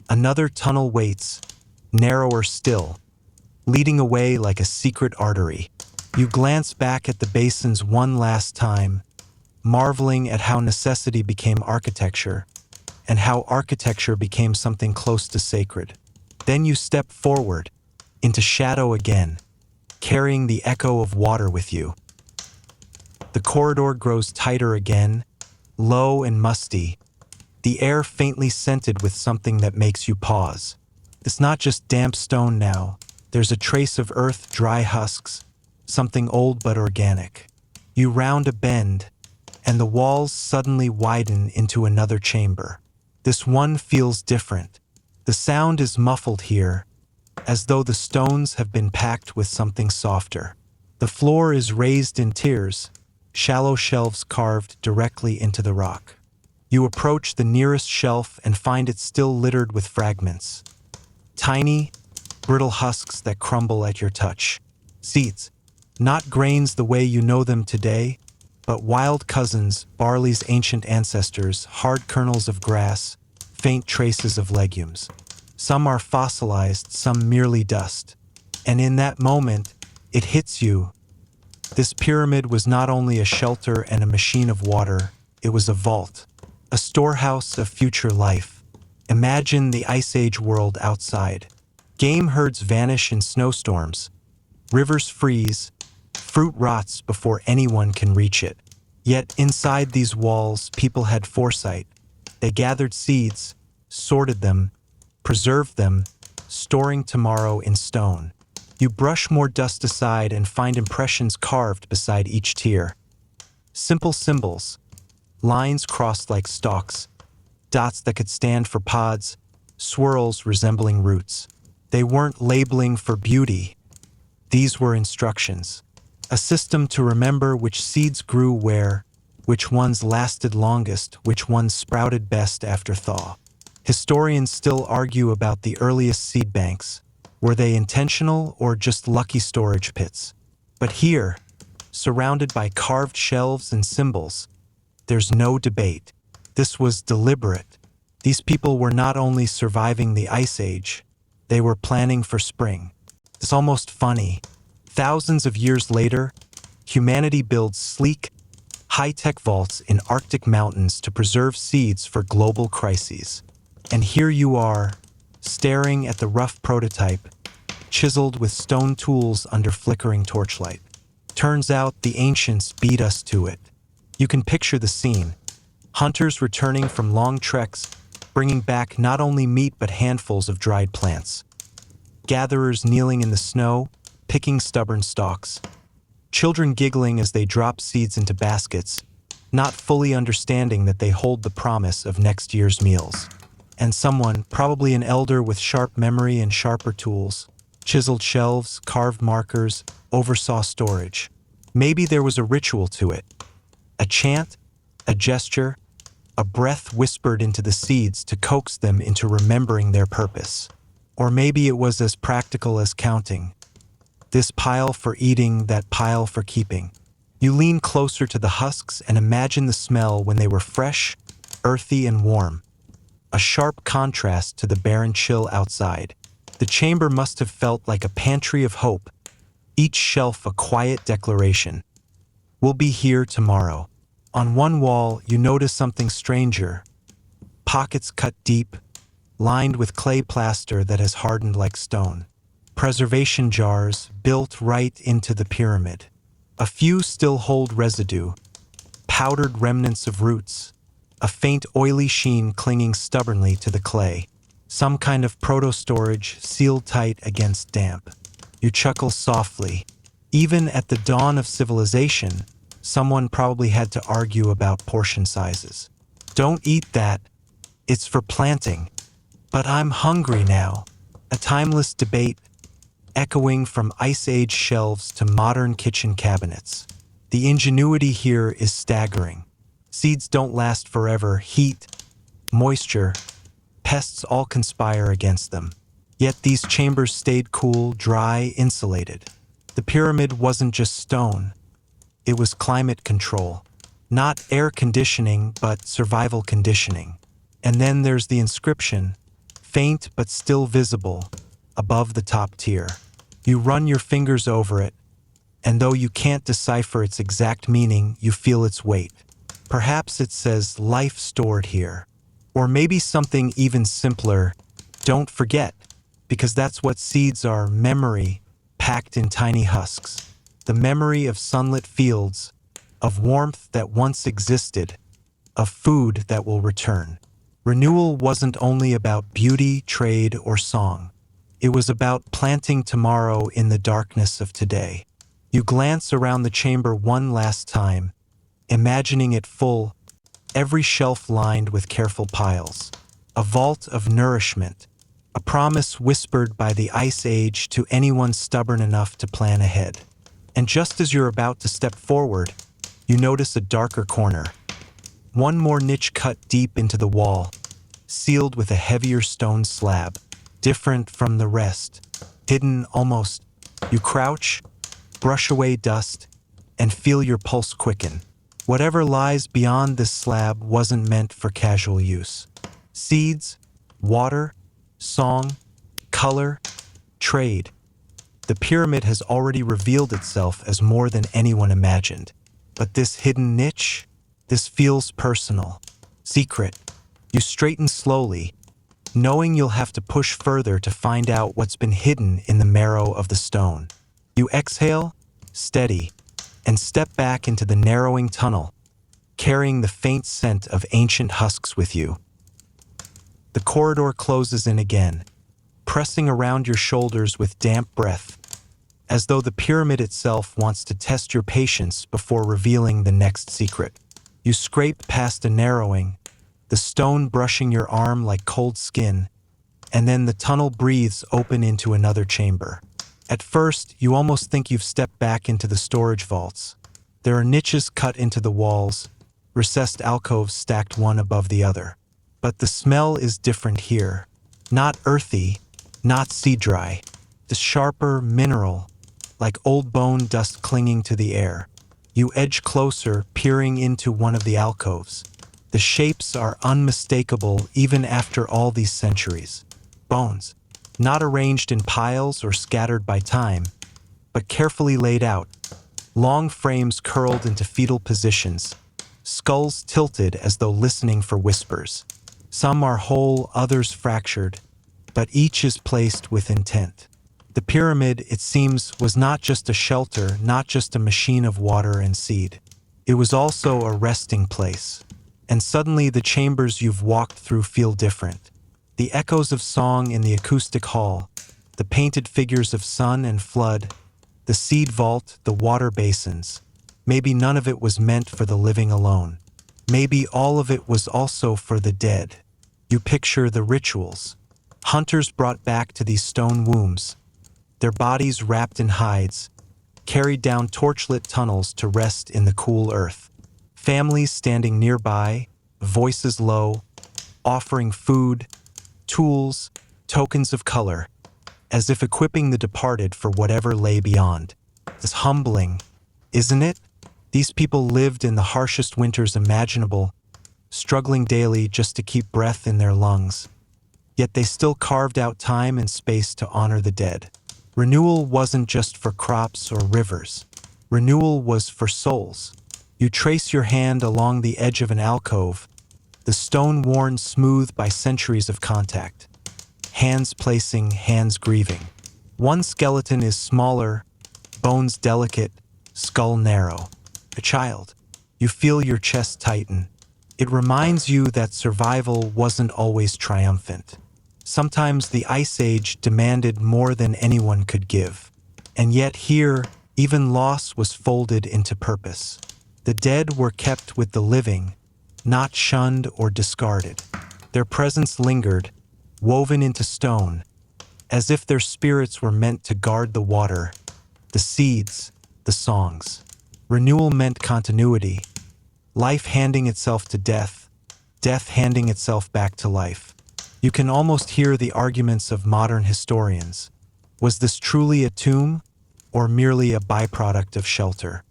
another tunnel waits, narrower still, leading away like a secret artery. You glance back at the basins one last time, marveling at how necessity became architecture, and how architecture became something close to sacred. Then you step forward, into shadow again, carrying the echo of water with you. The corridor grows tighter again, low and musty, the air faintly scented with something that makes you pause. It's not just damp stone now, there's a trace of earth, dry husks, something old but organic. You round a bend, and the walls suddenly widen into another chamber. This one feels different. The sound is muffled here, as though the stones have been packed with something softer. The floor is raised in tiers, shallow shelves carved directly into the rock. You approach the nearest shelf and find it still littered with fragments. Tiny, brittle husks that crumble at your touch. Seeds, not grains the way you know them today, but wild cousins, barley's ancient ancestors, hard kernels of grass, faint traces of legumes. Some are fossilized, some merely dust. And in that moment, it hits you. This pyramid was not only a shelter and a machine of water, it was a vault, a storehouse of future life. Imagine the Ice Age world outside. Game herds vanish in snowstorms. Rivers freeze. Fruit rots before anyone can reach it. Yet inside these walls, people had foresight. They gathered seeds, sorted them, preserved them, storing tomorrow in stone. You brush more dust aside and find impressions carved beside each tier. Simple symbols, lines crossed like stalks, dots that could stand for pods, swirls resembling roots. They weren't labeling for beauty. These were instructions. A system to remember which seeds grew where, which ones lasted longest, which ones sprouted best after thaw. Historians still argue about the earliest seed banks. Were they intentional or just lucky storage pits? But here, surrounded by carved shelves and symbols, there's no debate. This was deliberate. These people were not only surviving the Ice Age, they were planning for spring. It's almost funny. Thousands of years later, humanity builds sleek, high-tech vaults in Arctic mountains to preserve seeds for global crises. And here you are, staring at the rough prototype, chiseled with stone tools under flickering torchlight. Turns out the ancients beat us to it. You can picture the scene. Hunters returning from long treks, bringing back not only meat but handfuls of dried plants. Gatherers kneeling in the snow, picking stubborn stalks. Children giggling as they drop seeds into baskets, not fully understanding that they hold the promise of next year's meals. And someone, probably an elder with sharp memory and sharper tools, chiseled shelves, carved markers, oversaw storage. Maybe there was a ritual to it. A chant, a gesture, a breath whispered into the seeds to coax them into remembering their purpose. Or maybe it was as practical as counting. This pile for eating, that pile for keeping. You lean closer to the husks and imagine the smell when they were fresh, earthy, and warm. A sharp contrast to the barren chill outside. The chamber must have felt like a pantry of hope, each shelf a quiet declaration. We'll be here tomorrow. On one wall, you notice something stranger. Pockets cut deep, lined with clay plaster that has hardened like stone. Preservation jars built right into the pyramid. A few still hold residue, powdered remnants of roots, a faint oily sheen clinging stubbornly to the clay. Some kind of proto-storage sealed tight against damp. You chuckle softly. Even at the dawn of civilization, someone probably had to argue about portion sizes. Don't eat that. It's for planting. But I'm hungry now. A timeless debate, echoing from Ice Age shelves to modern kitchen cabinets. The ingenuity here is staggering. Seeds don't last forever. Heat, moisture, pests all conspire against them. Yet these chambers stayed cool, dry, insulated. The pyramid wasn't just stone. It was climate control. Not air conditioning, but survival conditioning. And then there's the inscription, faint but still visible, above the top tier. You run your fingers over it, and though you can't decipher its exact meaning, you feel its weight. Perhaps it says life stored here. Or maybe something even simpler, don't forget, because that's what seeds are, memory, packed in tiny husks. The memory of sunlit fields, of warmth that once existed, of food that will return. Renewal wasn't only about beauty, trade, or song. It was about planting tomorrow in the darkness of today. You glance around the chamber one last time, imagining it full, every shelf lined with careful piles. A vault of nourishment, a promise whispered by the Ice Age to anyone stubborn enough to plan ahead. And just as you're about to step forward, you notice a darker corner. One more niche cut deep into the wall, sealed with a heavier stone slab, different from the rest, hidden almost. You crouch, brush away dust, and feel your pulse quicken. Whatever lies beyond this slab wasn't meant for casual use. Seeds, water, song, color, trade. The pyramid has already revealed itself as more than anyone imagined. But this hidden niche, this feels personal, secret. You straighten slowly, knowing you'll have to push further to find out what's been hidden in the marrow of the stone. You exhale, steady, and step back into the narrowing tunnel, carrying the faint scent of ancient husks with you. The corridor closes in again, pressing around your shoulders with damp breath, as though the pyramid itself wants to test your patience before revealing the next secret. You scrape past a narrowing, the stone brushing your arm like cold skin, and then the tunnel breathes open into another chamber. At first, you almost think you've stepped back into the storage vaults. There are niches cut into the walls, recessed alcoves stacked one above the other. But the smell is different here. Not earthy, not sea-dry. The sharper, mineral, like old bone dust clinging to the air. You edge closer, peering into one of the alcoves. The shapes are unmistakable even after all these centuries. Bones, not arranged in piles or scattered by time, but carefully laid out. Long frames curled into fetal positions, skulls tilted as though listening for whispers. Some are whole, others fractured, but each is placed with intent. The pyramid, it seems, was not just a shelter, not just a machine of water and seed. It was also a resting place. And suddenly the chambers you've walked through feel different. The echoes of song in the acoustic hall, the painted figures of sun and flood, the seed vault, the water basins. Maybe none of it was meant for the living alone. Maybe all of it was also for the dead. You picture the rituals. Hunters brought back to these stone wombs, their bodies wrapped in hides, carried down torchlit tunnels to rest in the cool earth. Families standing nearby, voices low, offering food, tools, tokens of color, as if equipping the departed for whatever lay beyond. It's humbling, isn't it? These people lived in the harshest winters imaginable, struggling daily just to keep breath in their lungs. Yet they still carved out time and space to honor the dead. Renewal wasn't just for crops or rivers. Renewal was for souls. You trace your hand along the edge of an alcove, the stone worn smooth by centuries of contact. Hands placing, hands grieving. One skeleton is smaller, bones delicate, skull narrow. A child. You feel your chest tighten. It reminds you that survival wasn't always triumphant. Sometimes the Ice Age demanded more than anyone could give. And yet here, even loss was folded into purpose. The dead were kept with the living, not shunned or discarded. Their presence lingered, woven into stone, as if their spirits were meant to guard the water, the seeds, the songs. Renewal meant continuity, life handing itself to death, death handing itself back to life. You can almost hear the arguments of modern historians. Was this truly a tomb, or merely a byproduct of shelter?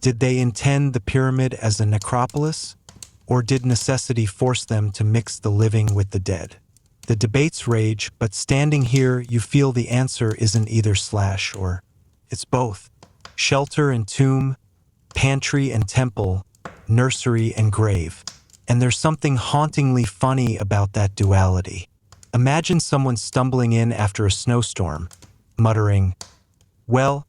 Did they intend the pyramid as a necropolis, or did necessity force them to mix the living with the dead? The debates rage, but standing here, you feel the answer isn't either slash or. It's both. Shelter and tomb, pantry and temple, nursery and grave. And there's something hauntingly funny about that duality. Imagine someone stumbling in after a snowstorm, muttering, "Well,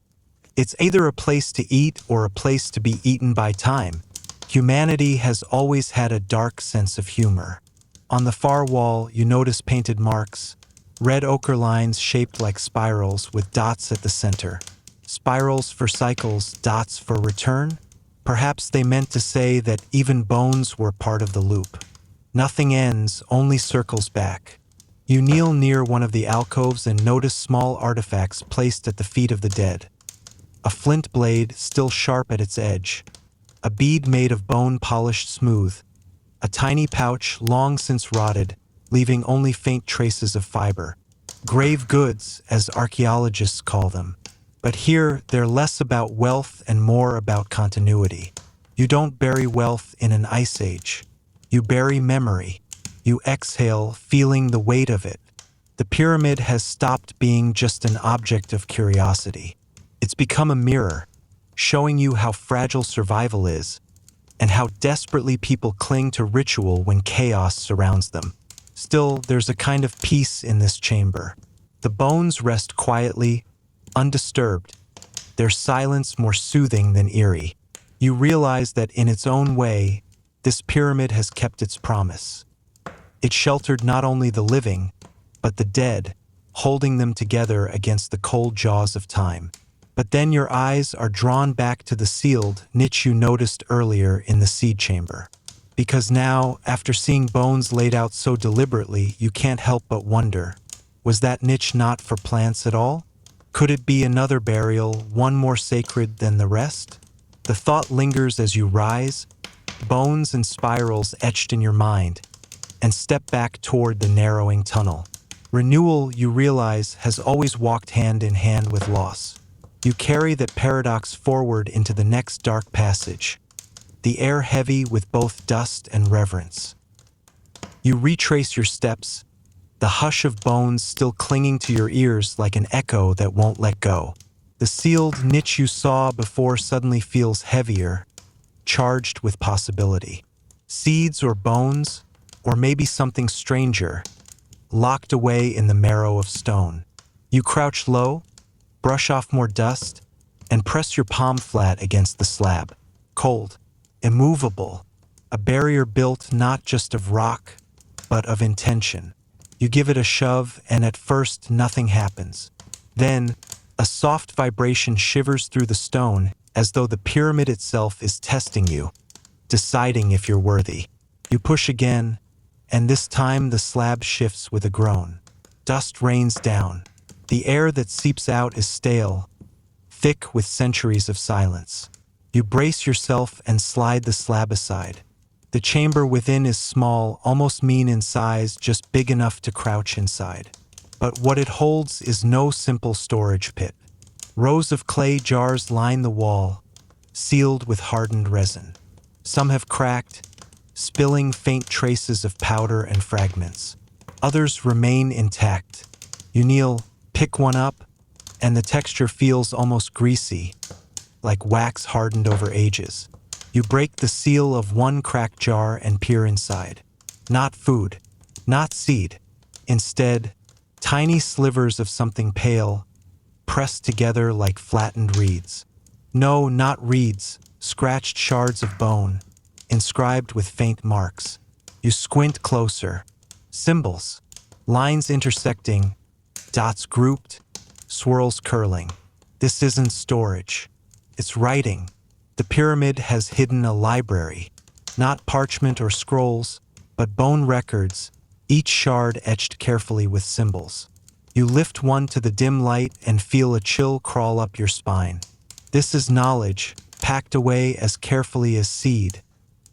it's either a place to eat or a place to be eaten by time." Humanity has always had a dark sense of humor. On the far wall, you notice painted marks, red ochre lines shaped like spirals with dots at the center. Spirals for cycles, dots for return? Perhaps they meant to say that even bones were part of the loop. Nothing ends, only circles back. You kneel near one of the alcoves and notice small artifacts placed at the feet of the dead. A flint blade, still sharp at its edge. A bead made of bone polished smooth. A tiny pouch, long since rotted, leaving only faint traces of fiber. Grave goods, as archaeologists call them. But here, they're less about wealth and more about continuity. You don't bury wealth in an ice age. You bury memory. You exhale, feeling the weight of it. The pyramid has stopped being just an object of curiosity. It's become a mirror, showing you how fragile survival is, and how desperately people cling to ritual when chaos surrounds them. Still, there's a kind of peace in this chamber. The bones rest quietly, undisturbed, their silence more soothing than eerie. You realize that in its own way, this pyramid has kept its promise. It sheltered not only the living, but the dead, holding them together against the cold jaws of time. But then your eyes are drawn back to the sealed niche you noticed earlier in the seed chamber. Because now, after seeing bones laid out so deliberately, you can't help but wonder, was that niche not for plants at all? Could it be another burial, one more sacred than the rest? The thought lingers as you rise, bones and spirals etched in your mind, and step back toward the narrowing tunnel. Renewal, you realize, has always walked hand in hand with loss. You carry that paradox forward into the next dark passage, the air heavy with both dust and reverence. You retrace your steps, the hush of bones still clinging to your ears like an echo that won't let go. The sealed niche you saw before suddenly feels heavier, charged with possibility. Seeds or bones, or maybe something stranger, locked away in the marrow of stone. You crouch low, brush off more dust, and press your palm flat against the slab. Cold, immovable, a barrier built not just of rock, but of intention. You give it a shove, and at first nothing happens. Then, a soft vibration shivers through the stone, as though the pyramid itself is testing you, deciding if you're worthy. You push again, and this time the slab shifts with a groan. Dust rains down. The air that seeps out is stale, thick with centuries of silence. You brace yourself and slide the slab aside. The chamber within is small, almost mean in size, just big enough to crouch inside. But what it holds is no simple storage pit. Rows of clay jars line the wall, sealed with hardened resin. Some have cracked, spilling faint traces of powder and fragments. Others remain intact. You kneel, pick one up, and the texture feels almost greasy, like wax hardened over ages. You break the seal of one cracked jar and peer inside. Not food, not seed. Instead, tiny slivers of something pale, pressed together like flattened reeds. No, not reeds, scratched shards of bone, inscribed with faint marks. You squint closer. Symbols, lines intersecting, dots grouped, swirls curling. This isn't storage. It's writing. The pyramid has hidden a library, not parchment or scrolls, but bone records, each shard etched carefully with symbols. You lift one to the dim light and feel a chill crawl up your spine. This is knowledge, packed away as carefully as seed,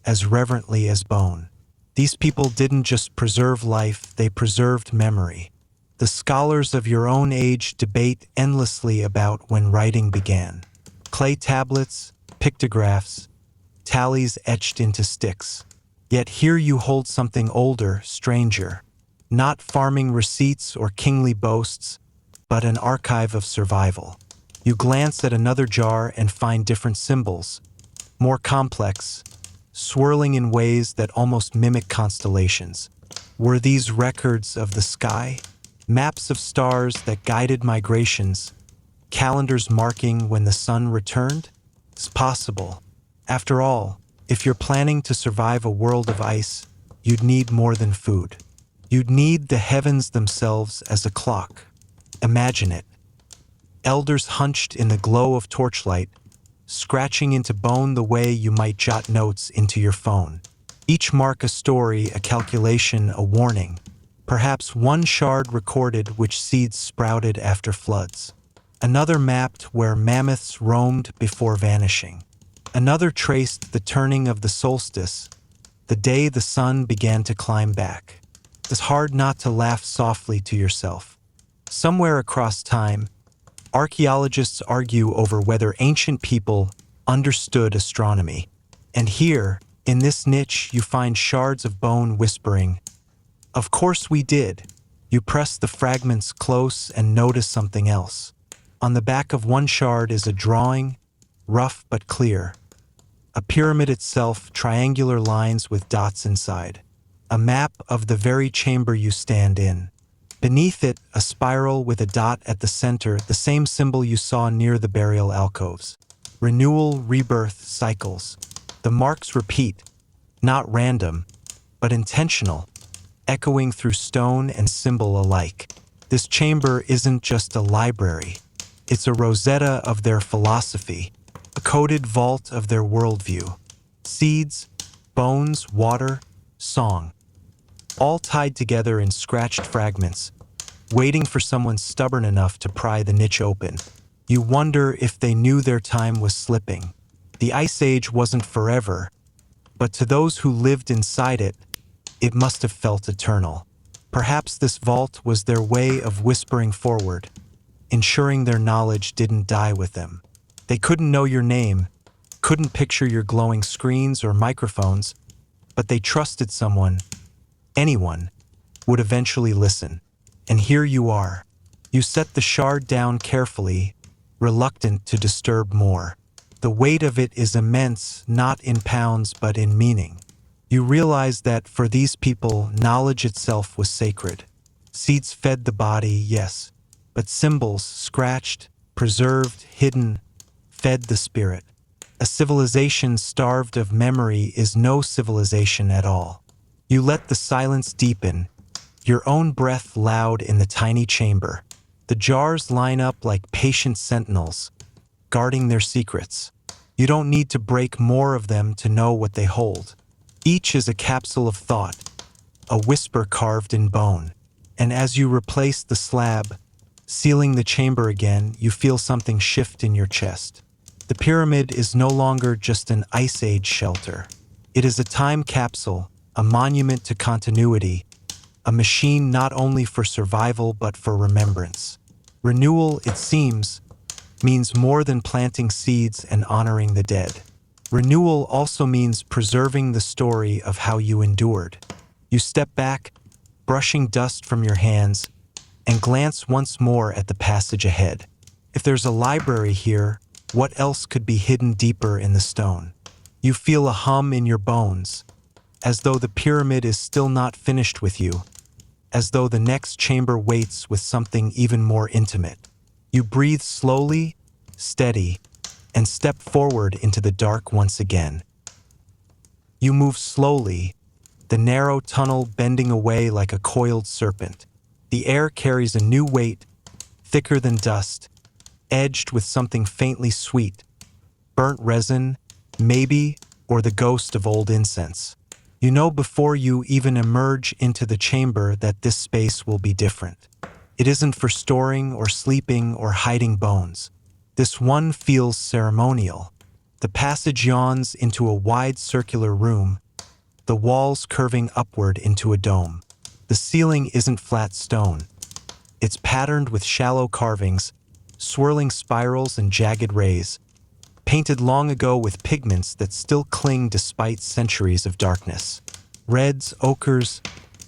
as reverently as bone. These people didn't just preserve life, they preserved memory. The scholars of your own age debate endlessly about when writing began. Clay tablets, pictographs, tallies etched into sticks. Yet here you hold something older, stranger. Not farming receipts or kingly boasts, but an archive of survival. You glance at another jar and find different symbols, more complex, swirling in ways that almost mimic constellations. Were these records of the sky? Maps of stars that guided migrations? Calendars marking when the sun returned? It's possible. After all, if you're planning to survive a world of ice, you'd need more than food. You'd need the heavens themselves as a clock. Imagine it. Elders hunched in the glow of torchlight, scratching into bone the way you might jot notes into your phone. Each mark a story, a calculation, a warning. Perhaps one shard recorded which seeds sprouted after floods. Another mapped where mammoths roamed before vanishing. Another traced the turning of the solstice, the day the sun began to climb back. It's hard not to laugh softly to yourself. Somewhere across time, archaeologists argue over whether ancient people understood astronomy. And here, in this niche, you find shards of bone whispering, "Of course we did." You press the fragments close and notice something else. On the back of one shard is a drawing, rough but clear. A pyramid itself, triangular lines with dots inside. A map of the very chamber you stand in. Beneath it, a spiral with a dot at the center, the same symbol you saw near the burial alcoves. Renewal, rebirth, cycles. The marks repeat, not random, but intentional, echoing through stone and symbol alike. This chamber isn't just a library. It's a rosetta of their philosophy, a coded vault of their worldview. Seeds, bones, water, song. All tied together in scratched fragments, waiting for someone stubborn enough to pry the niche open. You wonder if they knew their time was slipping. The Ice Age wasn't forever, but to those who lived inside it, it must have felt eternal. Perhaps this vault was their way of whispering forward, ensuring their knowledge didn't die with them. They couldn't know your name, couldn't picture your glowing screens or microphones, but they trusted someone, anyone, would eventually listen. And here you are. You set the shard down carefully, reluctant to disturb more. The weight of it is immense, not in pounds but in meaning. You realize that for these people, knowledge itself was sacred. Seeds fed the body, yes, but symbols, scratched, preserved, hidden, fed the spirit. A civilization starved of memory is no civilization at all. You let the silence deepen, your own breath loud in the tiny chamber. The jars line up like patient sentinels, guarding their secrets. You don't need to break more of them to know what they hold. Each is a capsule of thought, a whisper carved in bone. And as you replace the slab, sealing the chamber again, you feel something shift in your chest. The pyramid is no longer just an ice age shelter. It is a time capsule, a monument to continuity, a machine not only for survival but for remembrance. Renewal, it seems, means more than planting seeds and honoring the dead. Renewal also means preserving the story of how you endured. You step back, brushing dust from your hands, and glance once more at the passage ahead. If there's a library here, what else could be hidden deeper in the stone? You feel a hum in your bones, as though the pyramid is still not finished with you, as though the next chamber waits with something even more intimate. You breathe slowly, steady, and step forward into the dark once again. You move slowly, the narrow tunnel bending away like a coiled serpent. The air carries a new weight, thicker than dust, edged with something faintly sweet, burnt resin, maybe, or the ghost of old incense. You know before you even emerge into the chamber that this space will be different. It isn't for storing or sleeping or hiding bones. This one feels ceremonial. The passage yawns into a wide circular room, the walls curving upward into a dome. The ceiling isn't flat stone. It's patterned with shallow carvings, swirling spirals and jagged rays, painted long ago with pigments that still cling despite centuries of darkness. Reds, ochres,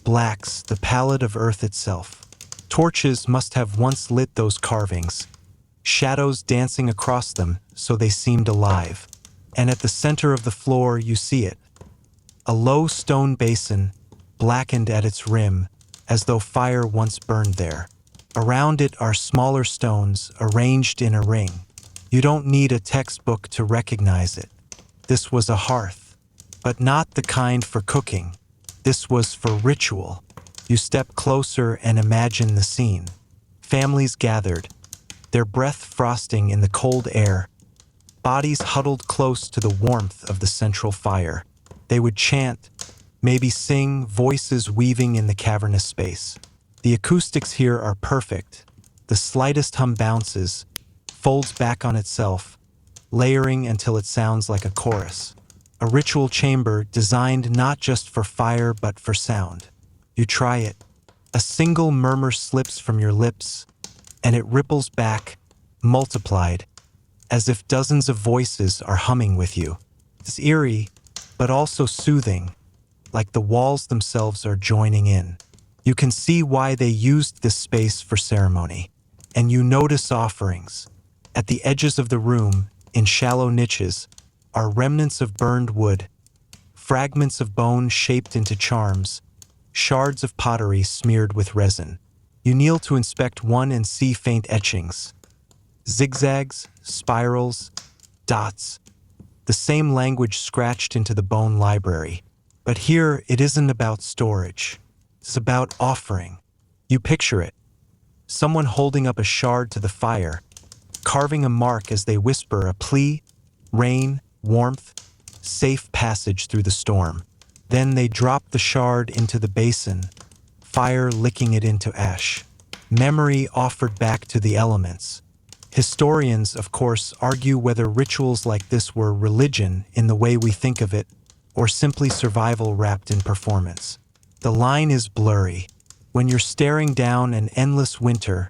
blacks, the palette of earth itself. Torches must have once lit those carvings, shadows dancing across them so they seemed alive. And at the center of the floor you see it, a low stone basin, blackened at its rim, as though fire once burned there. Around it are smaller stones arranged in a ring. You don't need a textbook to recognize it. This was a hearth, but not the kind for cooking. This was for ritual. You step closer and imagine the scene. Families gathered, their breath frosting in the cold air, bodies huddled close to the warmth of the central fire. They would chant, maybe sing, voices weaving in the cavernous space. The acoustics here are perfect. The slightest hum bounces, folds back on itself, layering until it sounds like a chorus. A ritual chamber designed not just for fire but for sound. You try it. A single murmur slips from your lips, and it ripples back, multiplied, as if dozens of voices are humming with you. It's eerie, but also soothing, like the walls themselves are joining in. You can see why they used this space for ceremony. And you notice offerings. At the edges of the room, in shallow niches, are remnants of burned wood, fragments of bone shaped into charms, shards of pottery smeared with resin. You kneel to inspect one and see faint etchings. Zigzags, spirals, dots. The same language scratched into the bone library. But here, it isn't about storage. It's about offering. You picture it. Someone holding up a shard to the fire, carving a mark as they whisper a plea, rain, warmth, safe passage through the storm. Then they drop the shard into the basin, fire licking it into ash. Memory offered back to the elements. Historians, of course, argue whether rituals like this were religion in the way we think of it, or simply survival wrapped in performance. The line is blurry. When you're staring down an endless winter,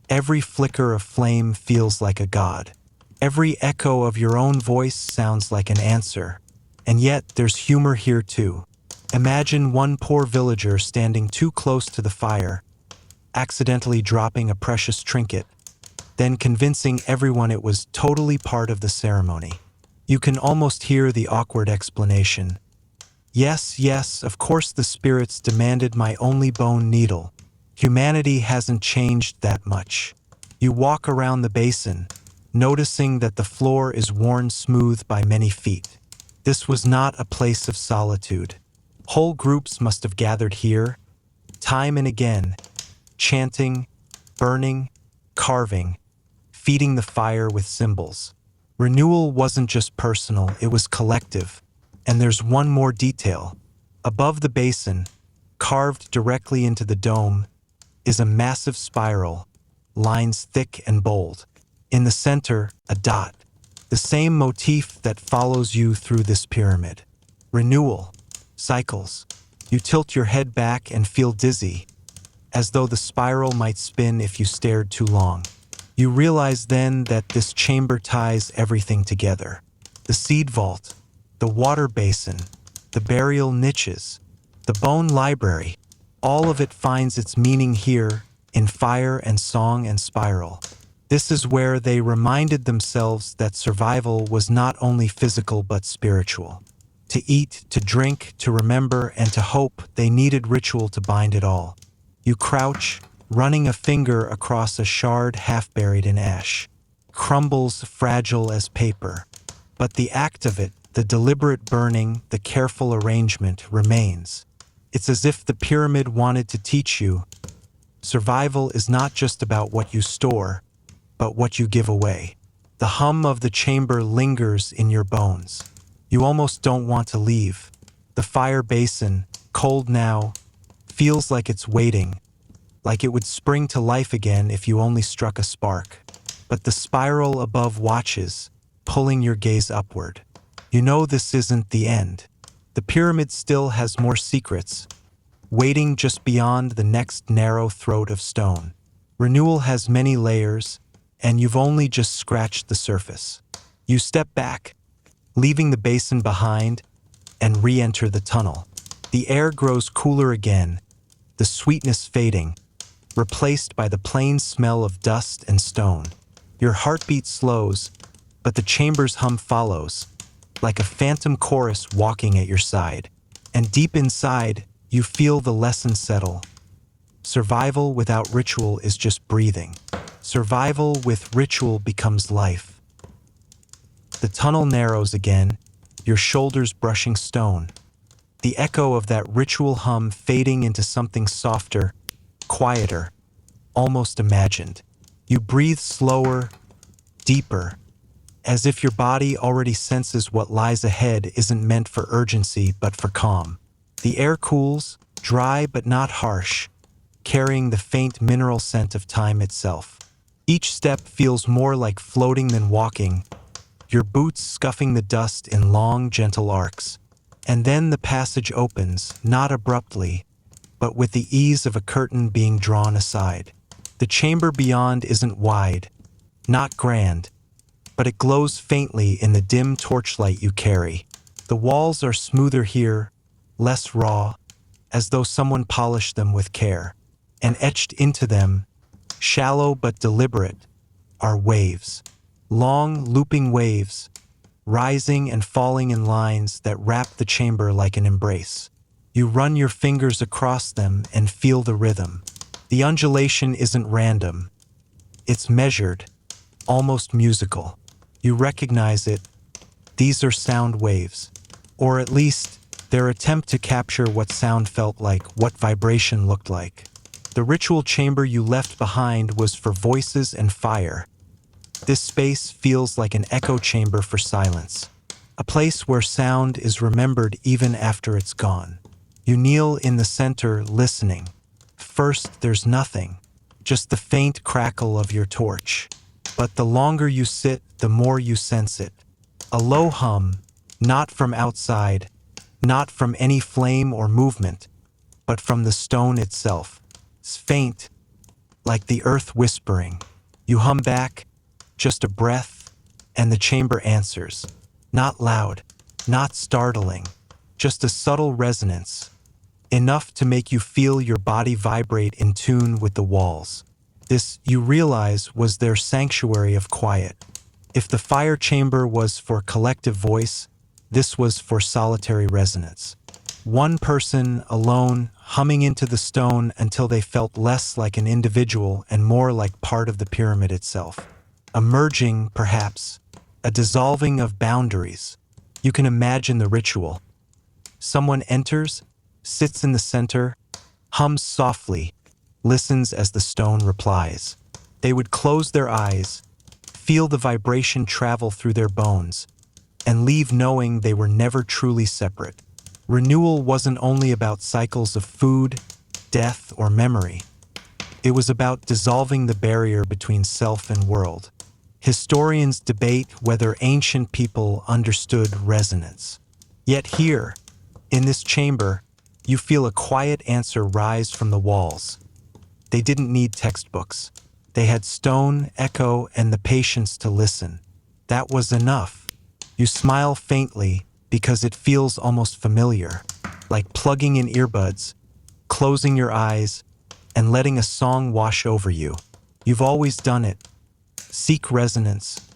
every flicker of flame feels like a god. Every echo of your own voice sounds like an answer. And yet, there's humor here too. Imagine one poor villager standing too close to the fire, accidentally dropping a precious trinket, then convincing everyone it was totally part of the ceremony. You can almost hear the awkward explanation. Yes, yes, of course the spirits demanded my only bone needle. Humanity hasn't changed that much. You walk around the basin, noticing that the floor is worn smooth by many feet. This was not a place of solitude. Whole groups must have gathered here, time and again, chanting, burning, carving, feeding the fire with symbols. Renewal wasn't just personal, it was collective. And there's one more detail. Above the basin, carved directly into the dome, is a massive spiral, lines thick and bold. In the center, a dot, the same motif that follows you through this pyramid. Renewal, cycles. You tilt your head back and feel dizzy, as though the spiral might spin if you stared too long. You realize then that this chamber ties everything together. The seed vault, the water basin, the burial niches, the bone library, all of it finds its meaning here in fire and song and spiral. This is where they reminded themselves that survival was not only physical but spiritual. To eat, to drink, to remember, and to hope, they needed ritual to bind it all. You crouch, running a finger across a shard half buried in ash. Crumbles fragile as paper. But the act of it, the deliberate burning, the careful arrangement, remains. It's as if the pyramid wanted to teach you, survival is not just about what you store, but what you give away. The hum of the chamber lingers in your bones. You almost don't want to leave. The fire basin, cold now, feels like it's waiting, like it would spring to life again if you only struck a spark. But the spiral above watches, pulling your gaze upward. You know this isn't the end. The pyramid still has more secrets, waiting just beyond the next narrow throat of stone. Renewal has many layers, and you've only just scratched the surface. You step back, leaving the basin behind, and re-enter the tunnel. The air grows cooler again, the sweetness fading, replaced by the plain smell of dust and stone. Your heartbeat slows, but the chamber's hum follows, like a phantom chorus walking at your side. And deep inside, you feel the lesson settle. Survival without ritual is just breathing. Survival with ritual becomes life. The tunnel narrows again, your shoulders brushing stone. The echo of that ritual hum fading into something softer, quieter, almost imagined. You breathe slower, deeper, as if your body already senses what lies ahead isn't meant for urgency but for calm. The air cools, dry but not harsh, carrying the faint mineral scent of time itself. Each step feels more like floating than walking, your boots scuffing the dust in long, gentle arcs. And then the passage opens, not abruptly, but with the ease of a curtain being drawn aside. The chamber beyond isn't wide, not grand, but it glows faintly in the dim torchlight you carry. The walls are smoother here, less raw, as though someone polished them with care. And etched into them, shallow but deliberate, are waves. Long, looping waves, rising and falling in lines that wrap the chamber like an embrace. You run your fingers across them and feel the rhythm. The undulation isn't random. It's measured, almost musical. You recognize it. These are sound waves. Or at least, their attempt to capture what sound felt like, what vibration looked like. The ritual chamber you left behind was for voices and fire. This space feels like an echo chamber for silence. A place where sound is remembered even after it's gone. You kneel in the center, listening. First, there's nothing, just the faint crackle of your torch. But the longer you sit, the more you sense it. A low hum, not from outside, not from any flame or movement, but from the stone itself. It's faint, like the earth whispering. You hum back, just a breath, and the chamber answers. Not loud, not startling, just a subtle resonance, enough to make you feel your body vibrate in tune with the walls. This, you realize, was their sanctuary of quiet. If the fire chamber was for collective voice, this was for solitary resonance. One person, alone, humming into the stone until they felt less like an individual and more like part of the pyramid itself. A merging, perhaps, a dissolving of boundaries. You can imagine the ritual. Someone enters, sits in the center, hums softly, listens as the stone replies. They would close their eyes, feel the vibration travel through their bones, and leave knowing they were never truly separate. Renewal wasn't only about cycles of food, death, or memory. It was about dissolving the barrier between self and world. Historians debate whether ancient people understood resonance. Yet here, in this chamber, you feel a quiet answer rise from the walls. They didn't need textbooks. They had stone, echo, and the patience to listen. That was enough. You smile faintly because it feels almost familiar, like plugging in earbuds, closing your eyes, and letting a song wash over you. You've always done it. Seek resonance.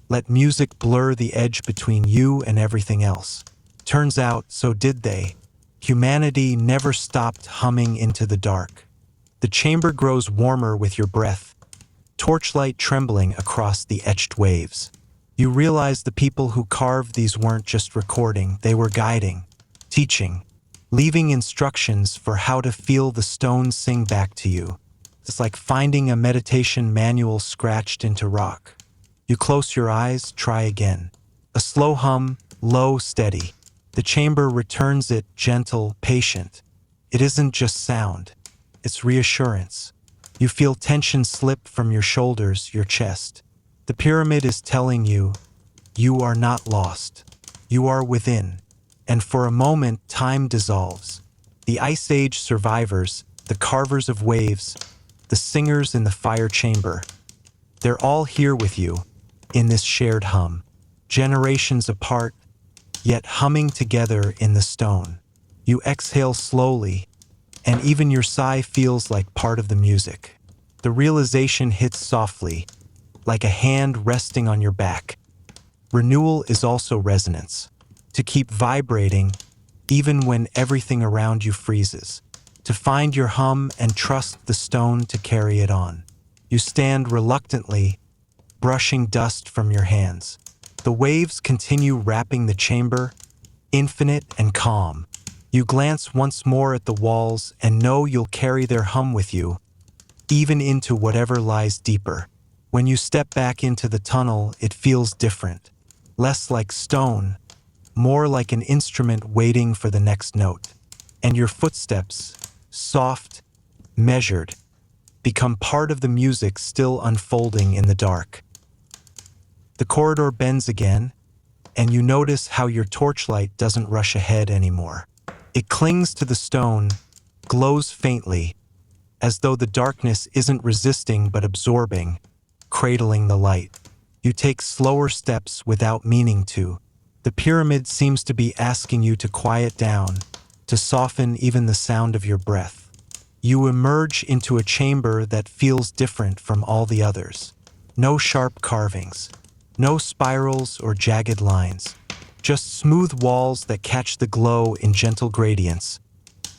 Let music blur the edge between you and everything else. Turns out, so did they. Humanity never stopped humming into the dark. The chamber grows warmer with your breath, torchlight trembling across the etched waves. You realize the people who carved these weren't just recording, they were guiding, teaching, leaving instructions for how to feel the stones sing back to you. It's like finding a meditation manual scratched into rock. You close your eyes, try again. A slow hum, low, steady. The chamber returns it, gentle, patient. It isn't just sound, it's reassurance. You feel tension slip from your shoulders, your chest. The pyramid is telling you, you are not lost. You are within. And for a moment, time dissolves. The Ice Age survivors, the carvers of waves, the singers in the fire chamber, they're all here with you, in this shared hum. Generations apart, yet humming together in the stone. You exhale slowly, and even your sigh feels like part of the music. The realization hits softly, like a hand resting on your back. Renewal is also resonance. To keep vibrating, even when everything around you freezes. To find your hum and trust the stone to carry it on. You stand reluctantly, brushing dust from your hands. The waves continue wrapping the chamber, infinite and calm. You glance once more at the walls and know you'll carry their hum with you, even into whatever lies deeper. When you step back into the tunnel, it feels different. Less like stone, more like an instrument waiting for the next note. And your footsteps, soft, measured, become part of the music still unfolding in the dark. The corridor bends again, and you notice how your torchlight doesn't rush ahead anymore. It clings to the stone, glows faintly, as though the darkness isn't resisting but absorbing, cradling the light. You take slower steps without meaning to. The pyramid seems to be asking you to quiet down, to soften even the sound of your breath. You emerge into a chamber that feels different from all the others. No sharp carvings, no spirals or jagged lines, just smooth walls that catch the glow in gentle gradients,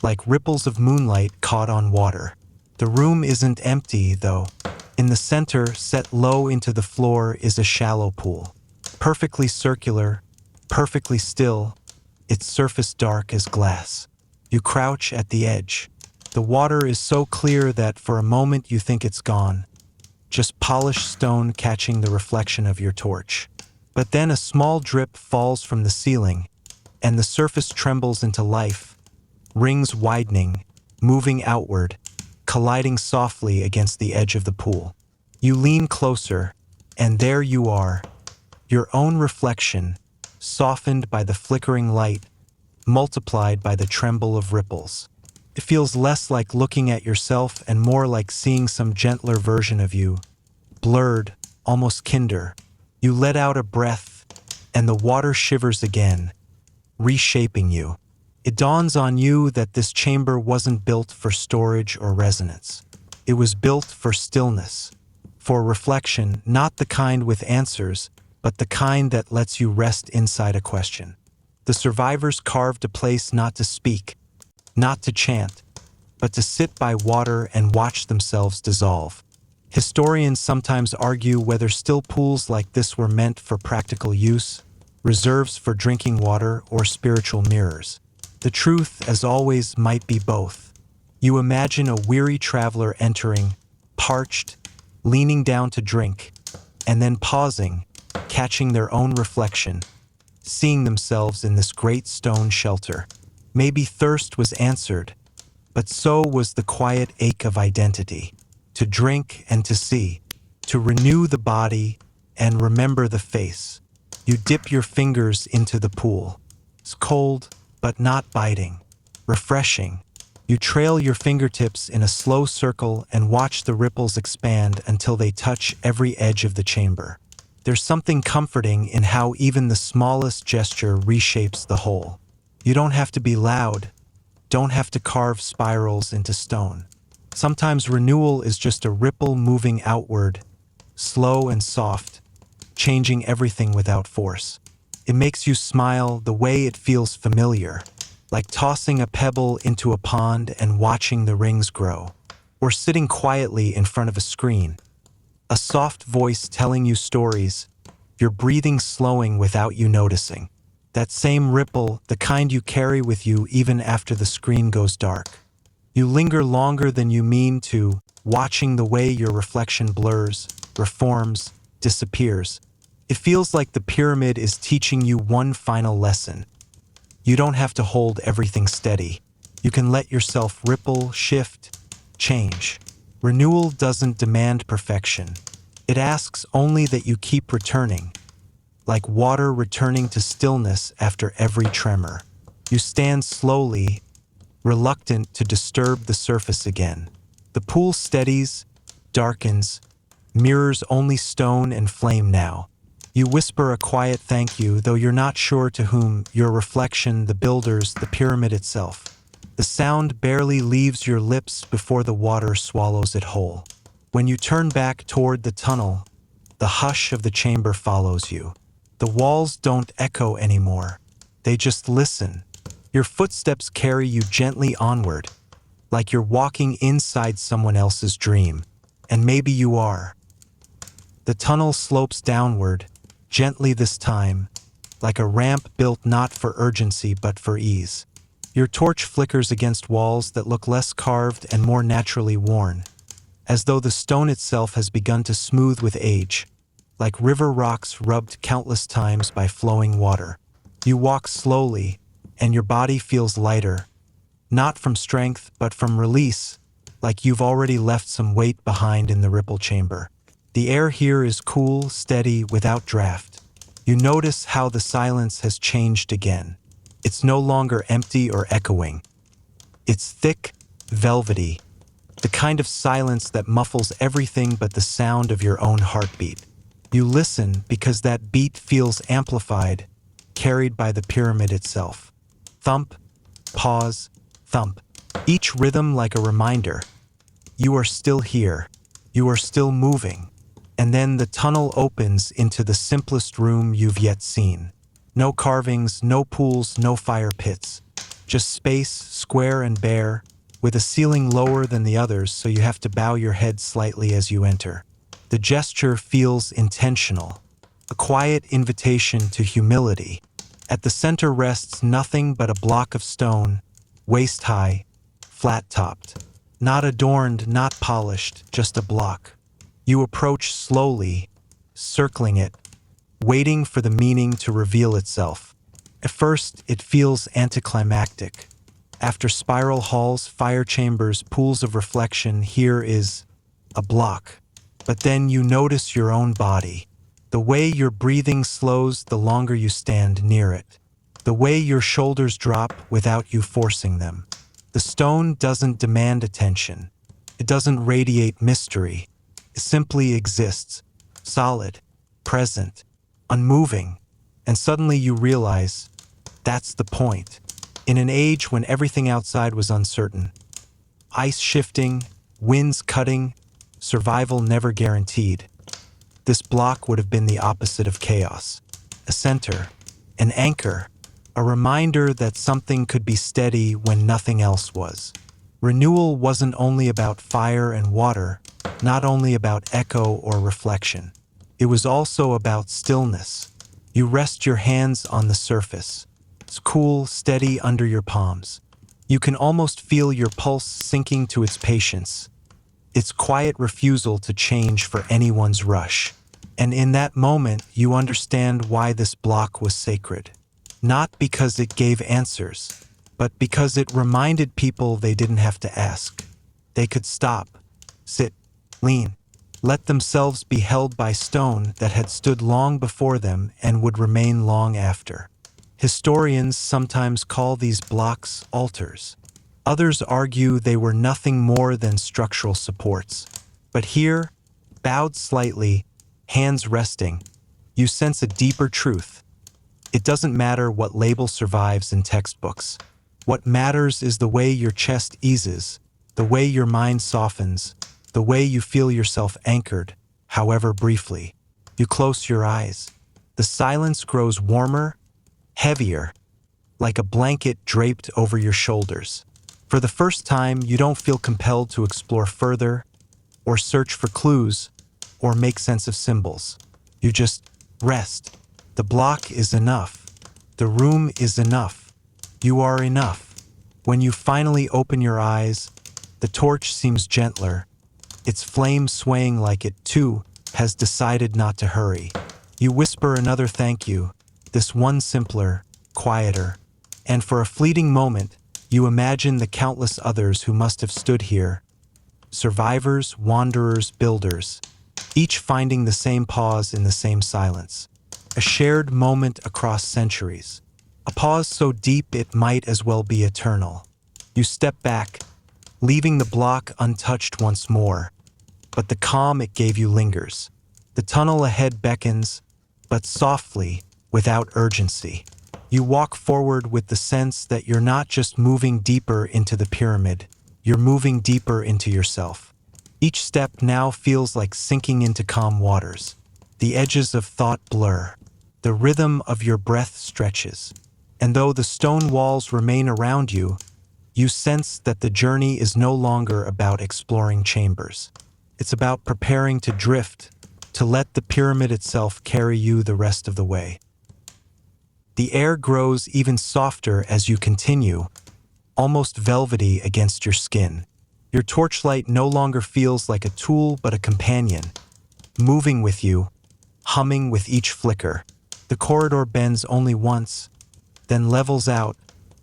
like ripples of moonlight caught on water. The room isn't empty, though. In the center, set low into the floor, is a shallow pool. Perfectly circular, perfectly still, its surface dark as glass. You crouch at the edge. The water is so clear that for a moment you think it's gone, just polished stone catching the reflection of your torch. But then a small drip falls from the ceiling, and the surface trembles into life, rings widening, moving outward, colliding softly against the edge of the pool. You lean closer, and there you are, your own reflection, softened by the flickering light, multiplied by the tremble of ripples. It feels less like looking at yourself and more like seeing some gentler version of you, blurred, almost kinder. You let out a breath, and the water shivers again, reshaping you. It dawns on you that this chamber wasn't built for storage or resonance. It was built for stillness, for reflection, not the kind with answers, but the kind that lets you rest inside a question. The survivors carved a place not to speak, not to chant, but to sit by water and watch themselves dissolve. Historians sometimes argue whether still pools like this were meant for practical use, reserves for drinking water, or spiritual mirrors. The truth, as always, might be both. You imagine a weary traveler entering, parched, leaning down to drink, and then pausing, catching their own reflection, seeing themselves in this great stone shelter. Maybe thirst was answered, but so was the quiet ache of identity. To drink and to see, to renew the body, and remember the face. You dip your fingers into the pool. It's cold, but not biting. Refreshing. You trail your fingertips in a slow circle and watch the ripples expand until they touch every edge of the chamber. There's something comforting in how even the smallest gesture reshapes the whole. You don't have to be loud, don't have to carve spirals into stone. Sometimes renewal is just a ripple moving outward, slow and soft, changing everything without force. It makes you smile the way it feels familiar, like tossing a pebble into a pond and watching the rings grow, or sitting quietly in front of a screen. A soft voice telling you stories, your breathing slowing without you noticing. That same ripple, the kind you carry with you even after the screen goes dark. You linger longer than you mean to, watching the way your reflection blurs, reforms, disappears. It feels like the pyramid is teaching you one final lesson. You don't have to hold everything steady. You can let yourself ripple, shift, change. Renewal doesn't demand perfection. It asks only that you keep returning, like water returning to stillness after every tremor. You stand slowly, reluctant to disturb the surface again. The pool steadies, darkens, mirrors only stone and flame now. You whisper a quiet thank you, though you're not sure to whom, your reflection, the builders, the pyramid itself. The sound barely leaves your lips before the water swallows it whole. When you turn back toward the tunnel, the hush of the chamber follows you. The walls don't echo anymore. They just listen. Your footsteps carry you gently onward, like you're walking inside someone else's dream. And maybe you are. The tunnel slopes downward, gently this time, like a ramp built not for urgency but for ease. Your torch flickers against walls that look less carved and more naturally worn, as though the stone itself has begun to smooth with age, like river rocks rubbed countless times by flowing water. You walk slowly, and your body feels lighter, not from strength but from release, like you've already left some weight behind in the ripple chamber. The air here is cool, steady, without draft. You notice how the silence has changed again. It's no longer empty or echoing. It's thick, velvety, the kind of silence that muffles everything but the sound of your own heartbeat. You listen because that beat feels amplified, carried by the pyramid itself. Thump, pause, thump. Each rhythm like a reminder. You are still here. You are still moving. And then the tunnel opens into the simplest room you've yet seen. No carvings, no pools, no fire pits. Just space, square and bare, with a ceiling lower than the others so you have to bow your head slightly as you enter. The gesture feels intentional, a quiet invitation to humility. At the center rests nothing but a block of stone, waist-high, flat-topped. Not adorned, not polished, just a block. You approach slowly, circling it, waiting for the meaning to reveal itself. At first, it feels anticlimactic. After spiral halls, fire chambers, pools of reflection, here is a block. But then you notice your own body. The way your breathing slows the longer you stand near it. The way your shoulders drop without you forcing them. The stone doesn't demand attention. It doesn't radiate mystery. It simply exists, solid, present, unmoving. And suddenly you realize, that's the point. In an age when everything outside was uncertain, ice shifting, winds cutting, survival never guaranteed, this block would have been the opposite of chaos. A center, an anchor, a reminder that something could be steady when nothing else was. Renewal wasn't only about fire and water, not only about echo or reflection. It was also about stillness. You rest your hands on the surface. It's cool, steady under your palms. You can almost feel your pulse sinking to its patience, its quiet refusal to change for anyone's rush. And in that moment, you understand why this block was sacred. Not because it gave answers, but because it reminded people they didn't have to ask. They could stop, sit, lean, let themselves be held by stone that had stood long before them and would remain long after. Historians sometimes call these blocks altars. Others argue they were nothing more than structural supports. But here, bowed slightly, hands resting, you sense a deeper truth. It doesn't matter what label survives in textbooks. What matters is the way your chest eases, the way your mind softens, the way you feel yourself anchored, however briefly. You close your eyes. The silence grows warmer, heavier, like a blanket draped over your shoulders. For the first time, you don't feel compelled to explore further, or search for clues, or make sense of symbols. You just rest. The block is enough. The room is enough. You are enough. When you finally open your eyes, the torch seems gentler, its flame swaying like it, too, has decided not to hurry. You whisper another thank you, this one simpler, quieter, and for a fleeting moment, you imagine the countless others who must have stood here. Survivors, wanderers, builders, each finding the same pause in the same silence. A shared moment across centuries. A pause so deep it might as well be eternal. You step back, leaving the block untouched once more, but the calm it gave you lingers. The tunnel ahead beckons, but softly, without urgency. You walk forward with the sense that you're not just moving deeper into the pyramid, you're moving deeper into yourself. Each step now feels like sinking into calm waters. The edges of thought blur. The rhythm of your breath stretches. And though the stone walls remain around you, you sense that the journey is no longer about exploring chambers. It's about preparing to drift, to let the pyramid itself carry you the rest of the way. The air grows even softer as you continue, almost velvety against your skin. Your torchlight no longer feels like a tool but a companion, moving with you, humming with each flicker. The corridor bends only once, then levels out,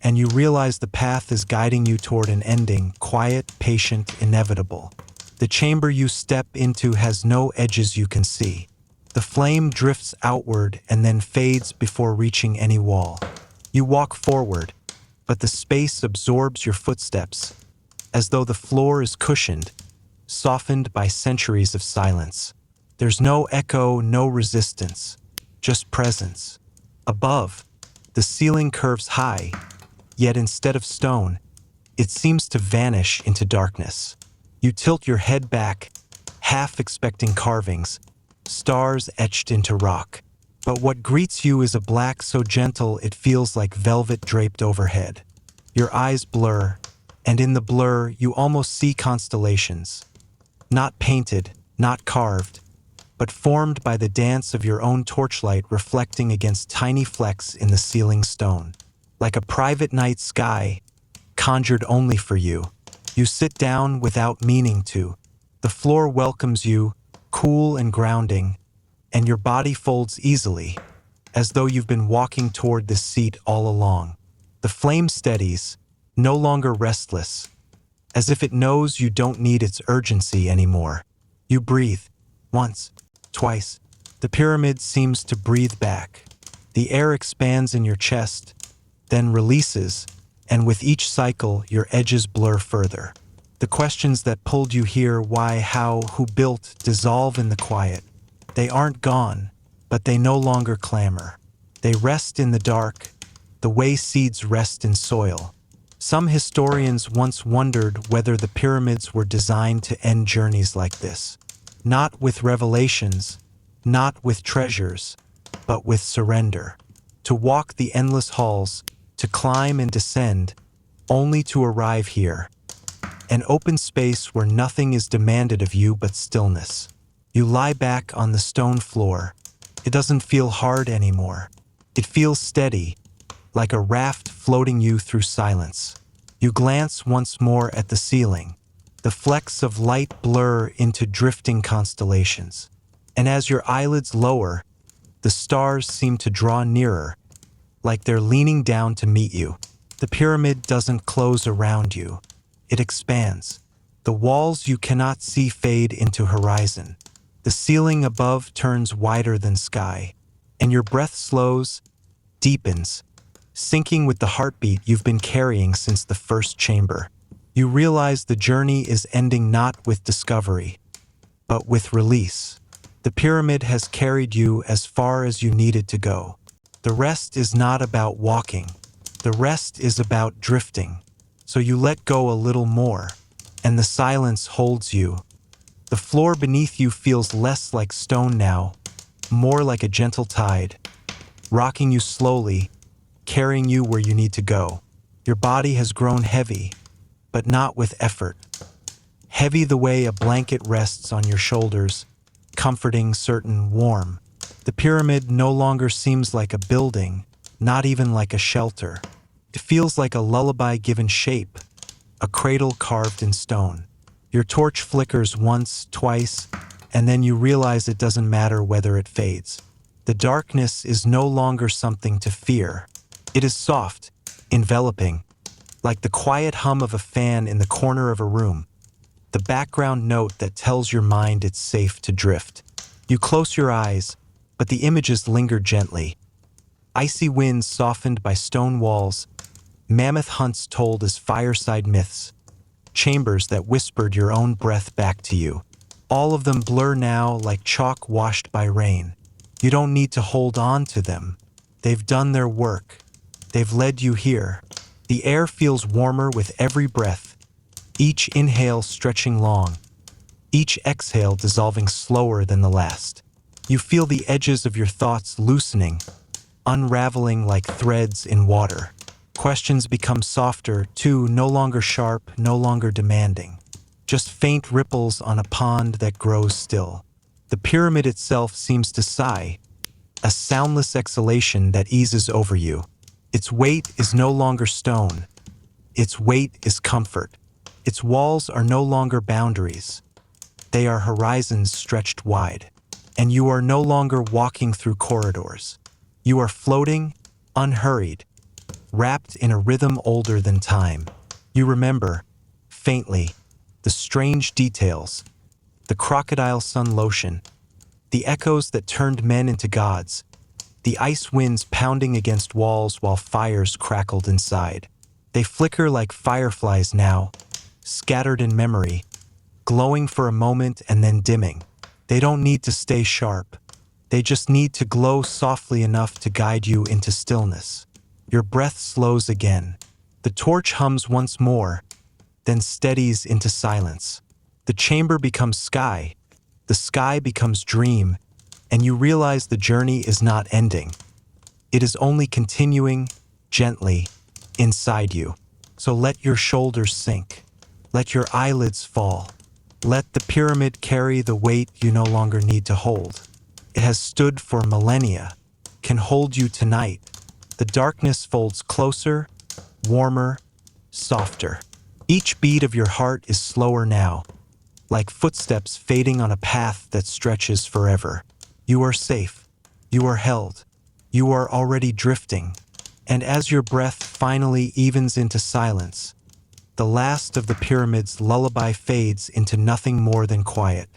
and you realize the path is guiding you toward an ending, quiet, patient, inevitable. The chamber you step into has no edges you can see. The flame drifts outward and then fades before reaching any wall. You walk forward, but the space absorbs your footsteps, as though the floor is cushioned, softened by centuries of silence. There's no echo, no resistance, just presence. Above, the ceiling curves high, yet instead of stone, it seems to vanish into darkness. You tilt your head back, half expecting carvings, stars etched into rock. But what greets you is a black so gentle it feels like velvet draped overhead. Your eyes blur, and in the blur you almost see constellations. Not painted, not carved, but formed by the dance of your own torchlight reflecting against tiny flecks in the ceiling stone. Like a private night sky, conjured only for you. You sit down without meaning to. The floor welcomes you, cool and grounding, and your body folds easily, as though you've been walking toward this seat all along. The flame steadies, no longer restless, as if it knows you don't need its urgency anymore. You breathe, once, twice. The pyramid seems to breathe back. The air expands in your chest, then releases, and with each cycle, your edges blur further. The questions that pulled you here, why, how, who built, dissolve in the quiet. They aren't gone, but they no longer clamor. They rest in the dark, the way seeds rest in soil. Some historians once wondered whether the pyramids were designed to end journeys like this. Not with revelations, not with treasures, but with surrender. To walk the endless halls, to climb and descend, only to arrive here. An open space where nothing is demanded of you but stillness. You lie back on the stone floor. It doesn't feel hard anymore. It feels steady, like a raft floating you through silence. You glance once more at the ceiling. The flecks of light blur into drifting constellations. And as your eyelids lower, the stars seem to draw nearer, like they're leaning down to meet you. The pyramid doesn't close around you. It expands. The walls you cannot see fade into horizon. The ceiling above turns wider than sky, and your breath slows, deepens, syncing with the heartbeat you've been carrying since the first chamber. You realize the journey is ending not with discovery, but with release. The pyramid has carried you as far as you needed to go. The rest is not about walking. The rest is about drifting. So you let go a little more, and the silence holds you. The floor beneath you feels less like stone now, more like a gentle tide, rocking you slowly, carrying you where you need to go. Your body has grown heavy, but not with effort. Heavy the way a blanket rests on your shoulders, comforting, certain, warm. The pyramid no longer seems like a building, not even like a shelter. It feels like a lullaby given shape, a cradle carved in stone. Your torch flickers once, twice, and then you realize it doesn't matter whether it fades. The darkness is no longer something to fear. It is soft, enveloping, like the quiet hum of a fan in the corner of a room, the background note that tells your mind it's safe to drift. You close your eyes, but the images linger gently. Icy winds softened by stone walls, mammoth hunts told as fireside myths, chambers that whispered your own breath back to you. All of them blur now like chalk washed by rain. You don't need to hold on to them. They've done their work. They've led you here. The air feels warmer with every breath, each inhale stretching long, each exhale dissolving slower than the last. You feel the edges of your thoughts loosening, unraveling like threads in water. Questions become softer, too, no longer sharp, no longer demanding. Just faint ripples on a pond that grows still. The pyramid itself seems to sigh, a soundless exhalation that eases over you. Its weight is no longer stone. Its weight is comfort. Its walls are no longer boundaries. They are horizons stretched wide. And you are no longer walking through corridors. You are floating, unhurried, wrapped in a rhythm older than time. You remember, faintly, the strange details, the crocodile sun lotion, the echoes that turned men into gods, the ice winds pounding against walls while fires crackled inside. They flicker like fireflies now, scattered in memory, glowing for a moment and then dimming. They don't need to stay sharp. They just need to glow softly enough to guide you into stillness. Your breath slows again. The torch hums once more, then steadies into silence. The chamber becomes sky. The sky becomes dream, and you realize the journey is not ending. It is only continuing, gently, inside you. So let your shoulders sink. Let your eyelids fall. Let the pyramid carry the weight you no longer need to hold. It has stood for millennia, can hold you tonight. The darkness folds closer, warmer, softer. Each beat of your heart is slower now, like footsteps fading on a path that stretches forever. You are safe. You are held. You are already drifting. And as your breath finally evens into silence, the last of the pyramid's lullaby fades into nothing more than quiet.